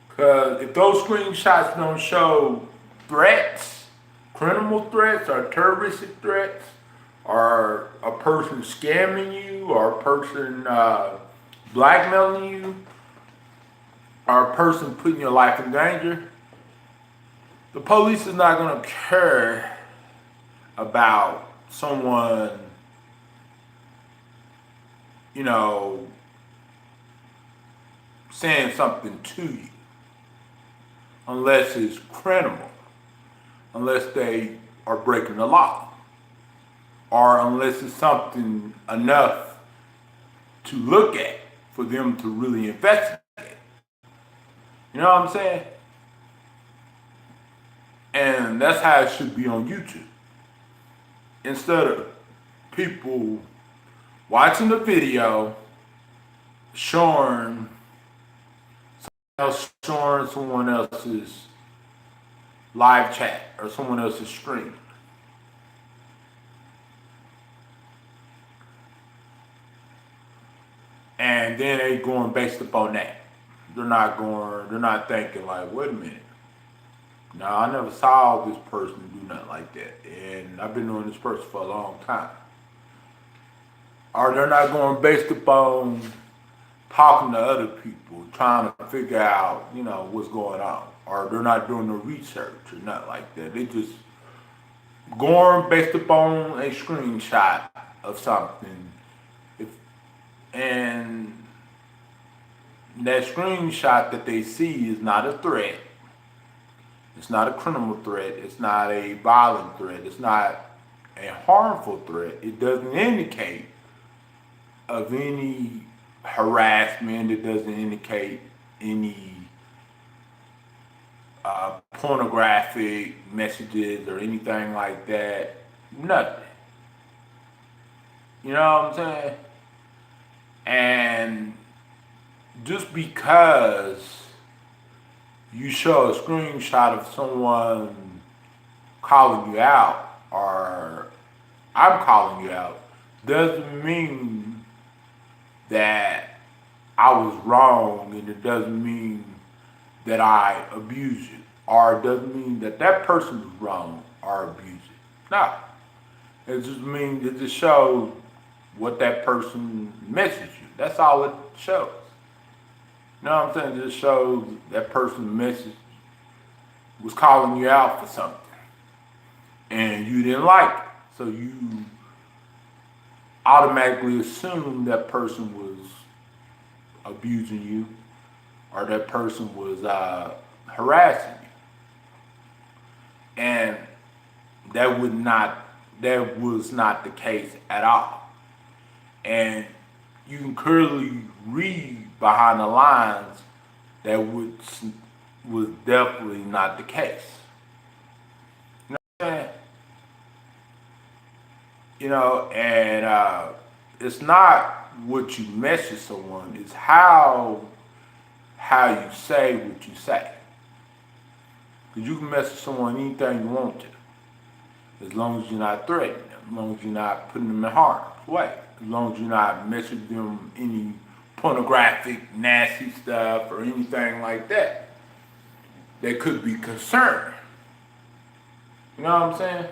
Because if those screenshots don't show threats, criminal threats or terroristic threats, or a person scamming you, or a person blackmailing you, or a person putting your life in danger, the police is not going to care about someone, you know, saying something to you, unless it's criminal, unless they are breaking the law, or unless it's something enough to look at for them to really investigate. You know what I'm saying? And that's how it should be on YouTube. Instead of people watching the video, showing someone else's live chat or someone else's screen. And then they going based upon that. They're not thinking like, wait a minute. No, I never saw this person do nothing like that. And I've been knowing this person for a long time. Or they're not going based upon talking to other people, trying to figure out, you know, what's going on. Or they're not doing the research or nothing like that. They just going based upon a screenshot of something. And that screenshot that they see is not a threat. It's not a criminal threat. It's not a violent threat. It's not a harmful threat. It doesn't indicate of any harassment. It doesn't indicate any pornographic messages or anything like that. Nothing. You know what I'm saying? And just because you show a screenshot of someone calling you out, or I'm calling you out, doesn't mean that I was wrong, and it doesn't mean that I abuse you, or it doesn't mean that that person was wrong or abused you. No. It just means, it just shows what that person messaged you. That's all it shows. You know what I'm saying? It just shows that person message was calling you out for something, and you didn't like it. So you automatically assume that person was abusing you, or that person was harassing you. And that was not the case at all. And you can clearly read behind the lines that was definitely not the case. You know what I'm saying? You know, and it's not what you message someone, it's how you say what you say. Because you can message someone anything you want to, as long as you're not threatening them, as long as you're not putting them in harm's way, as long as you're not messaging them any pornographic, nasty stuff or anything like that that could be concerned. You know what I'm saying?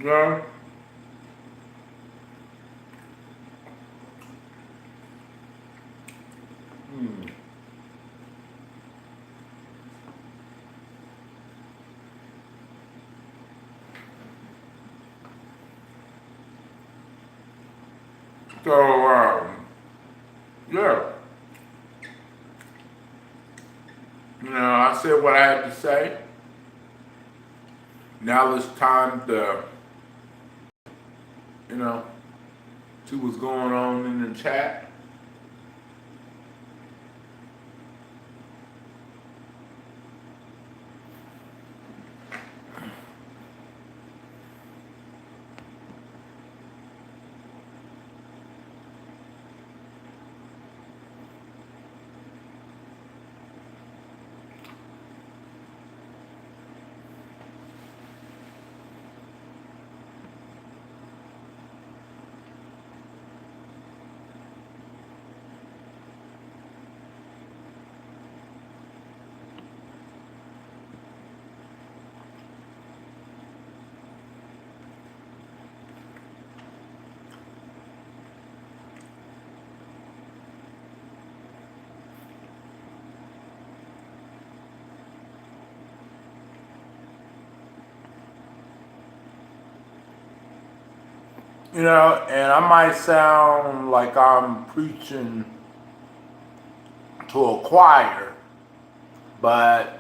You know? So, yeah. You know, I said what I had to say. Now it's time to, you know, see what's going on in the chat. You know, and I might sound like I'm preaching to a choir, but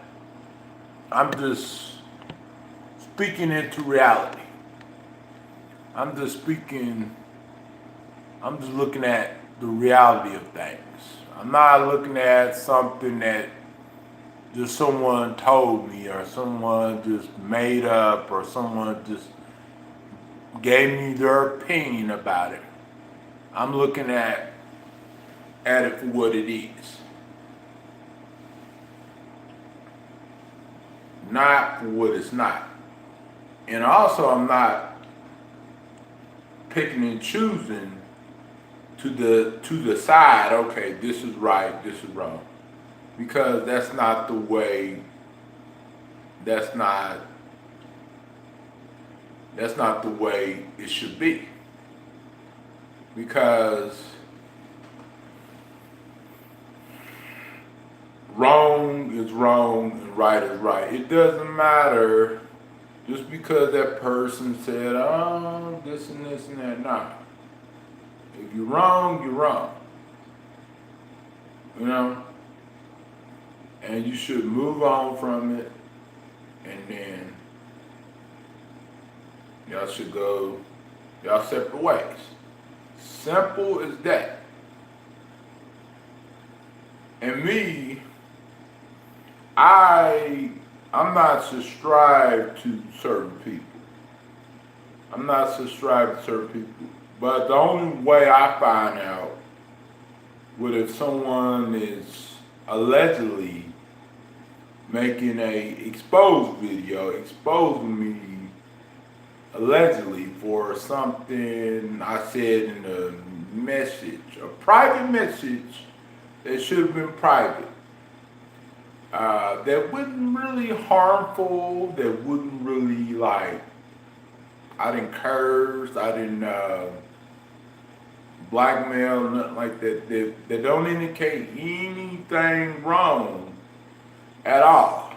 I'm just speaking into reality. I'm just looking at the reality of things. I'm not looking at something that just someone told me or someone just made up or someone just gave me their opinion about it. I'm looking at it for what it is. Not for what it's not. And also I'm not picking and choosing to the side, okay, this is right, this is wrong. Because that's not the way it should be. Because wrong is wrong and right is right. It doesn't matter just because that person said, oh, this and this and that. Nah. If you're wrong, you're wrong. You know? And you should move on from it, and then y'all should go y'all separate ways. Simple as that. And me, I'm not subscribed to certain people. I'm not subscribed to certain people. But the only way I find out what if someone is allegedly making a exposed video, exposing me allegedly for something I said in a message, a private message that should have been private. That wasn't really harmful, that wouldn't really I didn't curse, I didn't blackmail, nothing like that. They don't indicate anything wrong at all.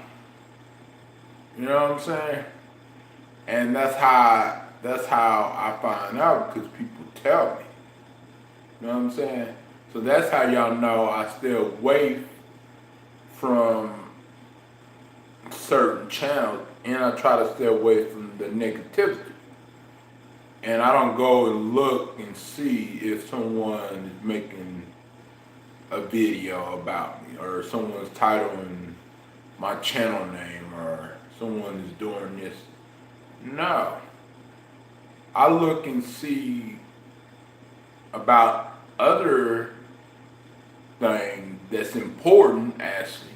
You know what I'm saying? And that's how I find out, because people tell me. You know what I'm saying? So that's how y'all know I stay away from certain channels, and I try to stay away from the negativity. And I don't go and look and see if someone is making a video about me, or someone's titling my channel name, or someone is doing this. No. I look and see about other things that's important, actually.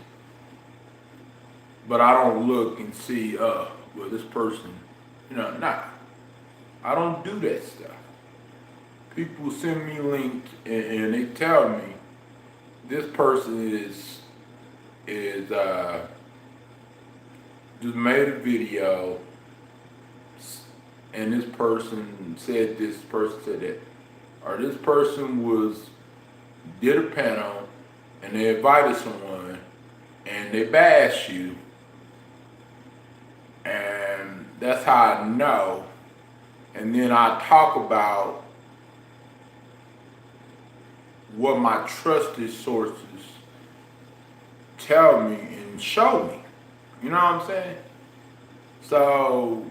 But I don't look and see, well, this person, nah. I don't do that stuff. People send me links and they tell me this person is just made a video and this person said this person said that, or this person did a panel and they invited someone and they bash you, and that's how I know. And then I talk about what my trusted sources tell me and show me. You know what I'm saying? So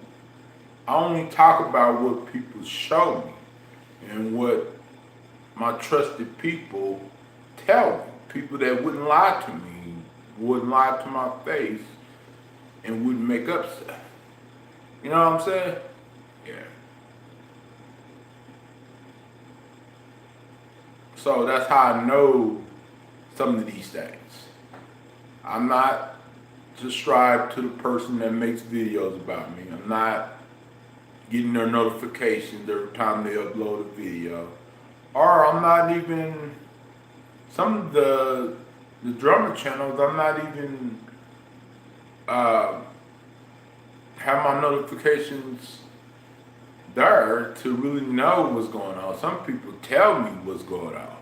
I only talk about what people show me and what my trusted people tell me. People that wouldn't lie to me, wouldn't lie to my face, and wouldn't make up stuff. You know what I'm saying? Yeah. So that's how I know some of these things. I'm not subscribed to the person that makes videos about me. I'm not getting their notifications every time they upload a video. Or I'm not even, some of the drummer channels, I'm not even have my notifications there to really know what's going on. Some people tell me what's going on.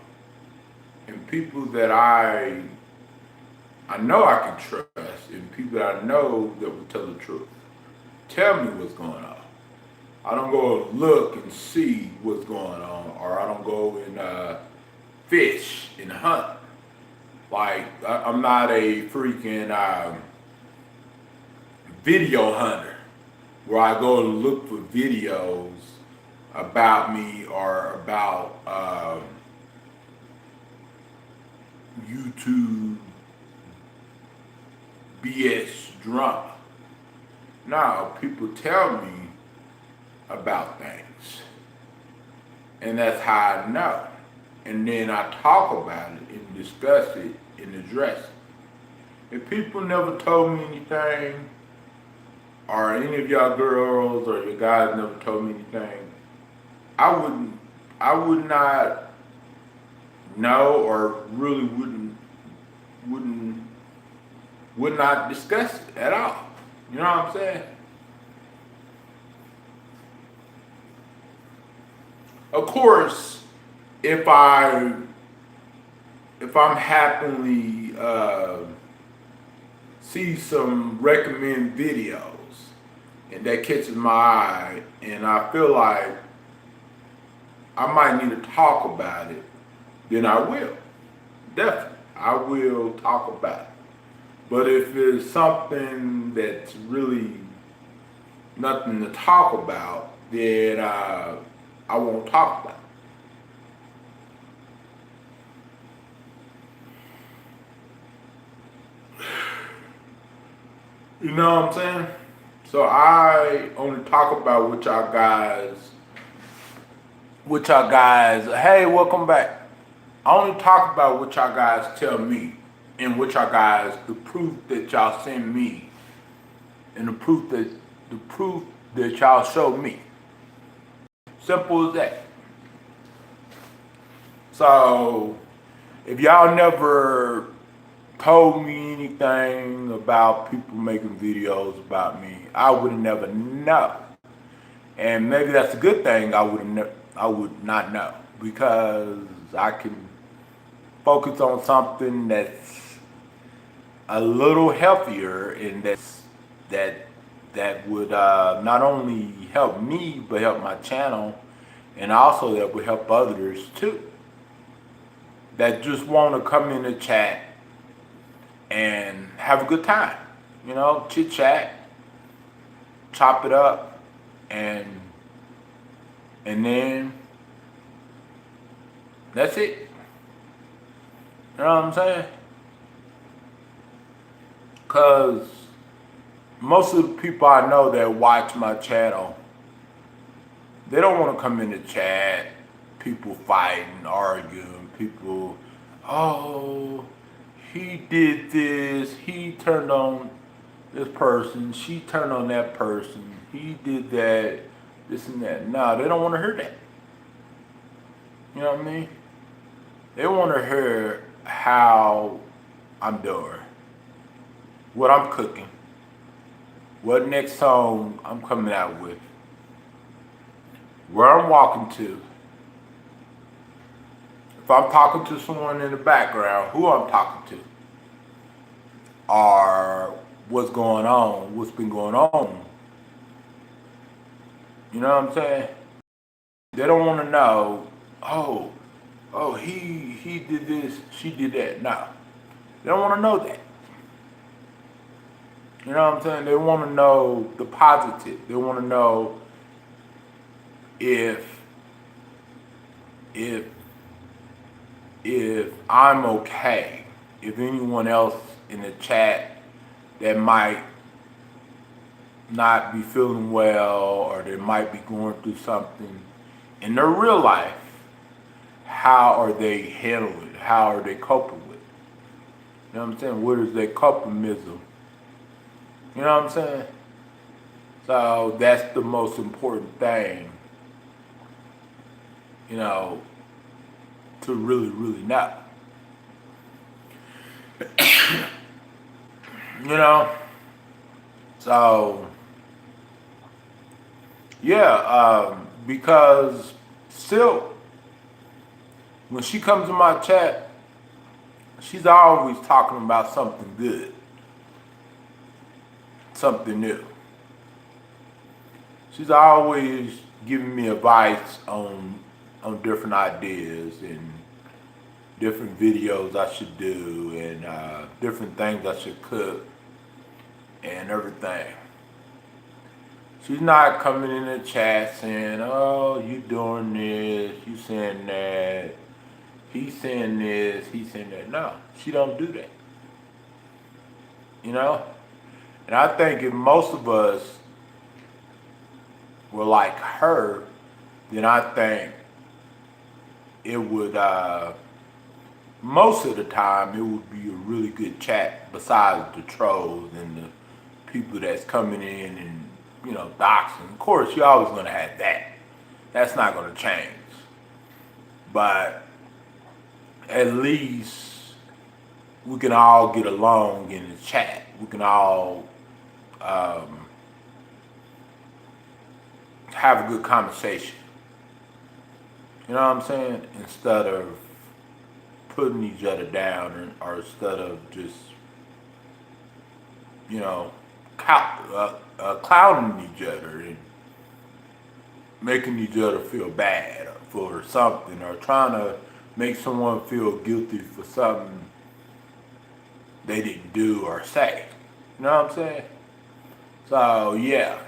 And people that I know I can trust, and people that I know that will tell the truth, tell me what's going on. I don't go look and see what's going on, or I don't go and fish and hunt. Like, I'm not a freaking video hunter where I go to look for videos about me or about YouTube BS drama. No, people tell me about things, and that's how I know. And then I talk about it and discuss it and address it. If people never told me anything, or any of y'all girls or your guys never told me anything, I would not know, or really would not discuss it at all. You know what I'm saying? Of course, if I'm happily see some recommend videos and that catches my eye, and I feel like I might need to talk about it, then I will. Definitely, I will talk about it. But if it's something that's really nothing to talk about, then I won't talk about it. You know what I'm saying? So I only talk about what y'all guys, hey, welcome back. I only talk about what y'all guys tell me, and what y'all guys, the proof that y'all send me, and the proof that y'all show me. Simple as that. So if y'all never told me anything about people making videos about me, I would never know. And maybe that's a good thing. I would not know, because I can focus on something that's a little healthier, and that would not only help me but help my channel, and also that would help others too, that just want to come in the chat and have a good time, you know, chit chat, chop it up, and then that's it. You know what I'm saying? Because most of the people I know that watch my channel, they don't want to come in the chat, people fighting, arguing, people, oh, he did this, he turned on this person, she turned on that person, he did that, this and that. No, they don't want to hear that. You know what I mean? They want to hear how I'm doing, what I'm cooking, what next song I'm coming out with, where I'm walking to, if I'm talking to someone in the background, who I'm talking to, or what's going on, what's been going on. You know what I'm saying? They don't want to know, he did this, she did that. No. They don't want to know that. You know what I'm saying? They want to know the positive. They want to know if I'm okay, if anyone else in the chat that might not be feeling well or they might be going through something in their real life, how are they handling it? How are they coping with it? You know what I'm saying? What is their copimism? You know what I'm saying? So that's the most important thing, you know, to really, really know. You know? So, yeah, because Silk, when she comes in my chat, she's always talking about something good, something new. She's always giving me advice on different ideas and different videos I should do and different things I should cook and everything. She's not coming in the chat saying, oh, you doing this, you saying that, he's saying this, he's saying that. No, she don't do that. You know? And I think if most of us were like her, then I think it would, most of the time, it would be a really good chat besides the trolls and the people that's coming in and, you know, doxing. Of course, you're always going to have that. That's not going to change. But at least we can all get along in the chat. We can all have a good conversation. You know what I'm saying? Instead of putting each other down or instead of just, you know, clowning each other and making each other feel bad for something or trying to make someone feel guilty for something they didn't do or say. You know what I'm saying? So, yeah.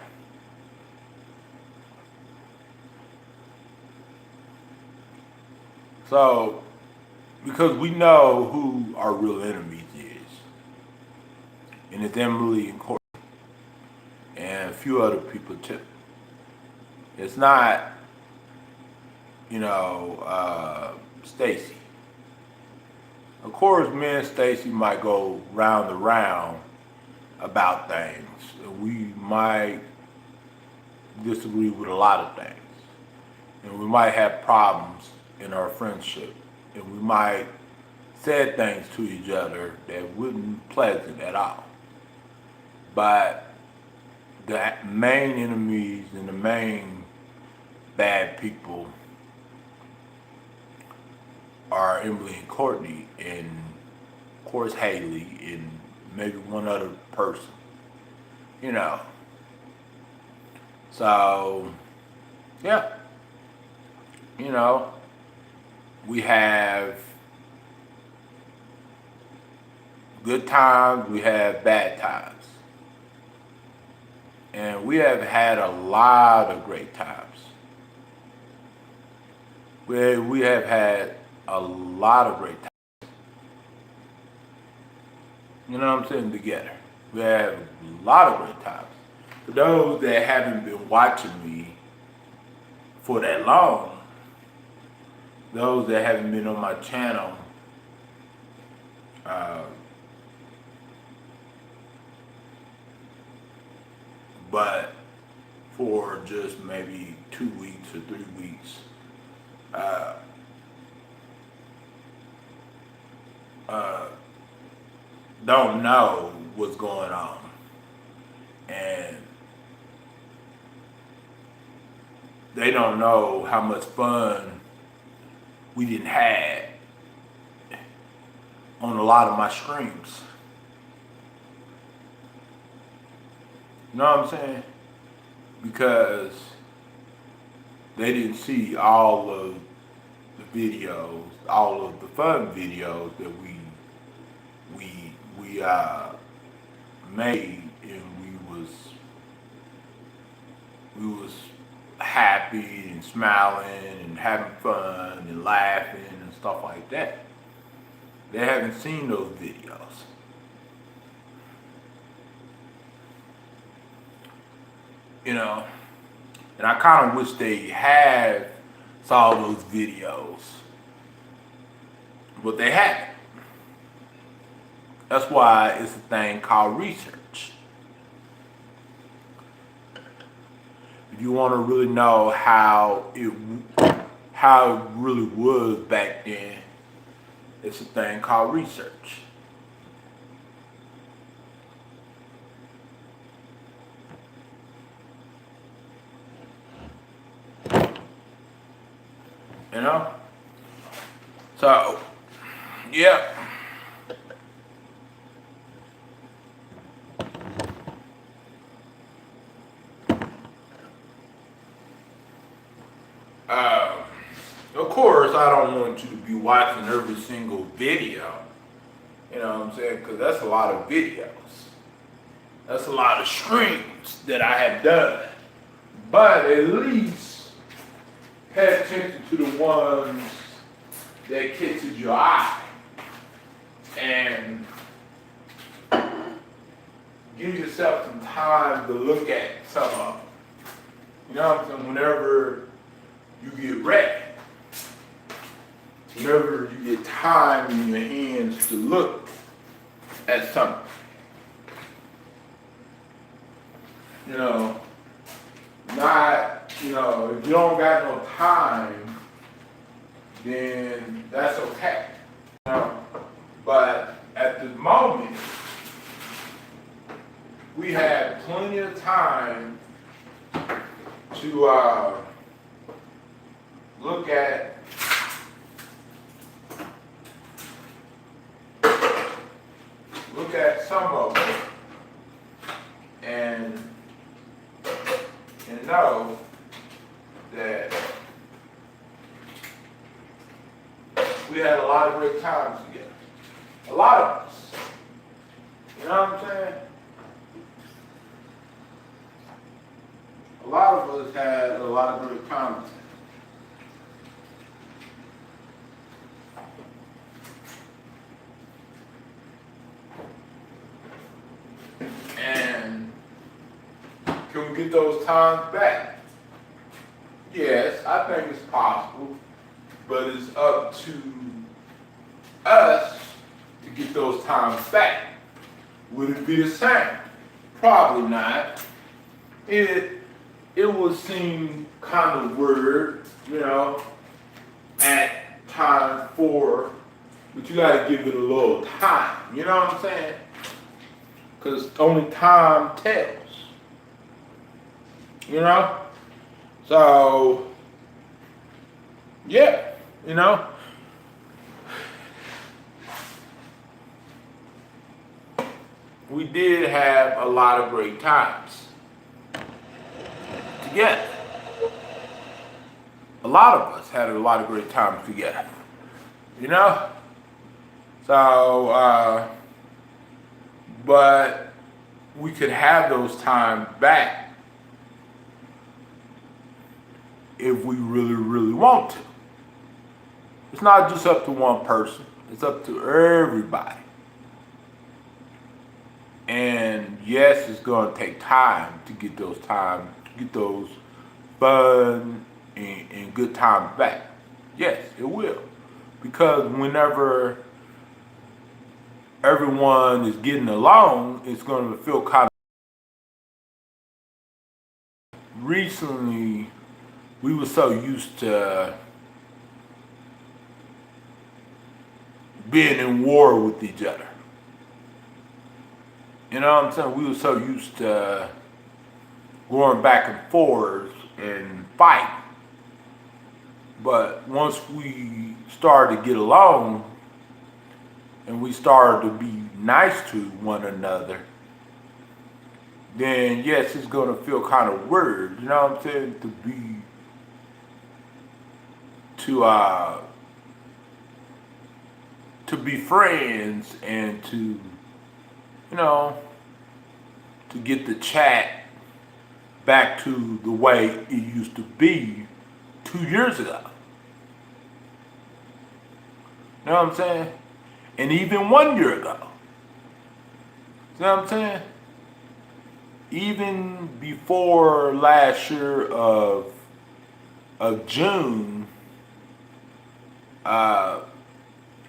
So, because we know who our real enemies is. And it's Emily and Courtney. And a few other people too. It's not, you know, Stacy. Of course, me and Stacy might go round and round about things. We might disagree with a lot of things. And we might have problems in our friendship. And we might say things to each other that wasn't pleasant at all. But the main enemies and the main bad people are Emily and Courtney and of course Haley and maybe one other person, you know. So, yeah, you know, we have good times, we have bad times. And we have had a lot of great times. We have had a lot of great times. You know what I'm saying? Together. We have a lot of great times. For those that haven't been watching me for that long, those that haven't been on my channel, but for just maybe 2 weeks or 3 weeks, don't know what's going on. And they don't know how much fun we didn't have on a lot of my streams. You know what I'm saying? Because they didn't see all of the videos, all of the fun videos that we made, and we was happy and smiling and having fun and laughing and stuff like that. They haven't seen those videos. You know, and I kind of wish they had saw those videos, but they haven't. That's why it's a thing called research. If you want to really know how it really was back then, it's a thing called research. You know? So, yeah. Of course, I don't want you to be watching every single video. You know what I'm saying? Because that's a lot of videos. That's a lot of streams that I have done. But at least pay attention to the ones that catches your eye. And give yourself some time to look at some of them. You know what I'm saying? Whenever you get ready. Whenever you get time in your hands to look at something. You know, not, you know, if you don't got no time, then that's okay. You know? But at the moment, we have plenty of time to look at some of them and know that we had a lot of great times together. A lot of us. You know what I'm saying? A lot of us had a lot of great times. And can we get those times back? Yes, I think it's possible, but it's up to us to get those times back. Would it be the same? Probably not. It would seem kind of weird, you know, at time 4, but you gotta give it a little time, you know what I'm saying? Because only time tells, you know? So, yeah, you know? We did have a lot of great times together. A lot of us had a lot of great times together, you know? So, but we could have those times back if we really, really want to. It's not just up to one person. It's up to everybody. And yes, it's going to take time to get those fun and good times back. Yes, it will. Because whenever everyone is getting along, it's going to feel kind of. Recently, we were so used to being in war with each other. You know what I'm saying? We were so used to going back and forth and fighting. But once we started to get along and we started to be nice to one another, then yes, it's gonna feel kind of weird, you know what I'm saying, to be friends and to, you know, to get the chat back to the way it used to be 2 years ago. You know what I'm saying? And even 1 year ago. You know what I'm saying? Even before last year of June,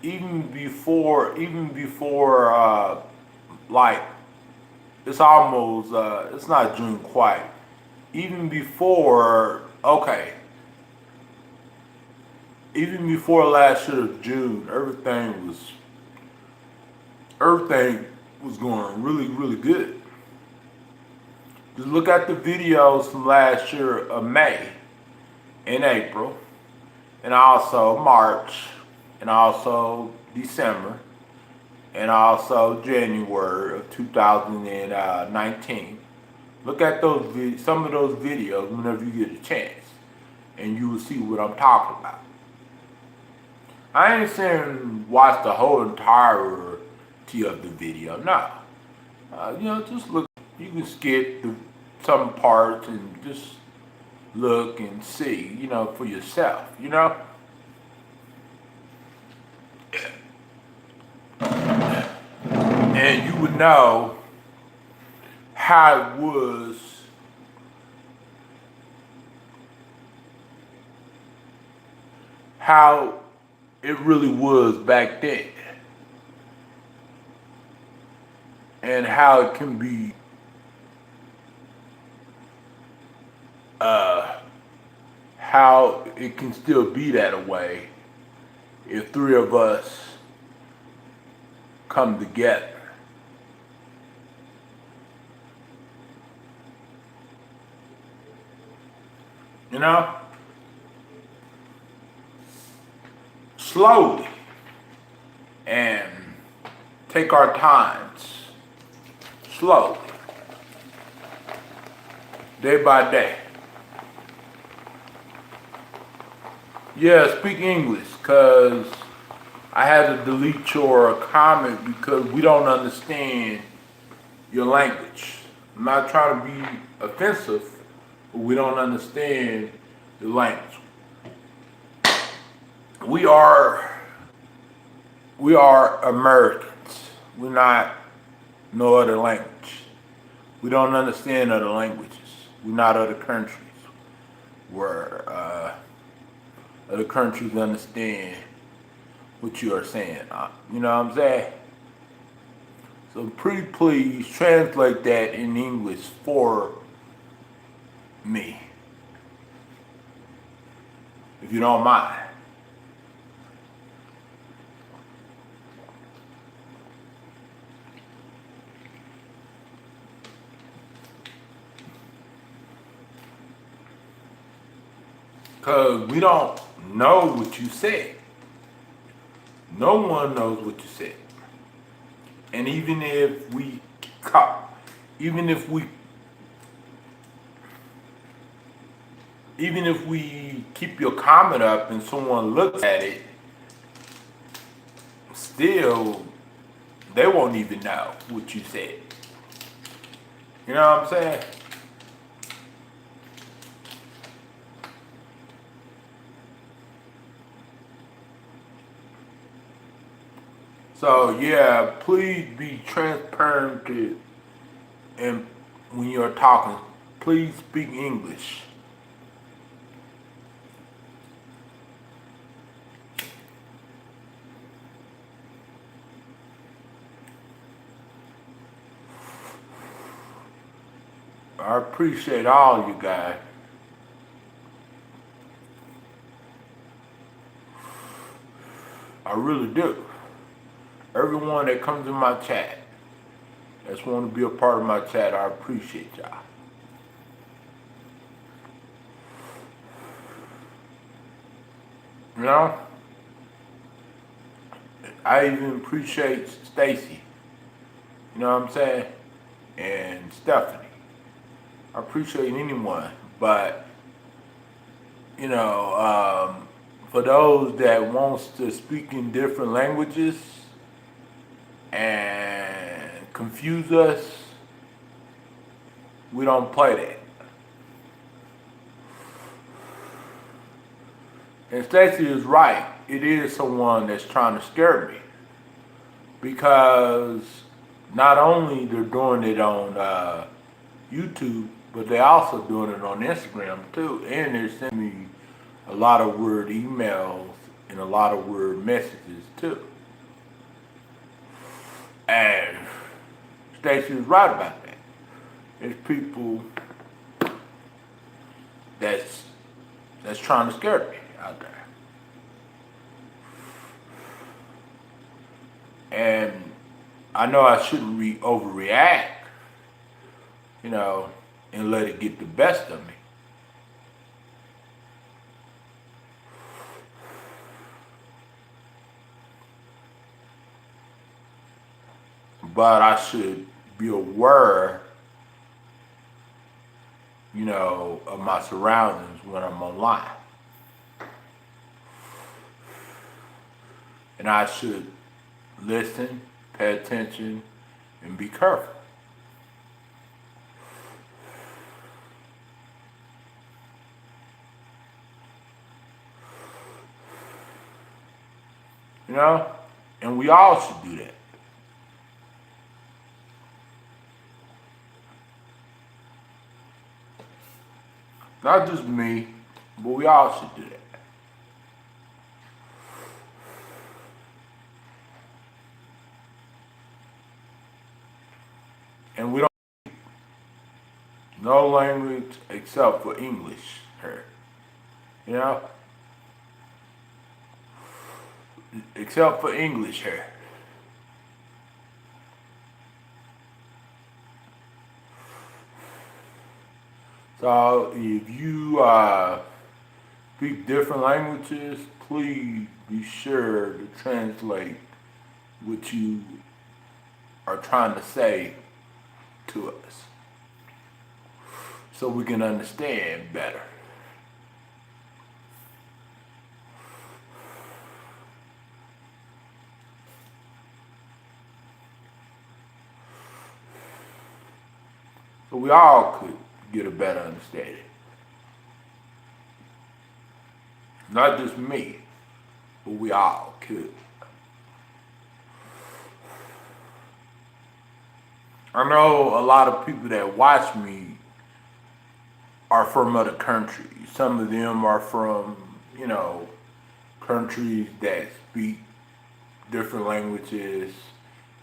even before like it's almost it's not June quite. Even before even before last year of June, everything was going really, really good. Just look at the videos from last year of May and April, and also March, and also December, and also January of 2019. Look at some of those videos whenever you get a chance, and you will see what I'm talking about. I ain't saying watch the whole entirety of the video, no. You know, just look. You can skip some parts and just look and see, you know, for yourself, you know. And you would know how it really was back then, and how it can be how it can still be that way if three of us come together. You know? Slowly. And take our times. Slowly. Day by day. Yeah, speak English, because I had to delete your comment because we don't understand your language. I'm not trying to be offensive, but we don't understand the language. We are Americans. We're not no other language. We don't understand other languages. We're not other countries where other countries understand what you are saying. You know what I'm saying? So please translate that in English for me, if you don't mind. Because we don't know what you said. No one knows what you said. And even if we keep your comment up and someone looks at it, still they won't even know what you said. You know what I'm saying? So yeah, please be transparent and when you're talking, please speak English. I appreciate all you guys. I really do. Everyone that comes in my chat, that's want to be a part of my chat, I appreciate y'all. You know, I even appreciate Stacy. You know what I'm saying? And Stephanie. I appreciate anyone, but you know, for those that wants to speak in different languages and confuse us, we don't play that. And Stacey is right. It is someone that's trying to scare me, because not only they're doing it on YouTube, but they're also doing it on Instagram too, and they're sending me a lot of weird emails and a lot of weird messages too. And Stacey is right about that. There's people that's trying to scare me out there. And I know I shouldn't overreact, you know, and let it get the best of me. But I should be aware, you know, of my surroundings when I'm online. And I should listen, pay attention, and be careful. You know? And we all should do that. Not just me, but we all should do that. And we don't speak no language except for English here. You know? Except for English here. So if you speak different languages, please be sure to translate what you are trying to say to us, so we can understand better. So we all could get a better understanding. Not just me, but we all could. I know a lot of people that watch me are from other countries. Some of them are from, you know, countries that speak different languages,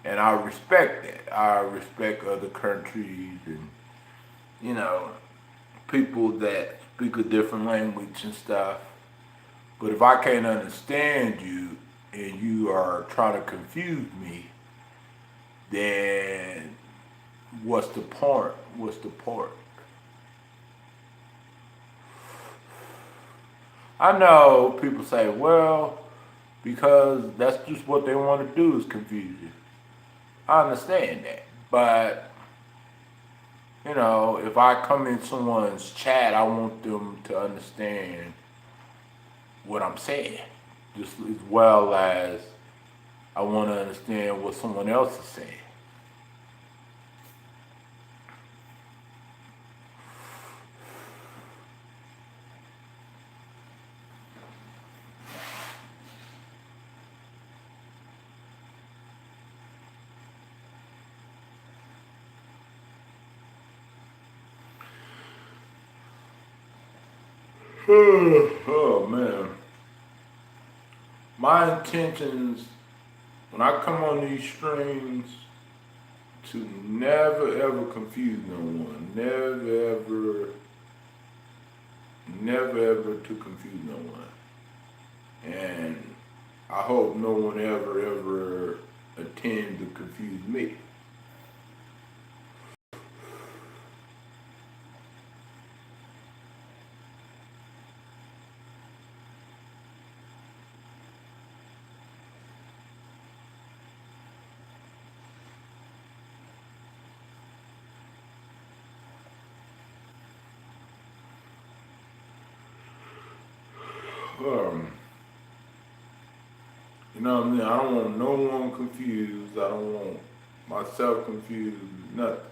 and I respect that. I respect other countries and, you know, people that speak a different language and stuff. But if I can't understand you and you are trying to confuse me, then what's the point? What's the point? I know people say, well, because that's just what they want to do is confuse you. I understand that. But, you know, if I come in someone's chat, I want them to understand what I'm saying, just as well as I want to understand what someone else is saying. Oh man. My intentions when I come on these streams to never ever confuse no one. Never ever to confuse no one. And I hope no one ever intend to confuse me. You know what I mean? I don't want no one confused. I don't want myself confused. Nothing.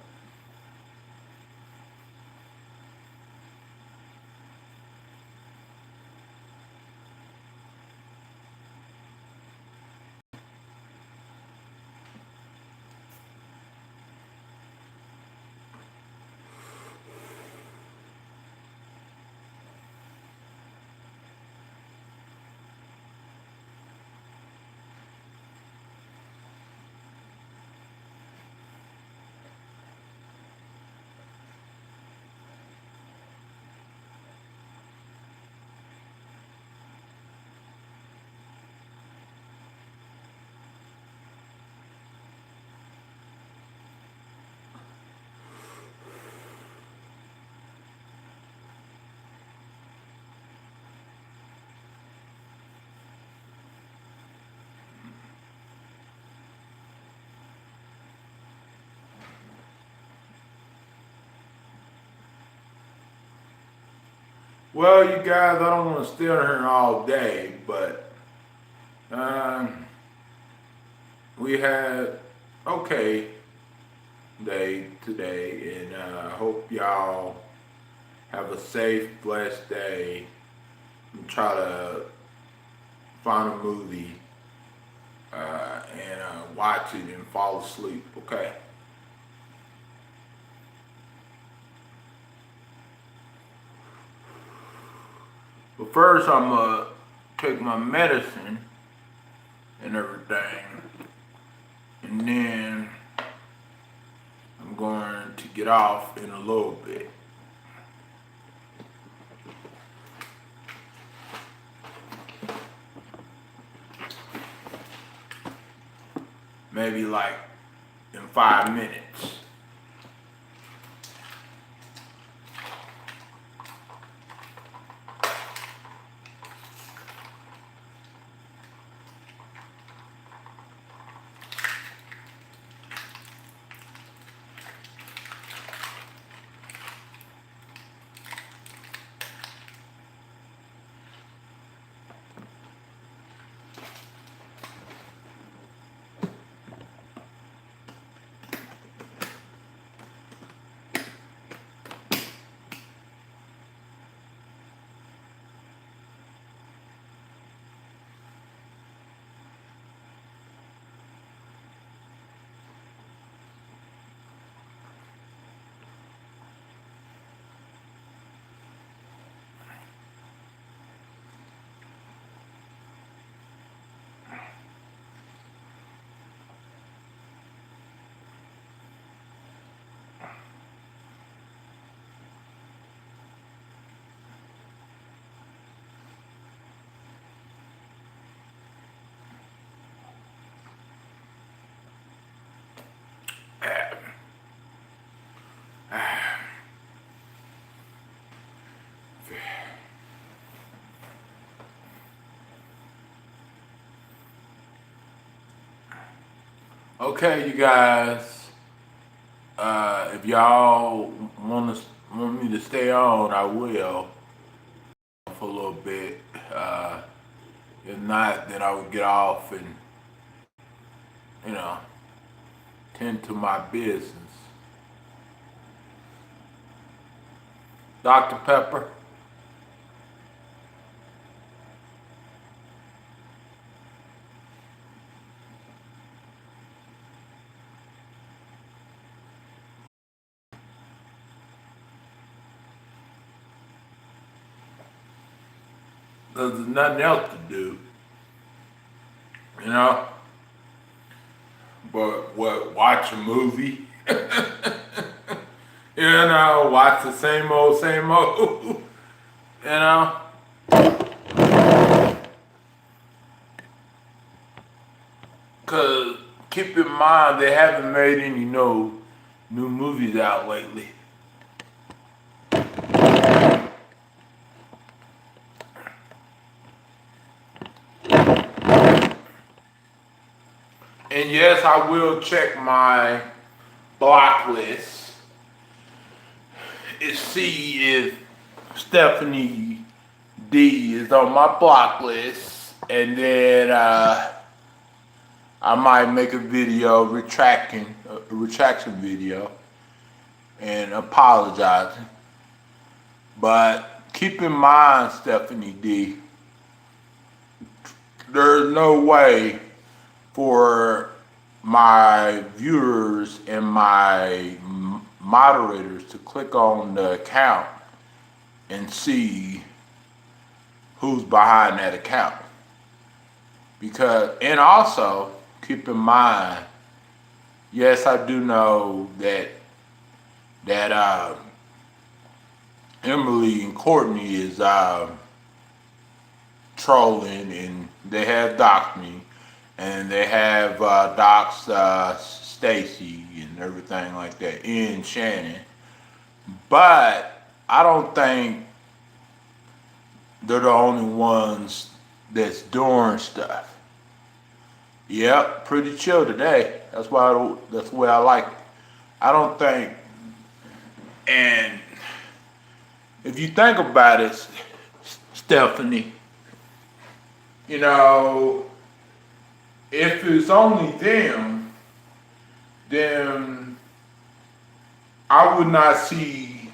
Well, you guys, I don't want to stay on here all day, but we had okay day today, and I hope y'all have a safe, blessed day. And try to find a movie and watch it and fall asleep. Okay. But first, I'm gonna take my medicine and everything, and then I'm going to get off in a little bit. Maybe like in 5 minutes. Okay, you guys. If y'all want me to stay on, I will for a little bit. If not, then I will get off and tend to my business. Dr. Pepper. There's nothing else to do, but watch a movie, watch the same old, Cause keep in mind they haven't made any new movies out lately. And yes, I will check my block list and see if Stephanie D is on my block list, and then I might make a video a retraction video, and apologizing. But keep in mind, Stephanie D, there's no way for my viewers and my moderators to click on the account and see who's behind that account. And also keep in mind, yes, I do know that Emily and Courtney is trolling, and they have doxed me, and they have doxed Stacy and everything like that, and Shannon. But I don't think they're the only ones that's doing stuff. Yep, pretty chill today. That's the way I like it. I don't think, and if you think about it, Stephanie, you know, if it's only them, then I would not see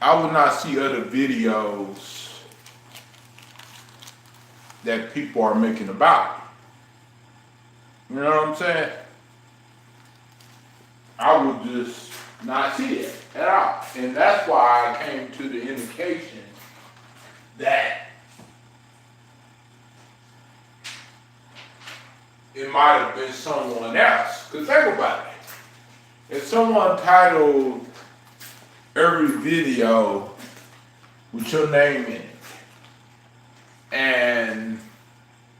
other videos that people are making about it. You know what I'm saying? I would just not see it at all. And that's why I came to the indication that it might have been someone else. Because think about it. If someone titled every video with your name in it and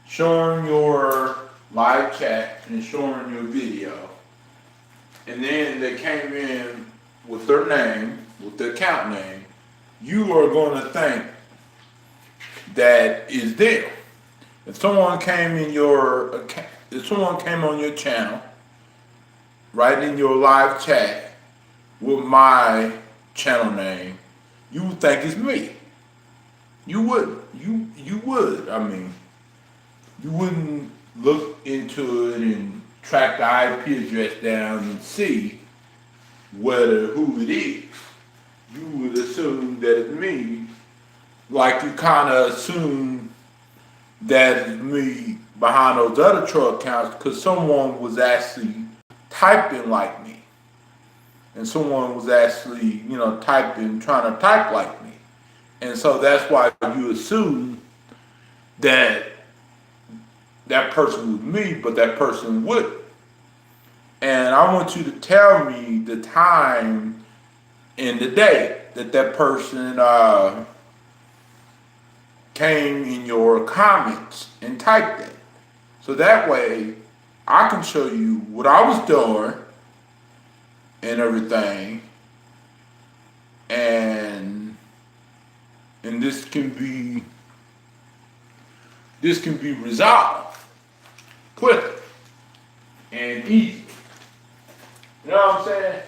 showing your live chat and showing your video, and then they came in with their name, with their account name, you are going to think that is them. If someone came in your account, if someone came on your channel, right in your live chat with my channel name, you would think it's me. You would. You would. I mean, you wouldn't look into it and track the IP address down and see who it is. You would assume that it's me, like you kind of assume that it's me behind those other troll accounts, because someone was actually typing like me, and someone was actually, trying to type like me, and so that's why you assume that that person was me, but that person wouldn't. And I want you to tell me the time and the day that person came in your comments and typed it. So that way I can show you what I was doing and everything, and this can be resolved quickly and easy. You know what I'm saying?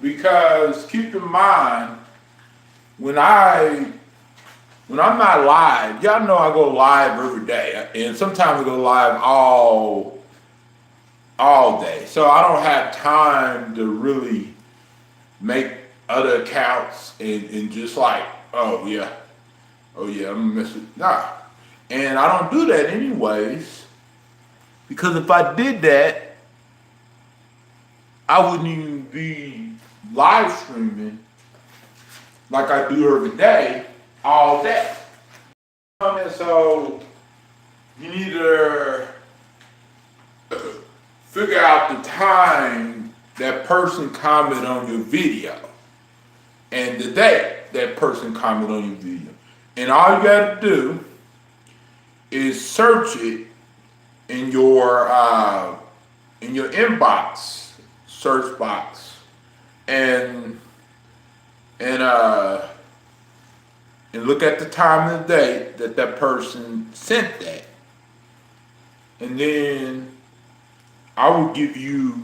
Because keep in mind, when I'm not live, y'all know I go live every day, and sometimes I go live all day. So I don't have time to really make other accounts and just like, oh yeah, I'm gonna miss it. Nah. And I don't do that anyways, because if I did that, I wouldn't even be live streaming like I do every day, all day. And so you need to figure out the time that person commented on your video and the day that person commented on your video. And all you gotta do is search it in your inbox, search box, and look at the time of the day that person sent that. And then I will give you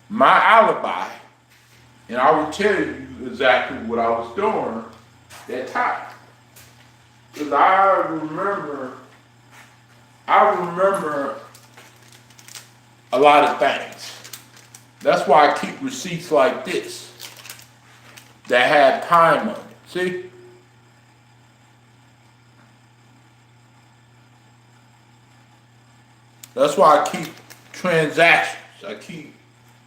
my alibi And I would tell you exactly what I was doing that time. Because I remember a lot of things. That's why I keep receipts like this that had time on it. See? That's why I keep transactions. I keep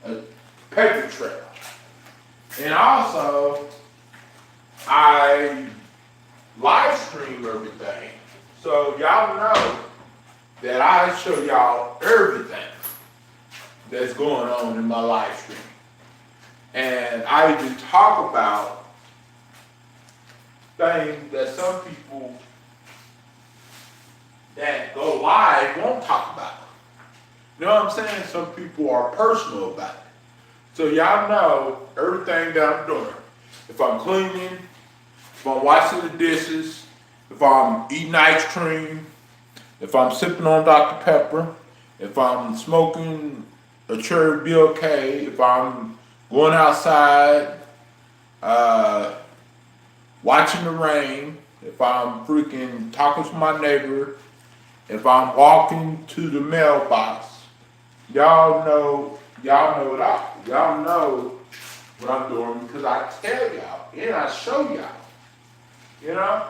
a paper trail. And also, I live stream everything. So y'all know that I show y'all everything that's going on in my live stream. And I even talk about things that some people that go live won't talk about. You know what I'm saying? Some people are personal about it. So y'all know everything that I'm doing. If I'm cleaning, if I'm washing the dishes, if I'm eating ice cream, if I'm sipping on Dr. Pepper, if I'm smoking a Cherry Blk, if I'm going outside, watching the rain, if I'm freaking talking to my neighbor, if I'm walking to the mailbox, y'all know what I'm doing because I tell y'all and I show y'all, you know?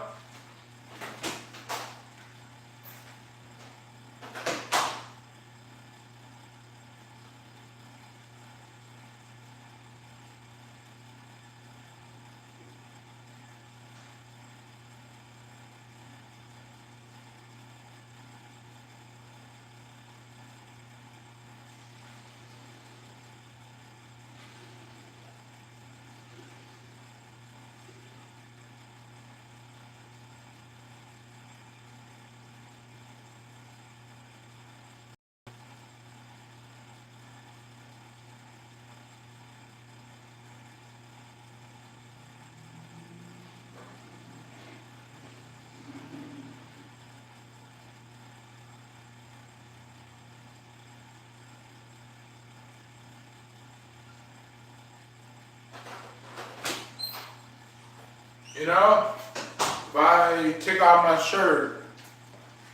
You know, if I take off my shirt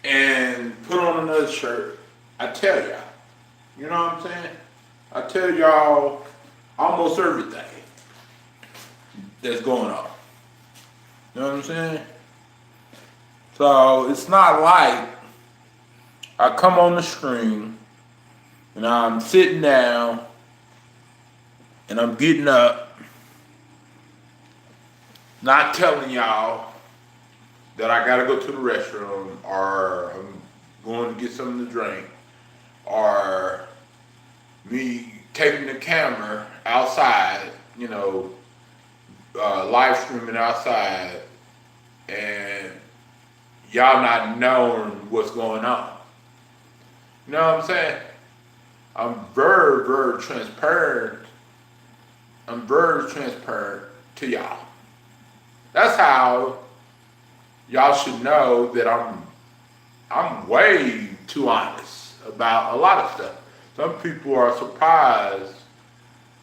and put on another shirt, I tell y'all. You know what I'm saying? I tell y'all almost everything that's going on. You know what I'm saying? So it's not like I come on the screen and I'm sitting down and I'm getting up, not telling y'all that I gotta go to the restroom or I'm going to get something to drink or me taking the camera outside, you know, live streaming outside and y'all not knowing what's going on. You know what I'm saying? I'm very, very transparent. I'm very transparent to y'all. That's how y'all should know that I'm way too honest about a lot of stuff. Some people are surprised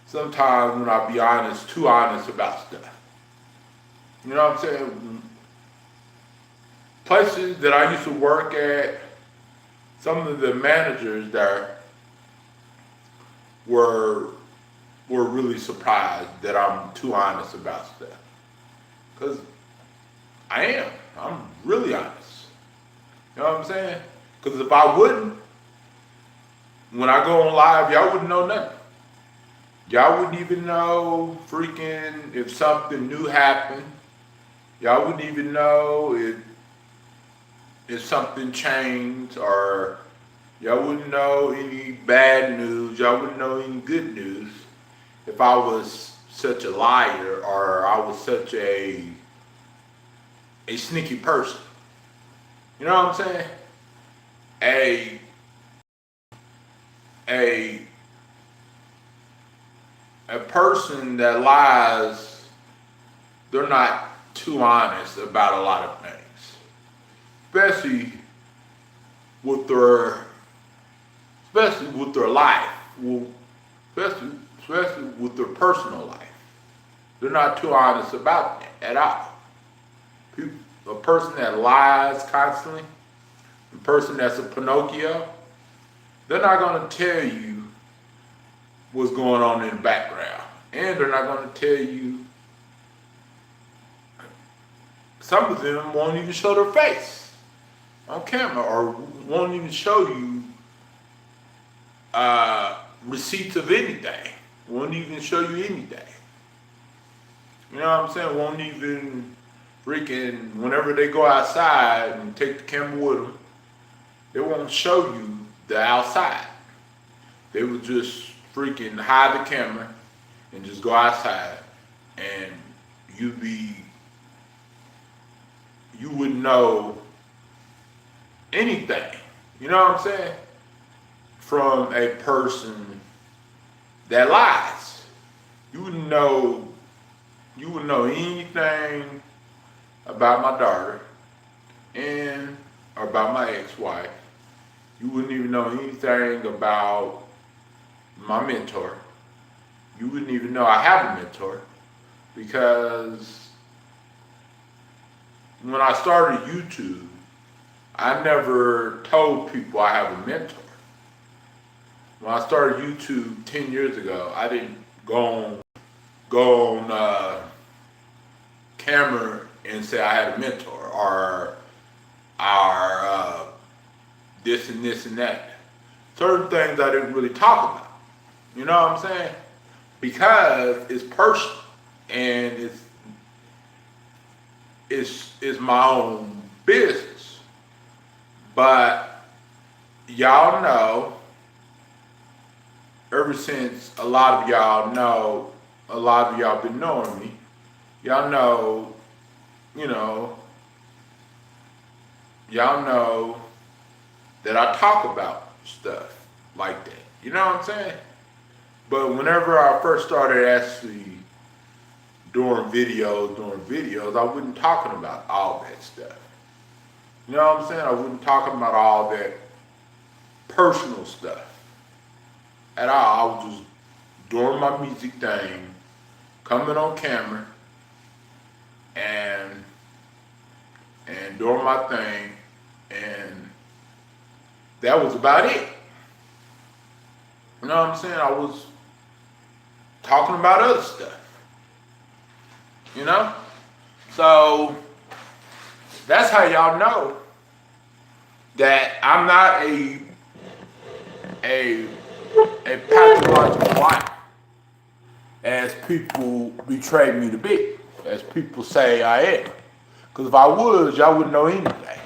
sometimes when I be honest, too honest about stuff. You know what I'm saying? Places that I used to work at, some of the managers there were really surprised that I'm too honest about stuff. Because I am. I'm really honest. You know what I'm saying? Because if I wouldn't, when I go on live, y'all wouldn't know nothing. Y'all wouldn't even know freaking if something new happened. Y'all wouldn't even know if something changed, or y'all wouldn't know any bad news. Y'all wouldn't know any good news if I was such a liar or I was such a sneaky person. You know what I'm saying? A person that lies, they're not too honest about a lot of things, especially with their life, especially with their personal life. not too honest about that at all. A person that lies constantly, a person that's a Pinocchio, they're not going to tell you what's going on in the background. And they're not going to tell you, some of them won't even show their face on camera or won't even show you receipts of anything. Won't even show you anything. You know what I'm saying? Won't even freaking, whenever they go outside and take the camera with them, they won't show you the outside. They will just freaking hide the camera and just go outside, and you wouldn't know anything. You know what I'm saying? From a person that lies. You wouldn't know anything about my daughter and about my ex-wife. You wouldn't even know anything about my mentor. You wouldn't even know I have a mentor, because when I started YouTube, I never told people I have a mentor. When I started YouTube 10 years ago, I didn't go on camera and say I had a mentor or this and this and that. Certain things I didn't really talk about. You know what I'm saying? Because it's personal and it's my own business. But y'all know, ever since a lot of y'all been knowing me, y'all know that I talk about stuff like that. You know what I'm saying? But whenever I first started actually doing videos, I wasn't talking about all that stuff. You know what I'm saying? I wasn't talking about all that personal stuff at all. I was just doing my music thing, coming on camera, and doing my thing, and that was about it. You know what I'm saying? I was talking about other stuff, you know? So that's how y'all know that I'm not a pathological liar, as people betray me to be, as people say I am. Because if I was, y'all wouldn't know anything.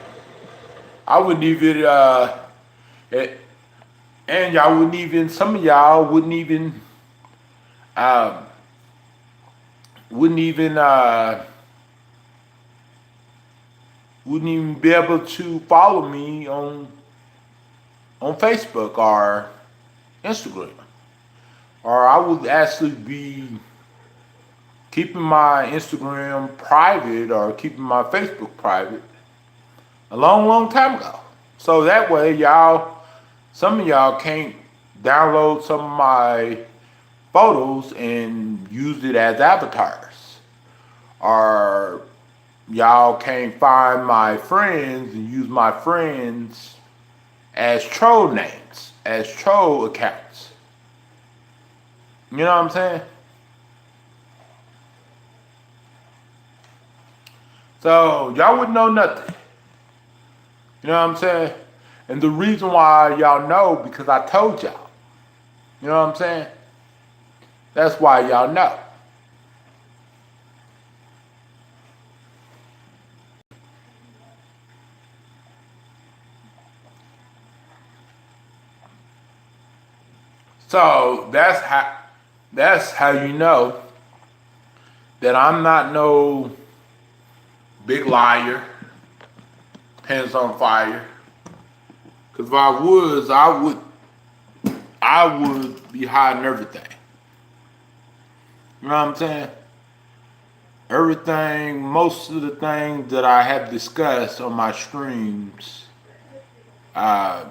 I wouldn't even, and y'all wouldn't even, some of y'all wouldn't even be able to follow me on Facebook or Instagram. Or I would actually be keeping my Instagram private or keeping my Facebook private a long time ago. So that way some of y'all can't download some of my photos and use it as avatars. Or y'all can't find my friends and use my friends as troll names, as troll accounts. You know what I'm saying? So y'all wouldn't know nothing. You know what I'm saying? And the reason why y'all know, because I told y'all. You know what I'm saying? That's why y'all know. So that's how you know that I'm not no big liar, pants on fire. Because if I was, I would be hiding everything. You know what I'm saying? Everything, most of the things that I have discussed on my streams that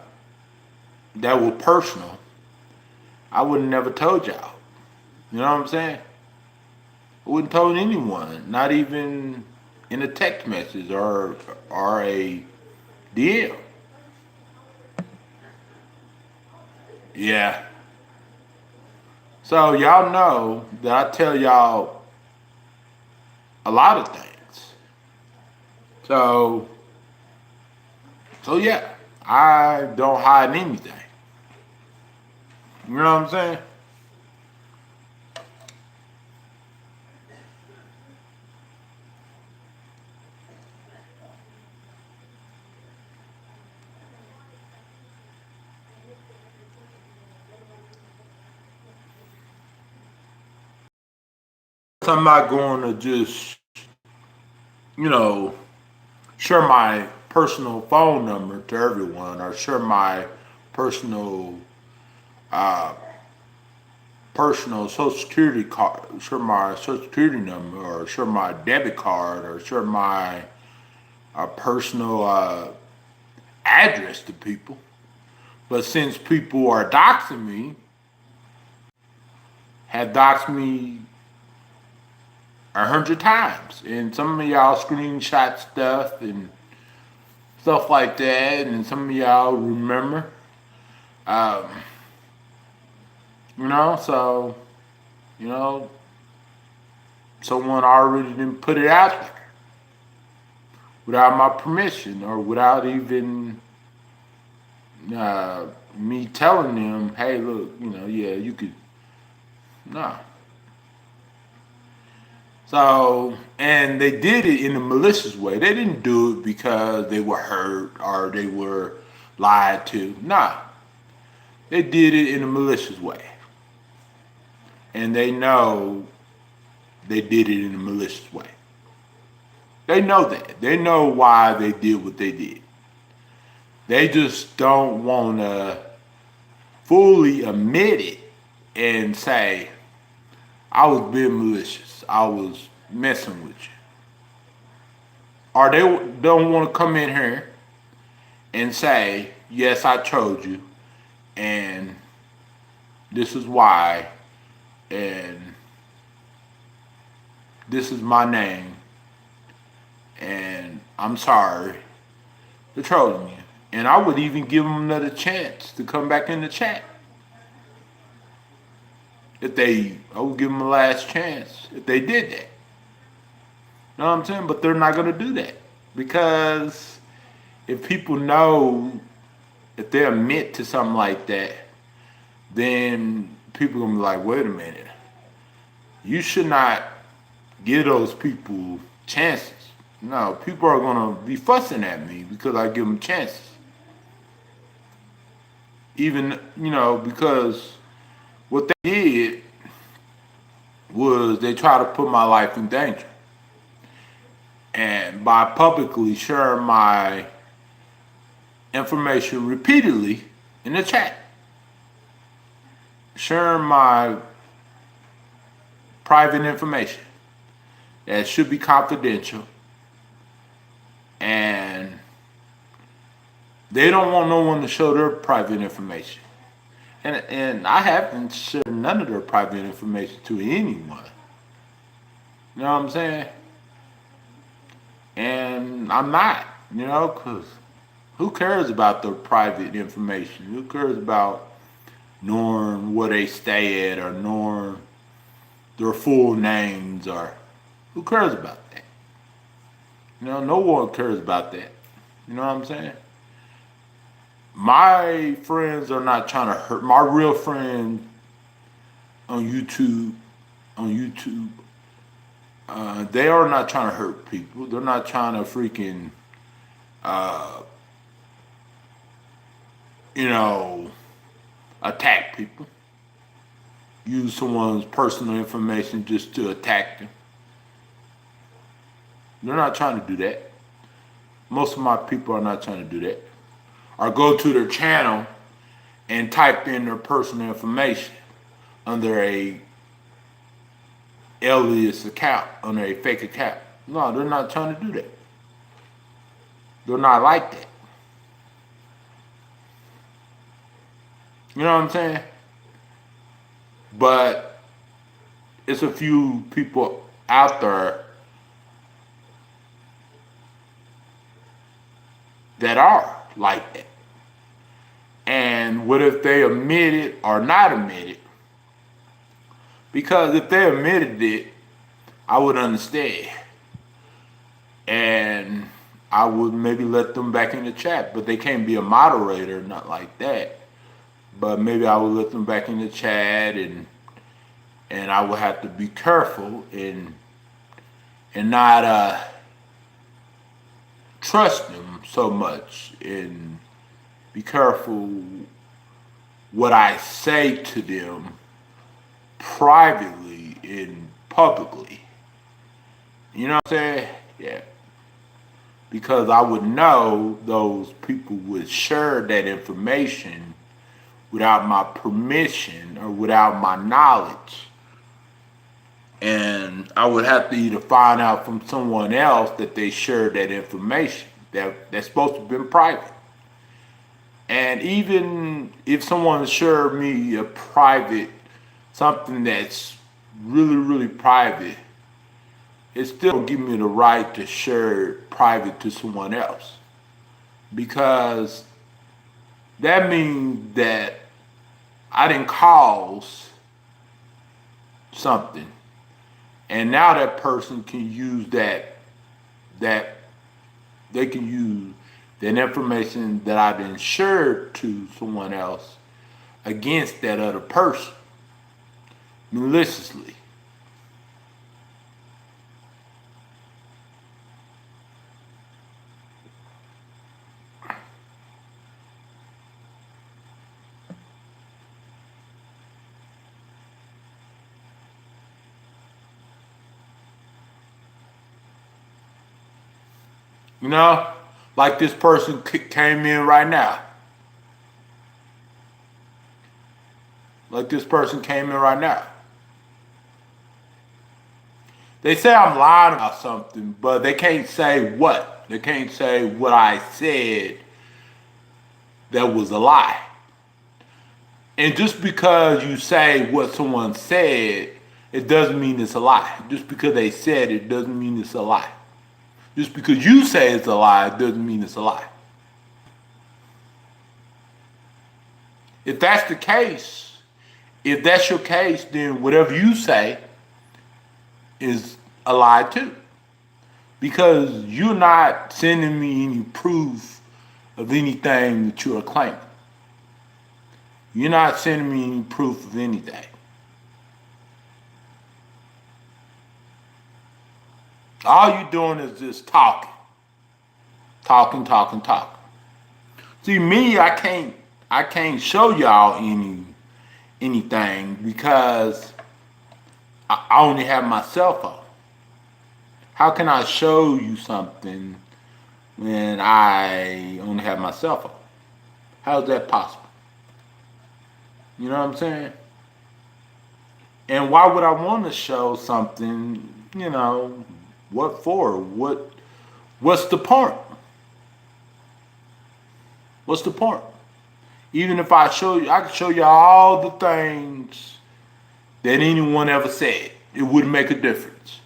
were personal, I would have never told y'all. You know what I'm saying? I wouldn't told anyone, not even in a text message or a DM. Yeah. So y'all know that I tell y'all a lot of things. So yeah, I don't hide anything. You know what I'm saying? I'm not going to just, you know, share my personal phone number to everyone or share my personal uh, personal social security card, share my social security number or share my debit card or share my personal address to people. But since people are doxing me, have doxed me 100 times, and some of y'all screenshot stuff and stuff like that, and some of y'all remember, um, so, someone already didn't put it out there without my permission or without even me telling them, hey, look, yeah, you could, no. So, and they did it in a malicious way. They didn't do it because they were hurt or they were lied to. Nah, they did it in a malicious way. And they know they did it in a malicious way. They know that. They know why they did what they did. They just don't want to fully admit it and say, I was being malicious. I was messing with you. Or they don't want to come in here and say, yes, I told you, and this is why, and this is my name, and I'm sorry for trolling you. And I would even give them another chance to come back in the chat. I would give them a last chance if they did that. You know what I'm saying? But they're not going to do that. Because if people know if they admit to something like that, then people are going to be like, wait a minute. You should not give those people chances. No, people are going to be fussing at me because I give them chances. Even, because what they did was they tried to put my life in danger. And by publicly sharing my information repeatedly in the chat, sharing my private information that should be confidential, and they don't want no one to show their private information. And I haven't shared none of their private information to anyone. You know what I'm saying? And I'm not, because who cares about their private information? Who cares about knowing where they stay at or knowing their full names, or who cares about that? No one cares about that. You know what I'm saying? My friends are not trying to hurt. My real friends on YouTube, they are not trying to hurt people. They're not trying to freaking, attack people. Use someone's personal information just to attack them. They're not trying to do that. Most of my people are not trying to do that. Or go to their channel and type in their personal information under a alias account, under a fake account. No, they're not trying to do that. They're not like that. You know what I'm saying? But it's a few people out there that are like that. And what if they admit it or not admit it? Because if they admitted it, I would understand. And I would maybe let them back in the chat, but they can't be a moderator, not like that. But maybe I would let them back in the chat, and I would have to be careful and not trust them so much, and be careful what I say to them privately and publicly. You know what I'm saying? Yeah. Because I would know those people would share that information without my permission or without my knowledge. And I would have to either find out from someone else that they shared that information that's supposed to have been private. And even if someone shared me a private, something that's really, really private, it still don't give me the right to share it private to someone else. Because that means that I didn't cause something. And now that person can use that they can use that information that I've been shared to someone else against that other person maliciously. You know, like this person came in right now. Like this person came in right now. They say I'm lying about something, but they can't say what. They can't say what I said that was a lie. And just because you say what someone said, it doesn't mean it's a lie. Just because they said it doesn't mean it's a lie. Just because you say it's a lie, it doesn't mean it's a lie. If that's the case, if that's your case, then whatever you say is a lie too. Because you're not sending me any proof of anything that you are claiming. You're not sending me any proof of anything. All you're doing is just talking. Talking. See, me, I can't show y'all anything because I only have my cell phone. How can I show you something when I only have my cell phone? How is that possible? You know what I'm saying? And why would I want to show something, you know, what for? What's the point? What's the point? Even if I show you, I can show you all the things that anyone ever said. It wouldn't make a difference.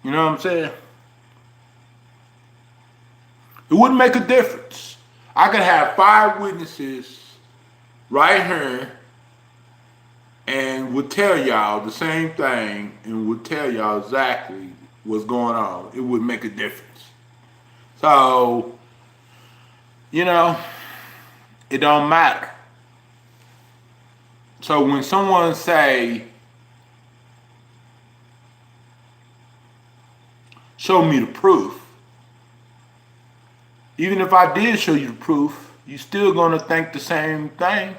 You know what I'm saying? It wouldn't make a difference. I could have 5 witnesses right here and would tell y'all the same thing and would tell y'all exactly what's going on. It would make a difference. So, you know, it don't matter. So when someone say, show me the proof, even if I did show you the proof, you're still gonna think the same thing.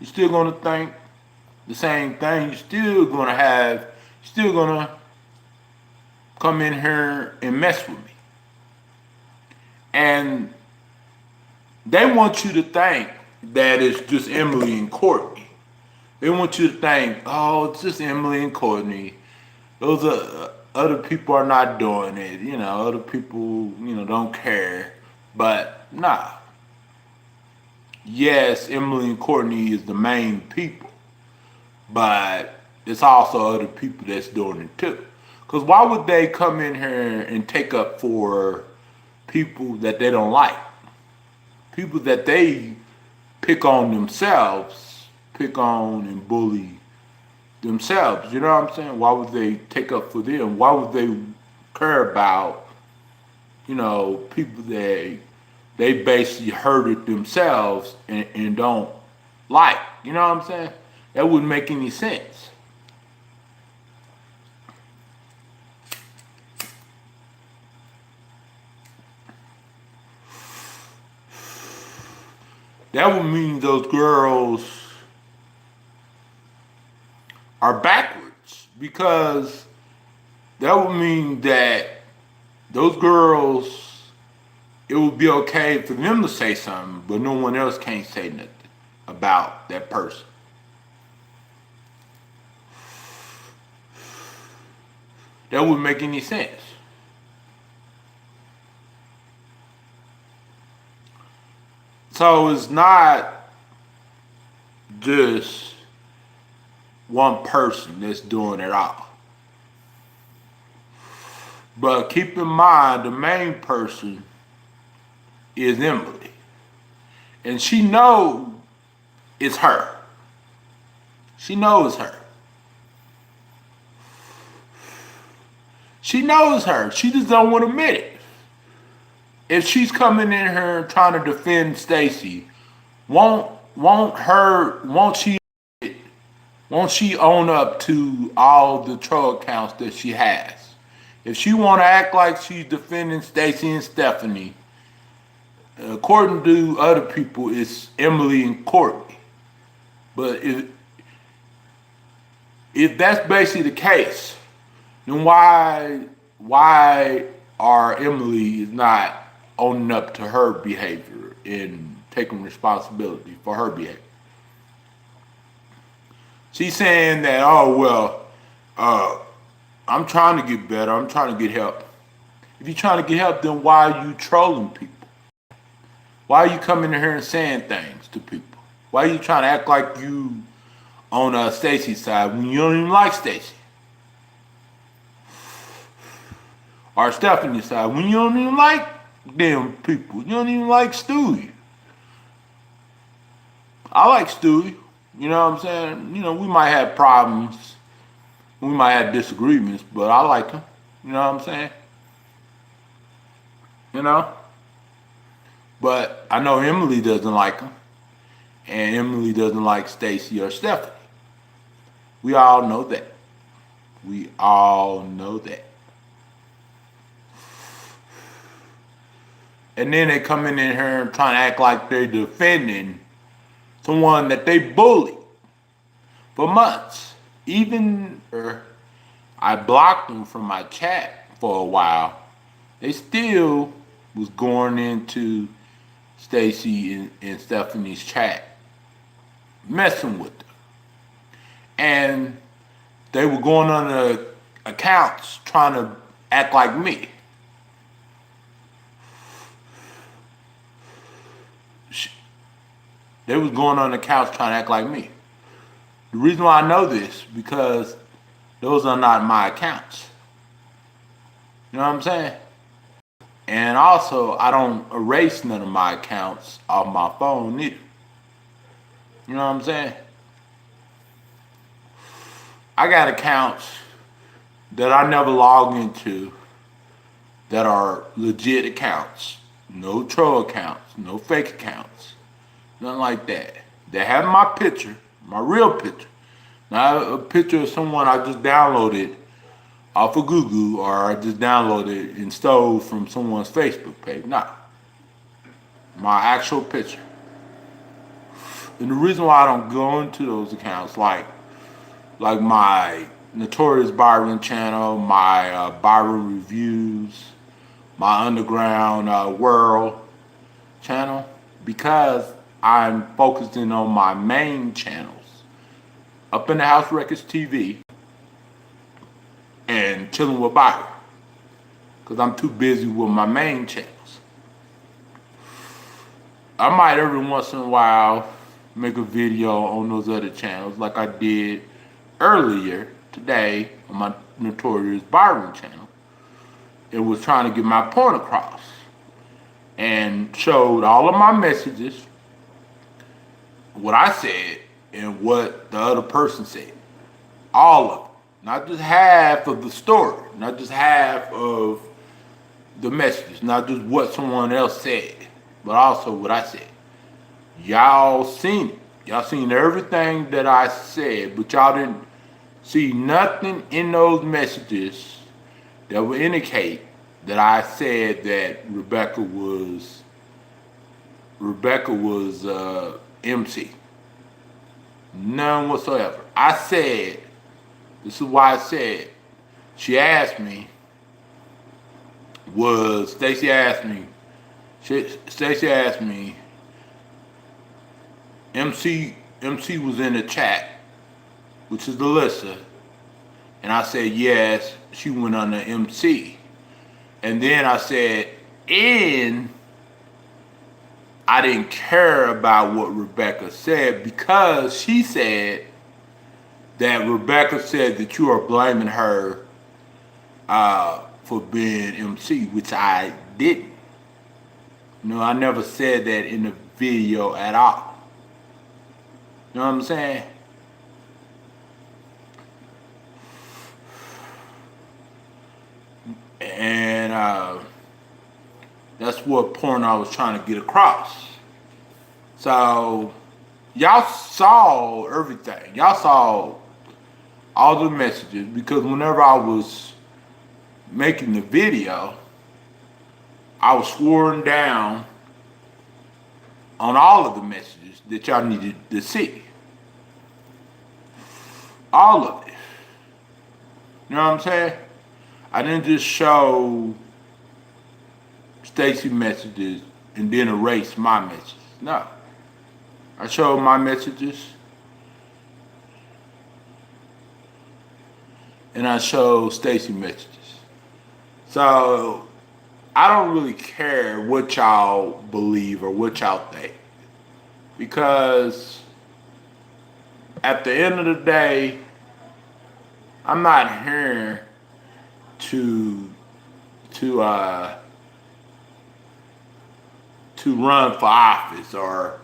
You're still gonna think the same thing. You're still gonna come in here and mess with me. And they want you to think that it's just Emily and Courtney. They want you to think, oh, it's just Emily and Courtney. Those are other people are not doing it. You know, other people, don't care. But nah. Yes, Emily and Courtney is the main people. But it's also other people that's doing it too. Because why would they come in here and take up for people that they don't like? People that they pick on themselves, pick on and bully themselves. You know what I'm saying? Why would they take up for them? Why would they care about, people that they basically hurted themselves and don't like? You know what I'm saying? That wouldn't make any sense. That would mean those girls are backwards, because that would mean that those girls, it would be okay for them to say something, but no one else can't say nothing about that person. That wouldn't make any sense. So it's not just one person that's doing it all. But keep in mind, the main person is Emily. And she knows it's her. She knows her. She knows her. She just don't want to admit it. If she's coming in here trying to defend Stacy, won't she own up to all the troll accounts that she has? If she want to act like she's defending Stacy and Stephanie, according to other people, it's Emily and Courtney. But if that's basically the case, then why are Emily is not owning up to her behavior and taking responsibility for her behavior? She's saying that, I'm trying to get better, I'm trying to get help. If you're trying to get help, then why are you trolling people? Why are you coming in here and saying things to people? Why are you trying to act like you on Stacy's side when you don't even like Stacy? Or Stephanie's side when you don't even like them people? You don't even like Stewie. I like Stewie. You know what I'm saying? We might have problems. We might have disagreements, but I like him. You know what I'm saying? But I know Emily doesn't like him. And Emily doesn't like Stacy or Stephanie. We all know that. We all know that. And then they come in here and trying to act like they're defending someone that they bullied for months. Even I blocked them from my chat for a while. They still was going into Stacy and Stephanie's chat, messing with them. And they were going on the accounts trying to act like me. They was going on the couch trying to act like me. The reason why I know this, because those are not my accounts. You know what I'm saying? And also, I don't erase none of my accounts off my phone either. You know what I'm saying? I got accounts that I never log into that are legit accounts. No troll accounts, no fake accounts. Nothing like that. They have my picture, my real picture. Not a picture of someone I just downloaded off of Google, or I just downloaded and stole from someone's Facebook page. Nah. My actual picture. And the reason why I don't go into those accounts, like my Notorious Byron channel, my Byron Reviews, my Underground World channel, because I'm focusing on my main channels, Upinthehouserecords TV and Chillin with Byron, because I'm too busy with my main channels. I might every once in a while make a video on those other channels, like I did earlier today on my Notorious Byron channel and was trying to get my point across and showed all of my messages, what I said and what the other person said. All of it. Not just half of the story, not just half of the messages, not just what someone else said, but also what I said. Y'all seen it. Y'all seen everything that I said, but y'all didn't see nothing in those messages that would indicate that I said that Rebecca was MC. None whatsoever. I said, this is why I said, Stacey asked me, MC was in the chat, which is Alyssa, and I said yes, she went on the MC. And then I said, and I didn't care about what Rebecca said because she said that Rebecca said that you are blaming her for being MC, which I didn't. No, I never said that in the video at all. You know what I'm saying? And that's what point I was trying to get across. So y'all saw everything. Y'all saw all the messages because whenever I was making the video, I was swearing down on all of the messages that y'all needed to see. All of it. You know what I'm saying? I didn't just show Stacey messages and then erase my messages. No. I showed my messages and I showed Stacey messages. So I don't really care what y'all believe or what y'all think, because at the end of the day, I'm not here to run for office or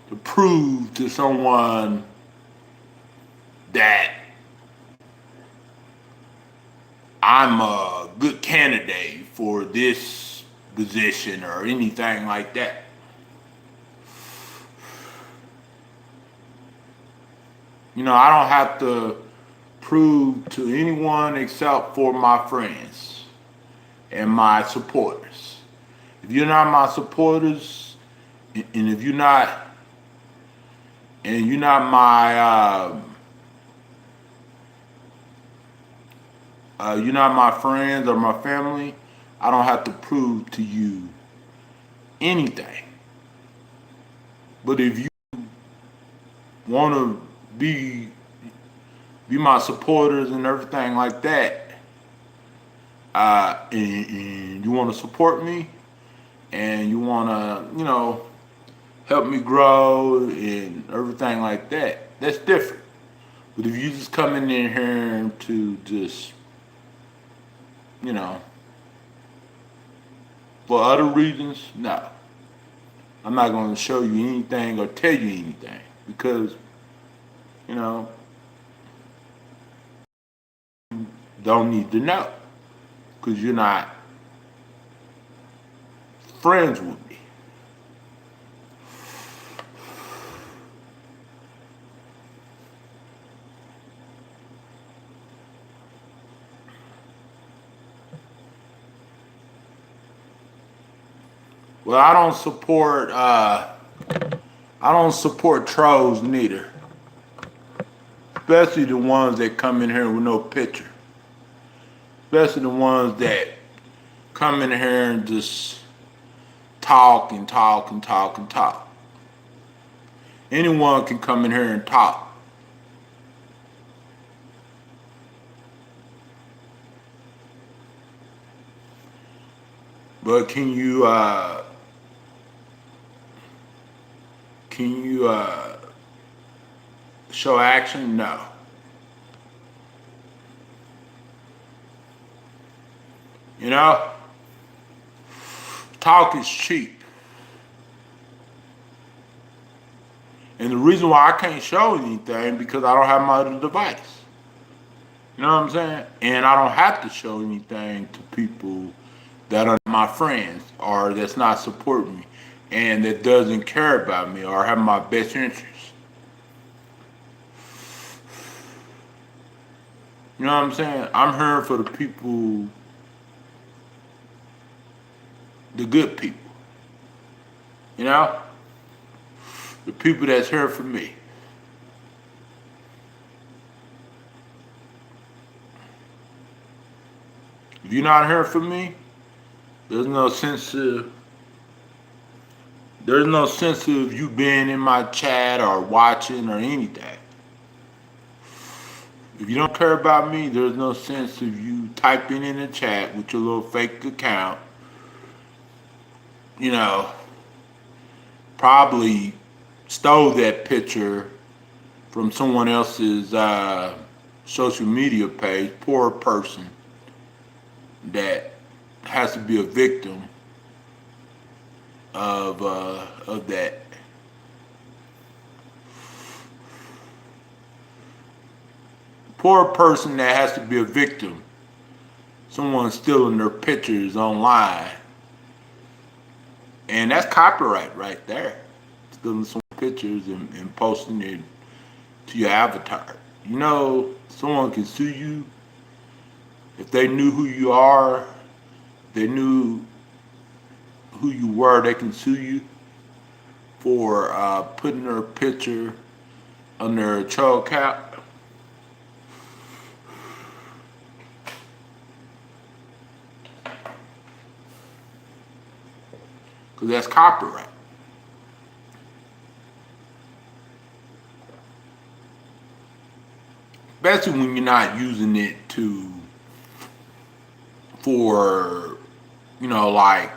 to prove to someone that I'm a good candidate for this position or anything like that. You know, I don't have to prove to anyone except for my friends and my supporters. If you're not my supporters, and if you're not my friends or my family, I don't have to prove to you anything. But if you want to be my supporters and everything like that, and you want to support me, and you want to, you know, help me grow and everything like that, that's different. But if you just come in here to just, you know, for other reasons, no. I'm not going to show you anything or tell you anything because, you know, you don't need to know because you're not friends with me. Well, I don't support trolls neither. Especially the ones that come in here with no picture. Especially the ones that come in here and just talk and talk and talk and talk. Anyone can come in here and talk. But can you show action? No. You know? Talk is cheap. And the reason why I can't show anything because I don't have my other device. You know what I'm saying? And I don't have to show anything to people that are my friends or that's not supporting me and that doesn't care about me or have my best interests. You know what I'm saying? I'm here for the people, the good people. You know? The people that's here for me. If you're not here for me, there's no sense of you being in my chat or watching or anything. If you don't care about me, there's no sense of you typing in the chat with your little fake account. You know, probably stole that picture from someone else's social media page, poor person that has to be a victim of that. Poor person that has to be a victim. Someone stealing their pictures online. And that's copyright right there. Stealing some pictures and posting it to your avatar. You know, someone can sue you if they knew who you are, they knew who you were, they can sue you for putting their picture on their child account. Because that's copyright. Especially when you're not using it for, you know, like,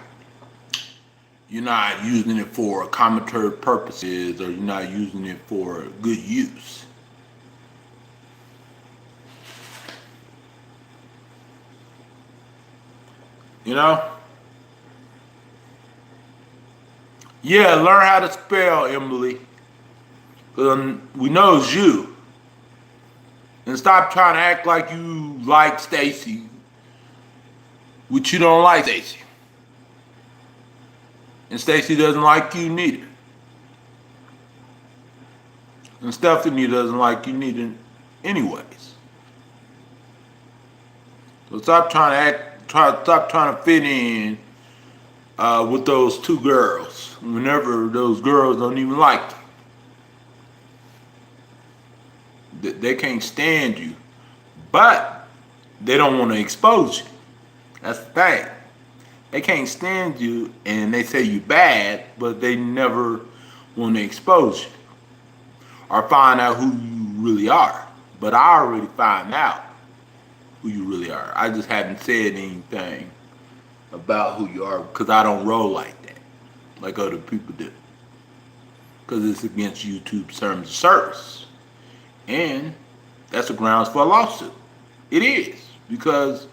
you're not using it for commentary purposes or you're not using it for good use. You know? Yeah, learn how to spell, Emily. We know it's you. And stop trying to act like you like Stacy, which you don't like Stacy. And Stacy doesn't like you neither. And Stephanie doesn't like you neither anyways. So stop trying to fit in with those two girls whenever those girls don't even like you. They can't stand you, but they don't want to expose you. That's the thing. They can't stand you and they say you bad, but they never want to expose you or find out who you really are. But I already found out who you really are. I just haven't said anything about who you are because I don't roll like that, like other people do. Because it's against YouTube's terms of service. And that's the grounds for a lawsuit. It is. Because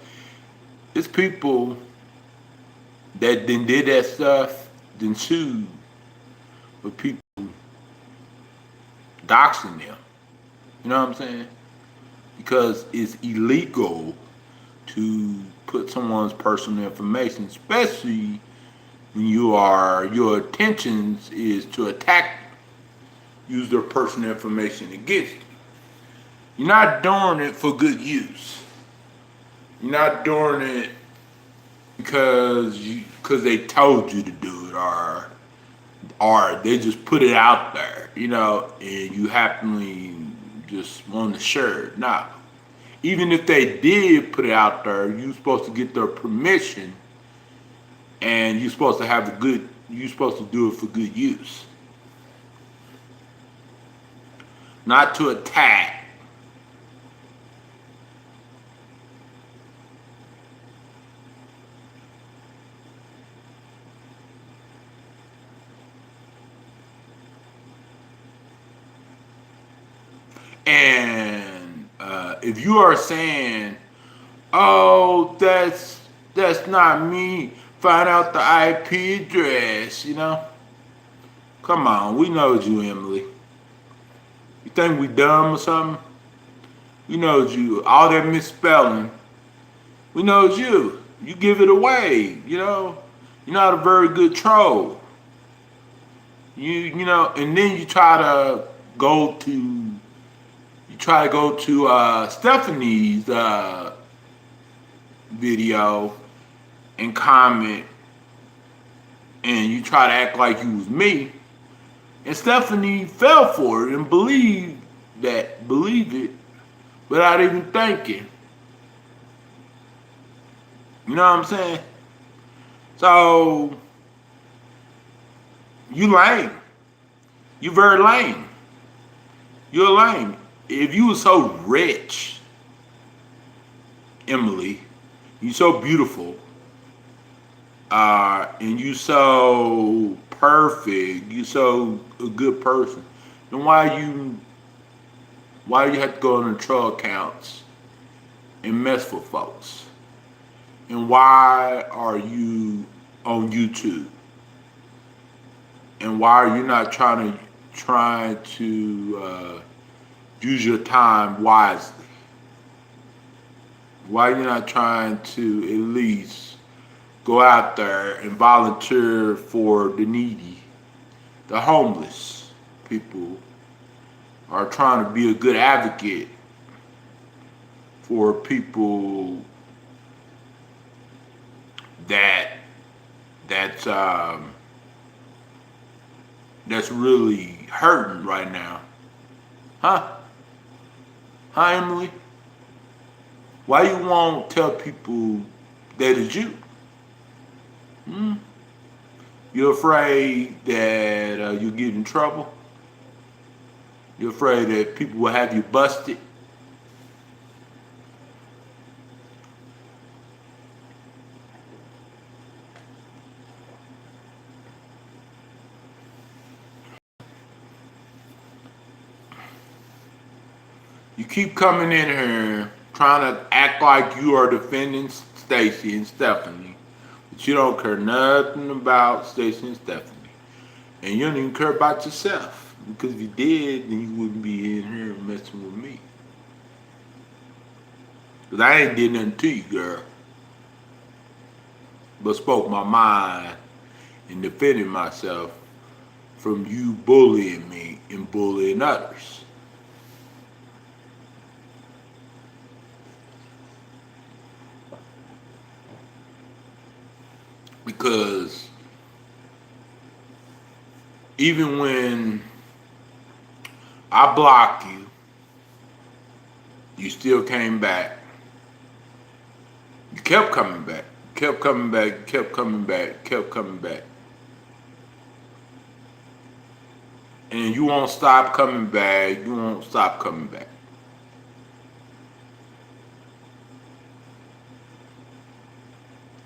it's people that then did that stuff, then sued for people doxing them. You know what I'm saying? Because it's illegal to put someone's personal information, especially when your intentions is to attack them, use their personal information against you. You're not doing it for good use. You're not doing it because they told you to do it or they just put it out there, you know, and you happily just want to share it. No. Even if they did put it out there, you're supposed to get their permission and you're supposed to do it for good use. Not to attack. And if you are saying, oh, That's not me. Find out the IP address, you know? Come on, we know it's you, Emily. You think we dumb or something? We know it's you. All that misspelling. We know it's you. You give it away, you know? You're not a very good troll. You know, and then you try to go to Stephanie's video and comment, and you try to act like you was me, and Stephanie fell for it and believed it without even thinking. You know what I'm saying? So you lame. You very lame. You're lame. If you were so rich, Emily, you so beautiful, and you so perfect, you so a good person, then why you have to go on the troll accounts and mess with folks? And why are you on YouTube? And why are you not trying to use your time wisely? Why are you not trying to at least go out there and volunteer for the needy, the homeless people, or trying to be a good advocate for people that's really hurting right now? Huh? Hi, Emily. Why you won't tell people that it's you? You're afraid that you'll get in trouble? You're afraid that people will have you busted? You keep coming in here trying to act like you are defending Stacy and Stephanie, but you don't care nothing about Stacy and Stephanie, and you don't even care about yourself. Because if you did, then you wouldn't be in here messing with me. Because I ain't did nothing to you, girl, but spoke my mind and defended myself from you bullying me and bullying others. Because even when I blocked you, you still came back. You kept coming back, kept coming back, kept coming back, kept coming back. And you won't stop coming back, you won't stop coming back.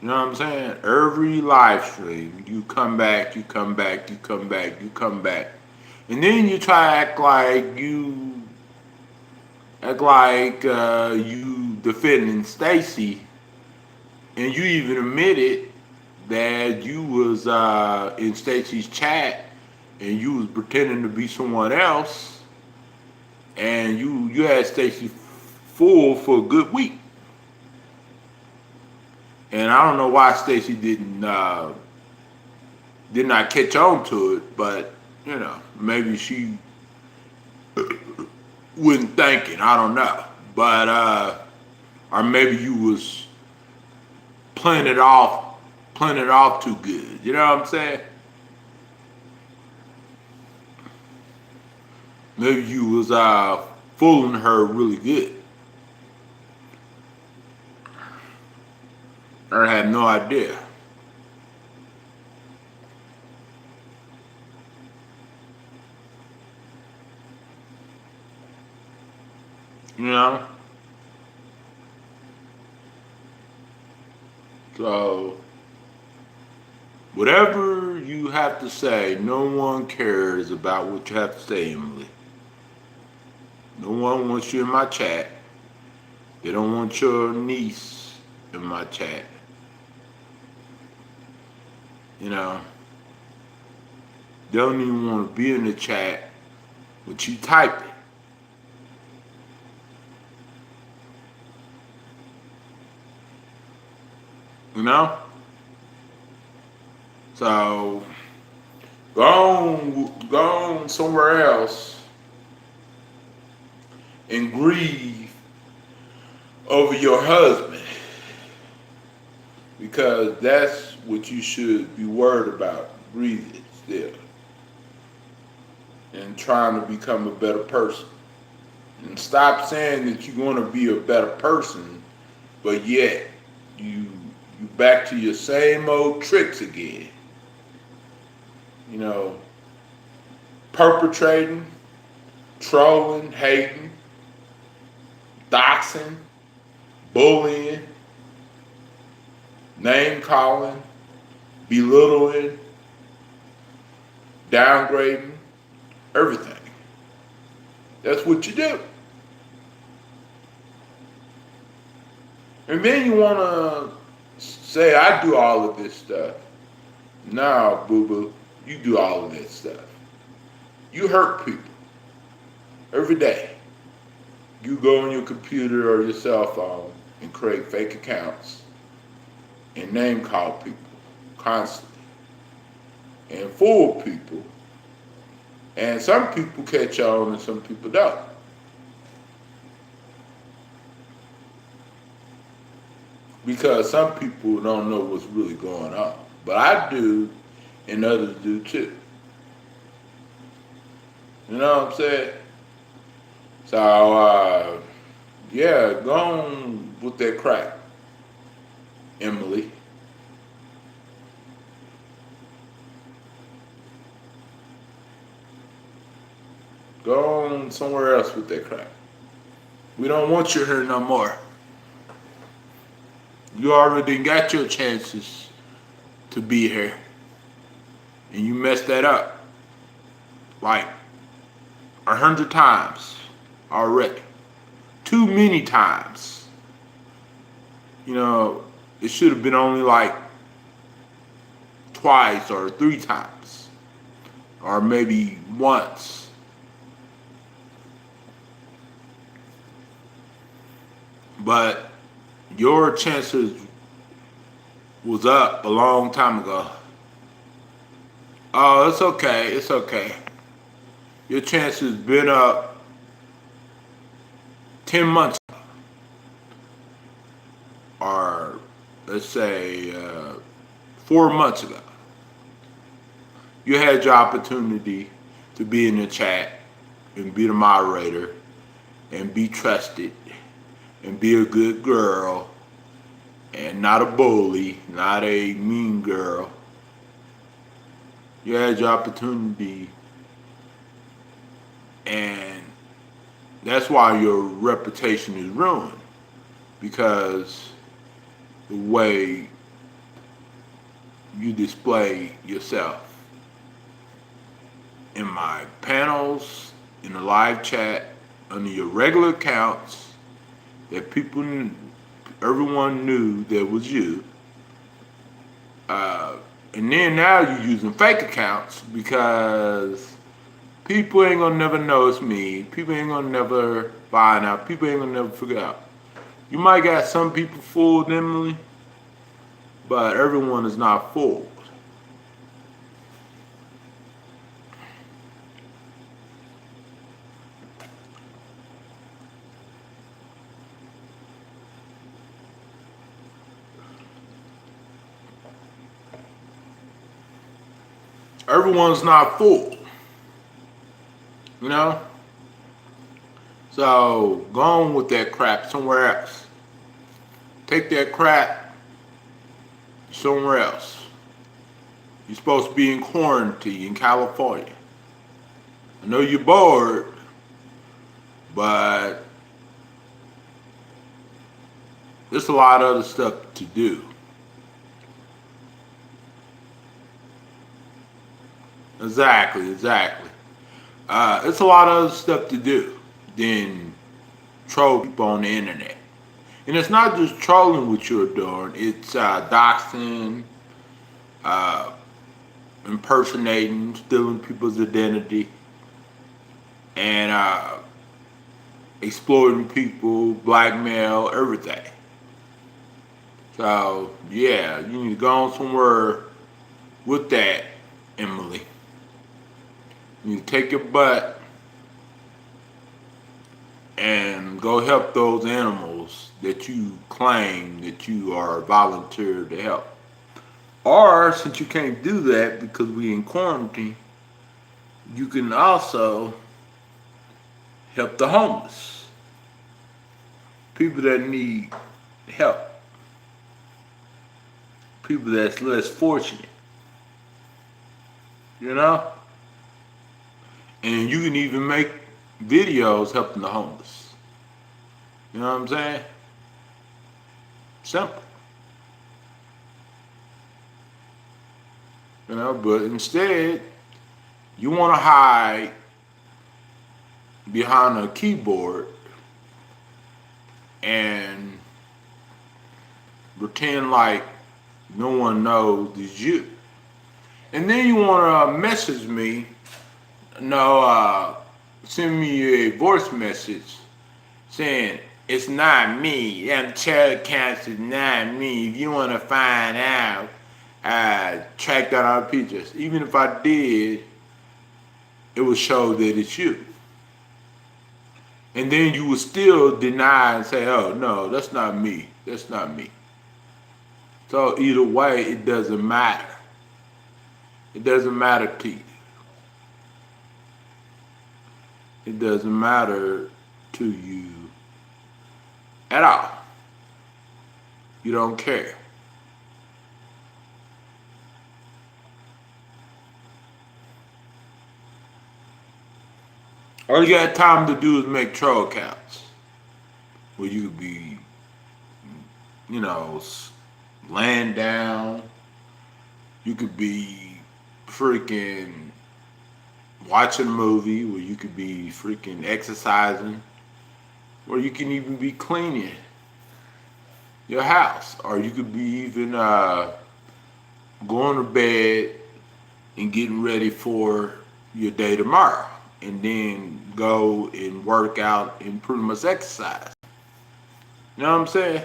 You know what I'm saying? Every live stream, you come back, you come back, you come back, you come back. And then you try to act like you defending Stacy, and you even admitted that you was in Stacy's chat and you was pretending to be someone else, and you had Stacy fooled for a good week. And I don't know why Stacy did not catch on to it, but you know, maybe she wasn't thinking. I don't know, but or maybe you was playing it off too good. You know what I'm saying? Maybe you was fooling her really good. I had no idea. You know? So, whatever you have to say, no one cares about what you have to say, Emily. No one wants you in my chat. They don't want your niece in my chat. you know, they don't even want to be in the chat, but you type it. You know? So, go on somewhere else and grieve over your husband, because that's what you should be worried about, grieving still and trying to become a better person. And stop saying that you're going to be a better person, but yet you back to your same old tricks again. You know, perpetrating, trolling, hating, doxing, bullying, name calling, belittling, downgrading, everything. That's what you do. And then you want to say, I do all of this stuff. No, boo-boo, you do all of that stuff. You hurt people every day. You go on your computer or your cell phone and create fake accounts and name call people constantly and fool people. And some people catch on and some people don't. Because some people don't know what's really going on. But I do, and others do too. You know what I'm saying? So, yeah, go on with that crap, Emily. Go on somewhere else with that crap. We don't want you here no more. You already got your chances to be here. And you messed that up like 100 times already. Too many times. You know, it should have been only like twice or 3 times. Or maybe once. But your chances was up a long time ago. Oh, it's okay, it's okay. Your chances been up 10 months ago. Or let's say 4 months ago. You had your opportunity to be in the chat and be the moderator and be trusted and be a good girl and not a bully, not a mean girl. You had your opportunity, and that's why your reputation is ruined, because the way you display yourself in my panels, in the live chat, under your regular accounts, that people, everyone knew that was you. And then now you're using fake accounts because people ain't gonna never know it's me. People ain't gonna never find out. People ain't gonna never figure out. You might got some people fooled, Emily, but everyone is not fooled. Everyone's not full, you know? So go on with that crap somewhere else. Take that crap somewhere else. You're supposed to be in quarantine in California. I know you're bored, but there's a lot of other stuff to do. Exactly. It's a lot of other stuff to do than troll people on the internet. And it's not just trolling what you're doing, it's doxing, impersonating, stealing people's identity, and exploiting people, blackmail, everything. So yeah, you need to go on somewhere with that, Emily. You need to take your butt and go help those animals that you claim that you are volunteer to help. Or since you can't do that because we in quarantine, you can also help the homeless, people that need help, people that's less fortunate, you know? And you can even make videos helping the homeless. You know what I'm saying? Simple. You know, but instead, you want to hide behind a keyboard and pretend like no one knows it's you. And then you want to message me, send me a voice message saying, it's not me, them child accounts is not me. If you want to find out, track down our pictures. Even if I did, it would show that it's you. And then you would still deny and say, oh no, that's not me, that's not me. So either way, it doesn't matter. It doesn't matter to you. It doesn't matter to you at all. You don't care. All you got time to do is make troll accounts where you could be, laying down. You could be freaking watching a movie, where you could be freaking exercising, or you can even be cleaning your house, or you could be even going to bed and getting ready for your day tomorrow, and then go and work out and pretty much exercise. You know what I'm saying?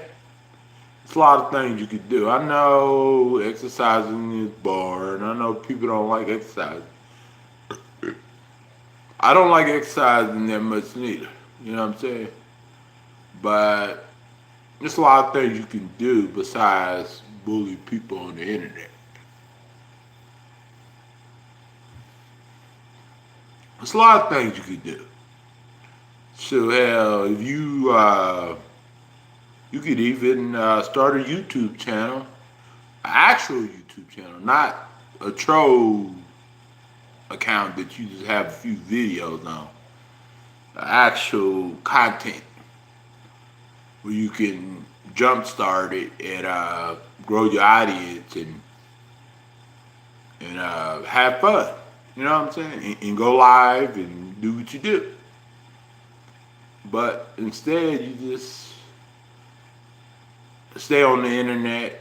It's a lot of things you could do. I know exercising is boring. I know people don't like exercising. I don't like exercising that much neither. You know what I'm saying? But there's a lot of things you can do besides bully people on the internet. There's a lot of things you could do. So hell, if you could even start a YouTube channel, an actual YouTube channel, not a troll account that you just have a few videos on. Actual content where you can jumpstart it and grow your audience and have fun. You know what I'm saying? And go live and do what you do. But instead, you just stay on the internet,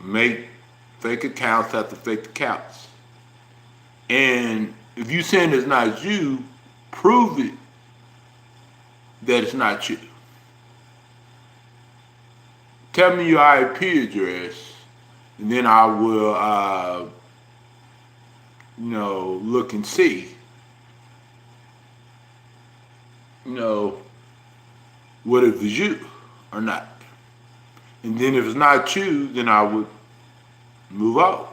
make fake accounts after fake accounts. And if you saying it's not you, prove it that it's not you. Tell me your IP address, and then I will, look and see, what if it's you or not. And then if it's not you, then I would move on.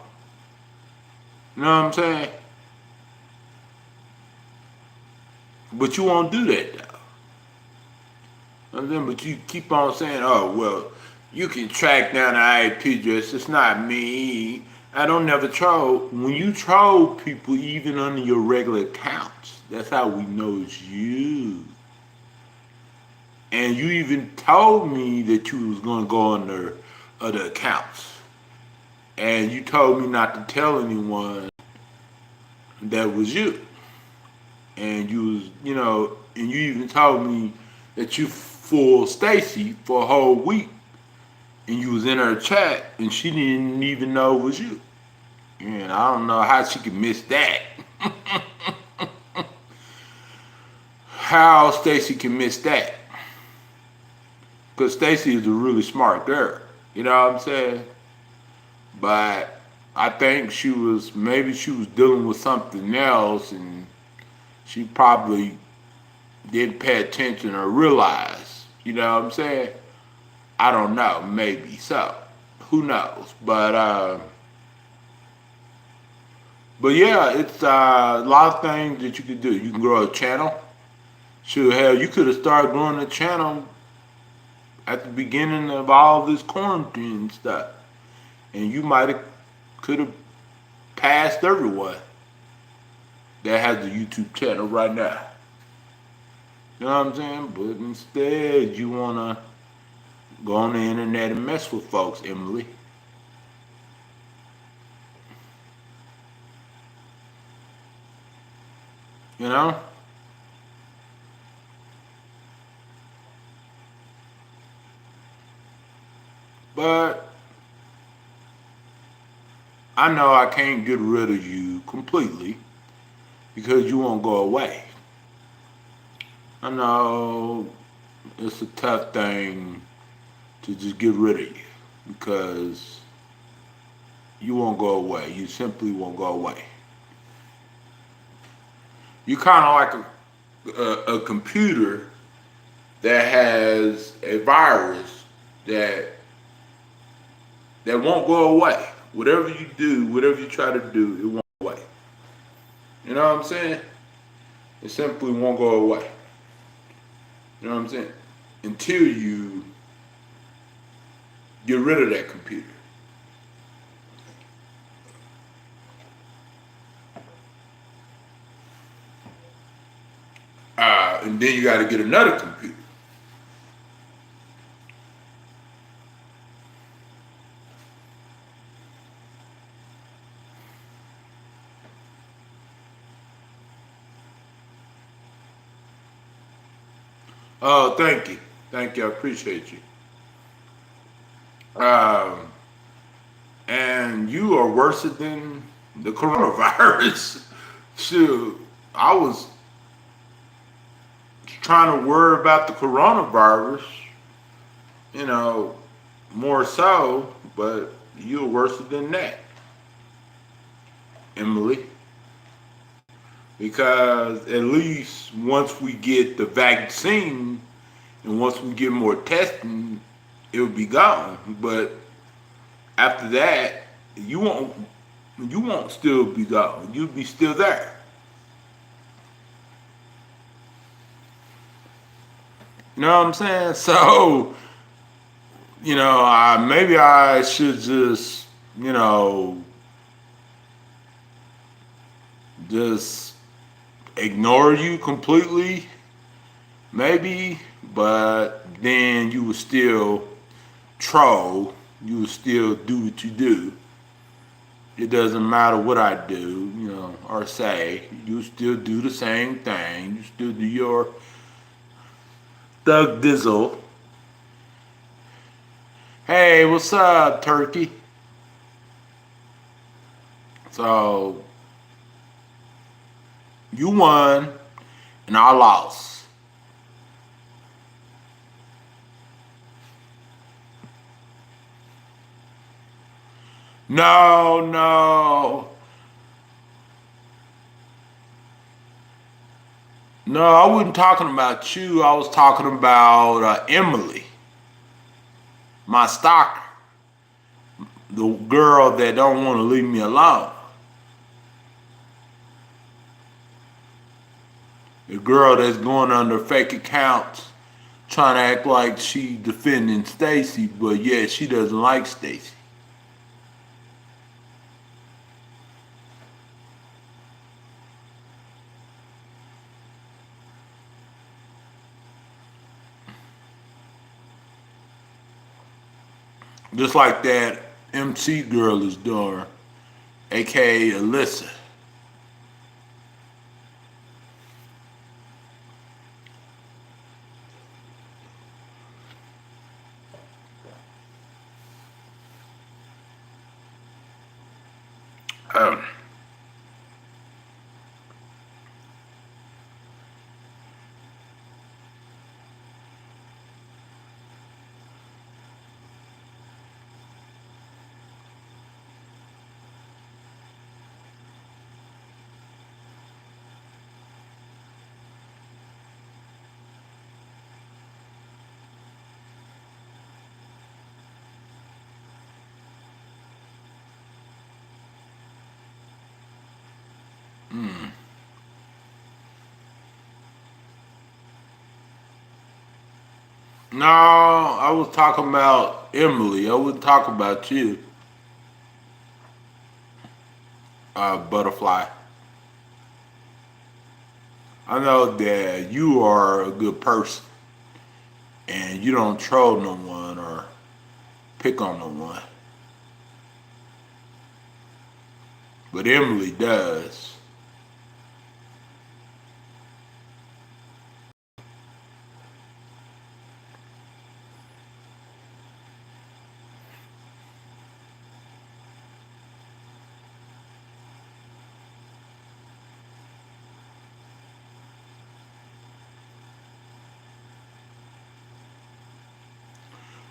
You know what I'm saying? But you won't do that though. But you keep on saying, oh, well, you can track down the IP address. It's not me. I don't never troll. When you troll people, even under your regular accounts, that's how we know it's you. And you even told me that you was going to go under other accounts. And you told me not to tell anyone that was you. And you was, and you even told me that you fooled Stacy for a whole week and you was in her chat and she didn't even know it was you. And I don't know how she could miss that. How Stacy can miss that. Because Stacy is a really smart girl. You know what I'm saying? But I think maybe she was dealing with something else and she probably didn't pay attention or realize. You know what I'm saying? I don't know. Maybe so. Who knows? But yeah, it's a lot of things that you can do. You can grow a channel. Sure, hell, you could have started growing a channel at the beginning of all this quarantine stuff, and you could have passed everyone that has a YouTube channel right now. You know what I'm saying? But instead, you wanna go on the internet and mess with folks, Emily. You know? But I know I can't get rid of you completely because you won't go away. I know it's a tough thing to just get rid of you because you won't go away. You simply won't go away. You're kind of like a computer that has a virus that won't go away. Whatever you do, whatever you try to do, it won't go away. You know what I'm saying? It simply won't go away. You know what I'm saying? Until you get rid of that computer. And then you got to get another computer. Oh, thank you. Thank you. I appreciate you. And you are worse than the coronavirus. Shoot, I was trying to worry about the coronavirus, you know, more so, but you're worse than that, Emily. Because at least once we get the vaccine and once we get more testing, it'll be gone. But after that, you won't still be gone. You'll be still there. You know what I'm saying? So, you know, maybe I should just, you know, just ignore you completely, maybe, but then you would still troll, you would still do what you do. It doesn't matter what I do, you know, or say, you still do the same thing, you still do your thug dizzle. Hey, what's up, turkey? So, you won, and I lost. No, no. No, I wasn't talking about you. I was talking about Emily, my stalker, the girl that don't want to leave me alone. The girl that's going under fake accounts, trying to act like she defending Stacy, but yeah, she doesn't like Stacy. Just like that MC girl is doing, aka Alyssa. No, I was talking about Emily. I wasn't talking about you, Butterfly. I know that you are a good person and you don't troll no one or pick on no one. But Emily does.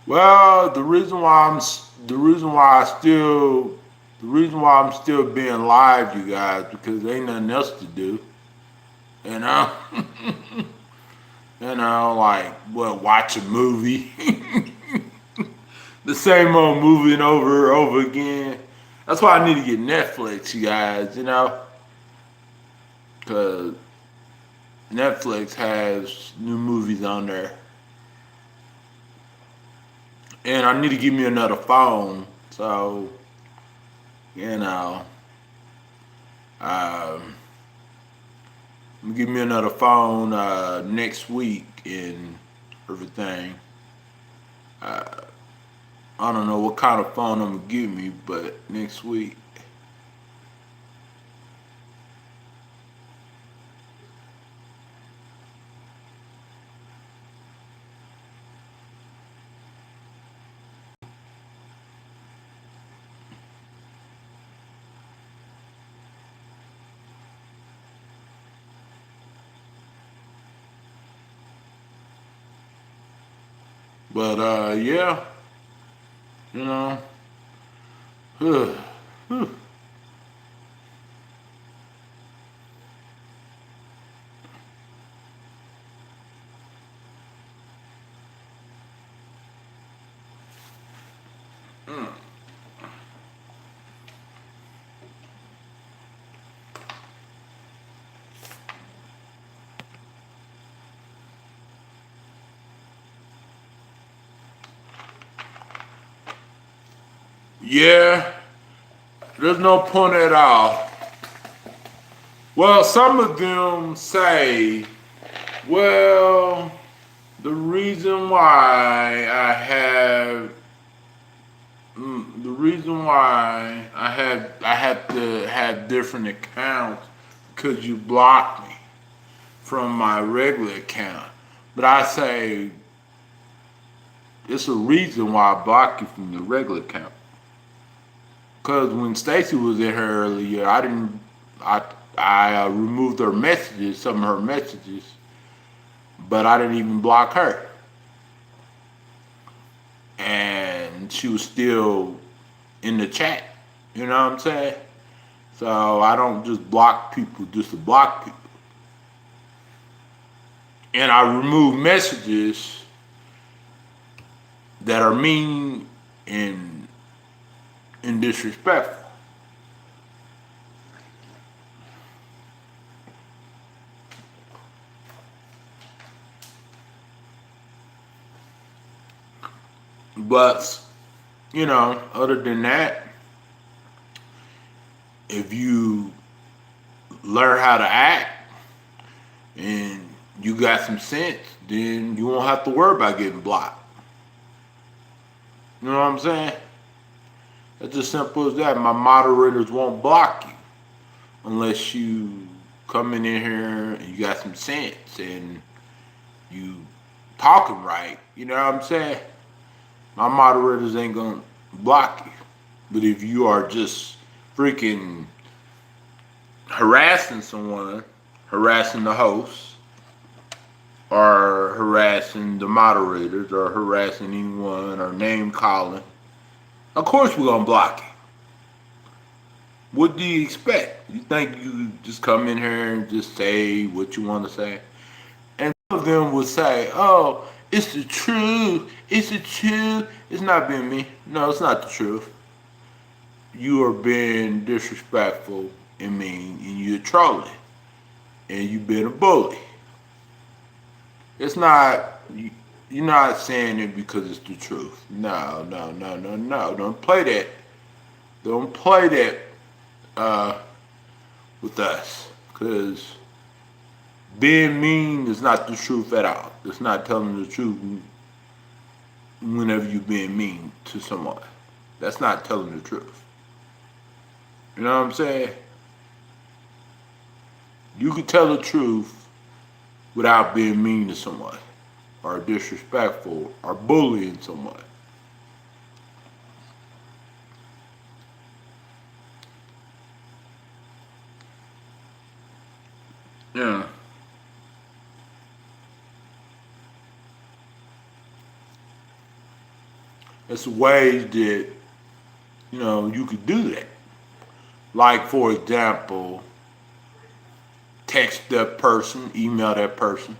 Well, the reason why I'm still being live, you guys, because there ain't nothing else to do. You know, like what, watch a movie, the same old movie and over again. That's why I need to get Netflix, you guys. Because Netflix has new movies on there. And I need to give me another phone. So, you know, um, give me another phone next week and everything. I don't know what kind of phone I'm going to give me, but next week. But yeah, you know, yeah, there's no point at all. Well, some of them say, well, the reason why I have to have different accounts because you blocked me from my regular account. But I say it's a reason why I blocked you from the regular account. Cause when Stacy was in here earlier, I didn't. I removed her messages, some of her messages, but I didn't even block her, and she was still in the chat. You know what I'm saying? So I don't just block people just to block people, and I remove messages that are mean and disrespectful. But, other than that, if you learn how to act and you got some sense, then you won't have to worry about getting blocked. You know what I'm saying? It's as simple as that. My moderators won't block you unless you come in here and you got some sense and you talking right. You know what I'm saying? My moderators ain't gonna block you. But if you are just freaking harassing someone, harassing the host, or harassing the moderators, or harassing anyone, or name calling, of course we're gonna block you. What do you expect? You think you just come in here and just say what you want to say? And some of them will say, oh, it's the truth. It's the truth. It's not being me. No, it's not the truth. You are being disrespectful and mean, and you're trolling, and you've been a bully. It's not you're not saying it because it's the truth. No, no, no, no, no. Don't play that. Don't play that with us. Because being mean is not the truth at all. It's not telling the truth whenever you're being mean to someone. That's not telling the truth. You know what I'm saying? You can tell the truth without being mean to someone, or disrespectful, or bullying someone. Yeah. It's ways that, you could do that. Like, for example, text that person, email that person.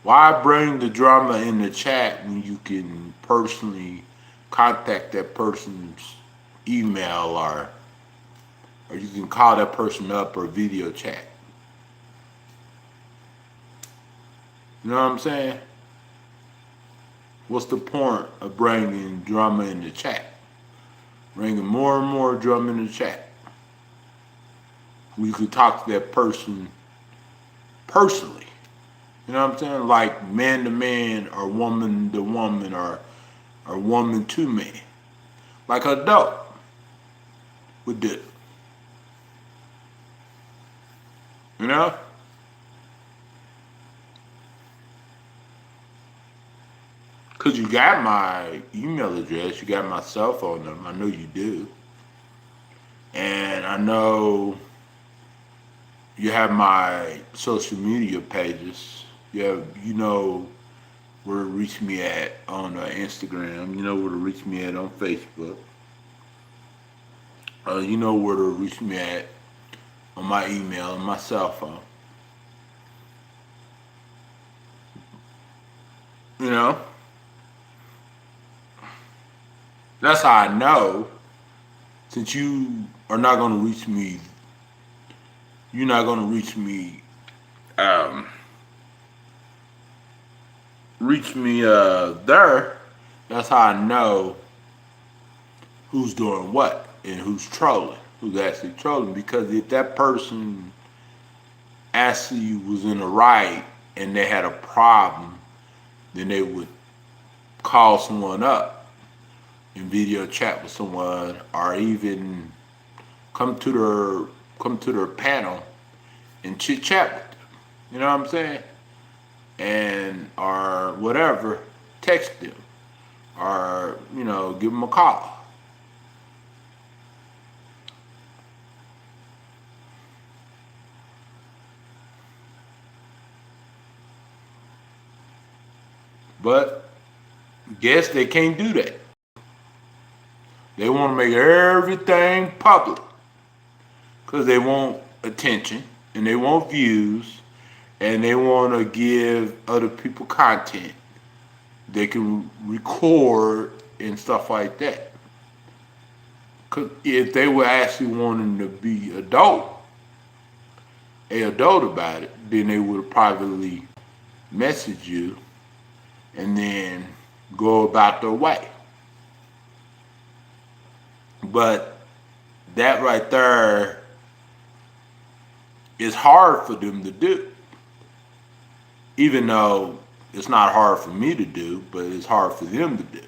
Why bring the drama in the chat when you can personally contact that person's email, or you can call that person up or video chat? You know what I'm saying? What's the point of bringing drama in the chat? Bringing more and more drama in the chat. We could talk to that person personally. You know what I'm saying? Like man to man, or woman to woman, or woman to man. Like an adult would do. You know? Because you got my email address, you got my cell phone number, I know you do. And I know you have my social media pages. You know where to reach me at on Instagram. You know where to reach me at on Facebook. You know where to reach me at on my email and my cell phone. You know? That's how I know, since you are not going to reach me, you're not going to reach me there. That's how I know who's doing what and who's trolling, who's actually trolling. Because if that person actually was in the right and they had a problem, then they would call someone up and video chat with someone, or even come to their panel and chit chat with them. You know what I'm saying? And or whatever, text them, or give them a call. But guess they can't do that. They want to make everything public because they want attention and they want views and they want to give other people content they can record and stuff like that. Because if they were actually wanting to be adult about it, then they would have privately messaged you and then go about their way. But that right there is hard for them to do. Even though it's not hard for me to do, but it's hard for them to do.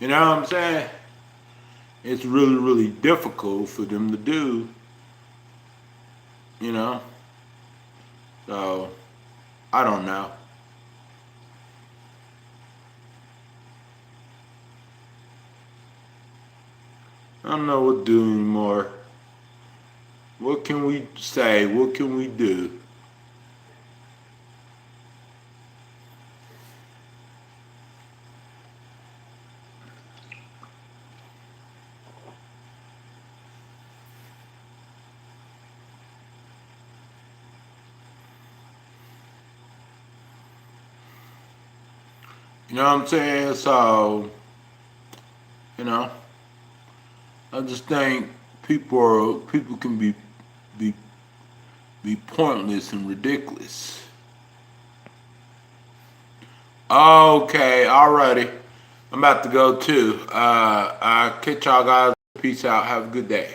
You know what I'm saying? It's really, really difficult for them to do. So, I don't know. I don't know what to do anymore. What can we say? What can we do? You know what I'm saying? So, I just think people can be pointless and ridiculous. Okay, alrighty. I'm about to go too. I'll catch y'all guys. Peace out. Have a good day.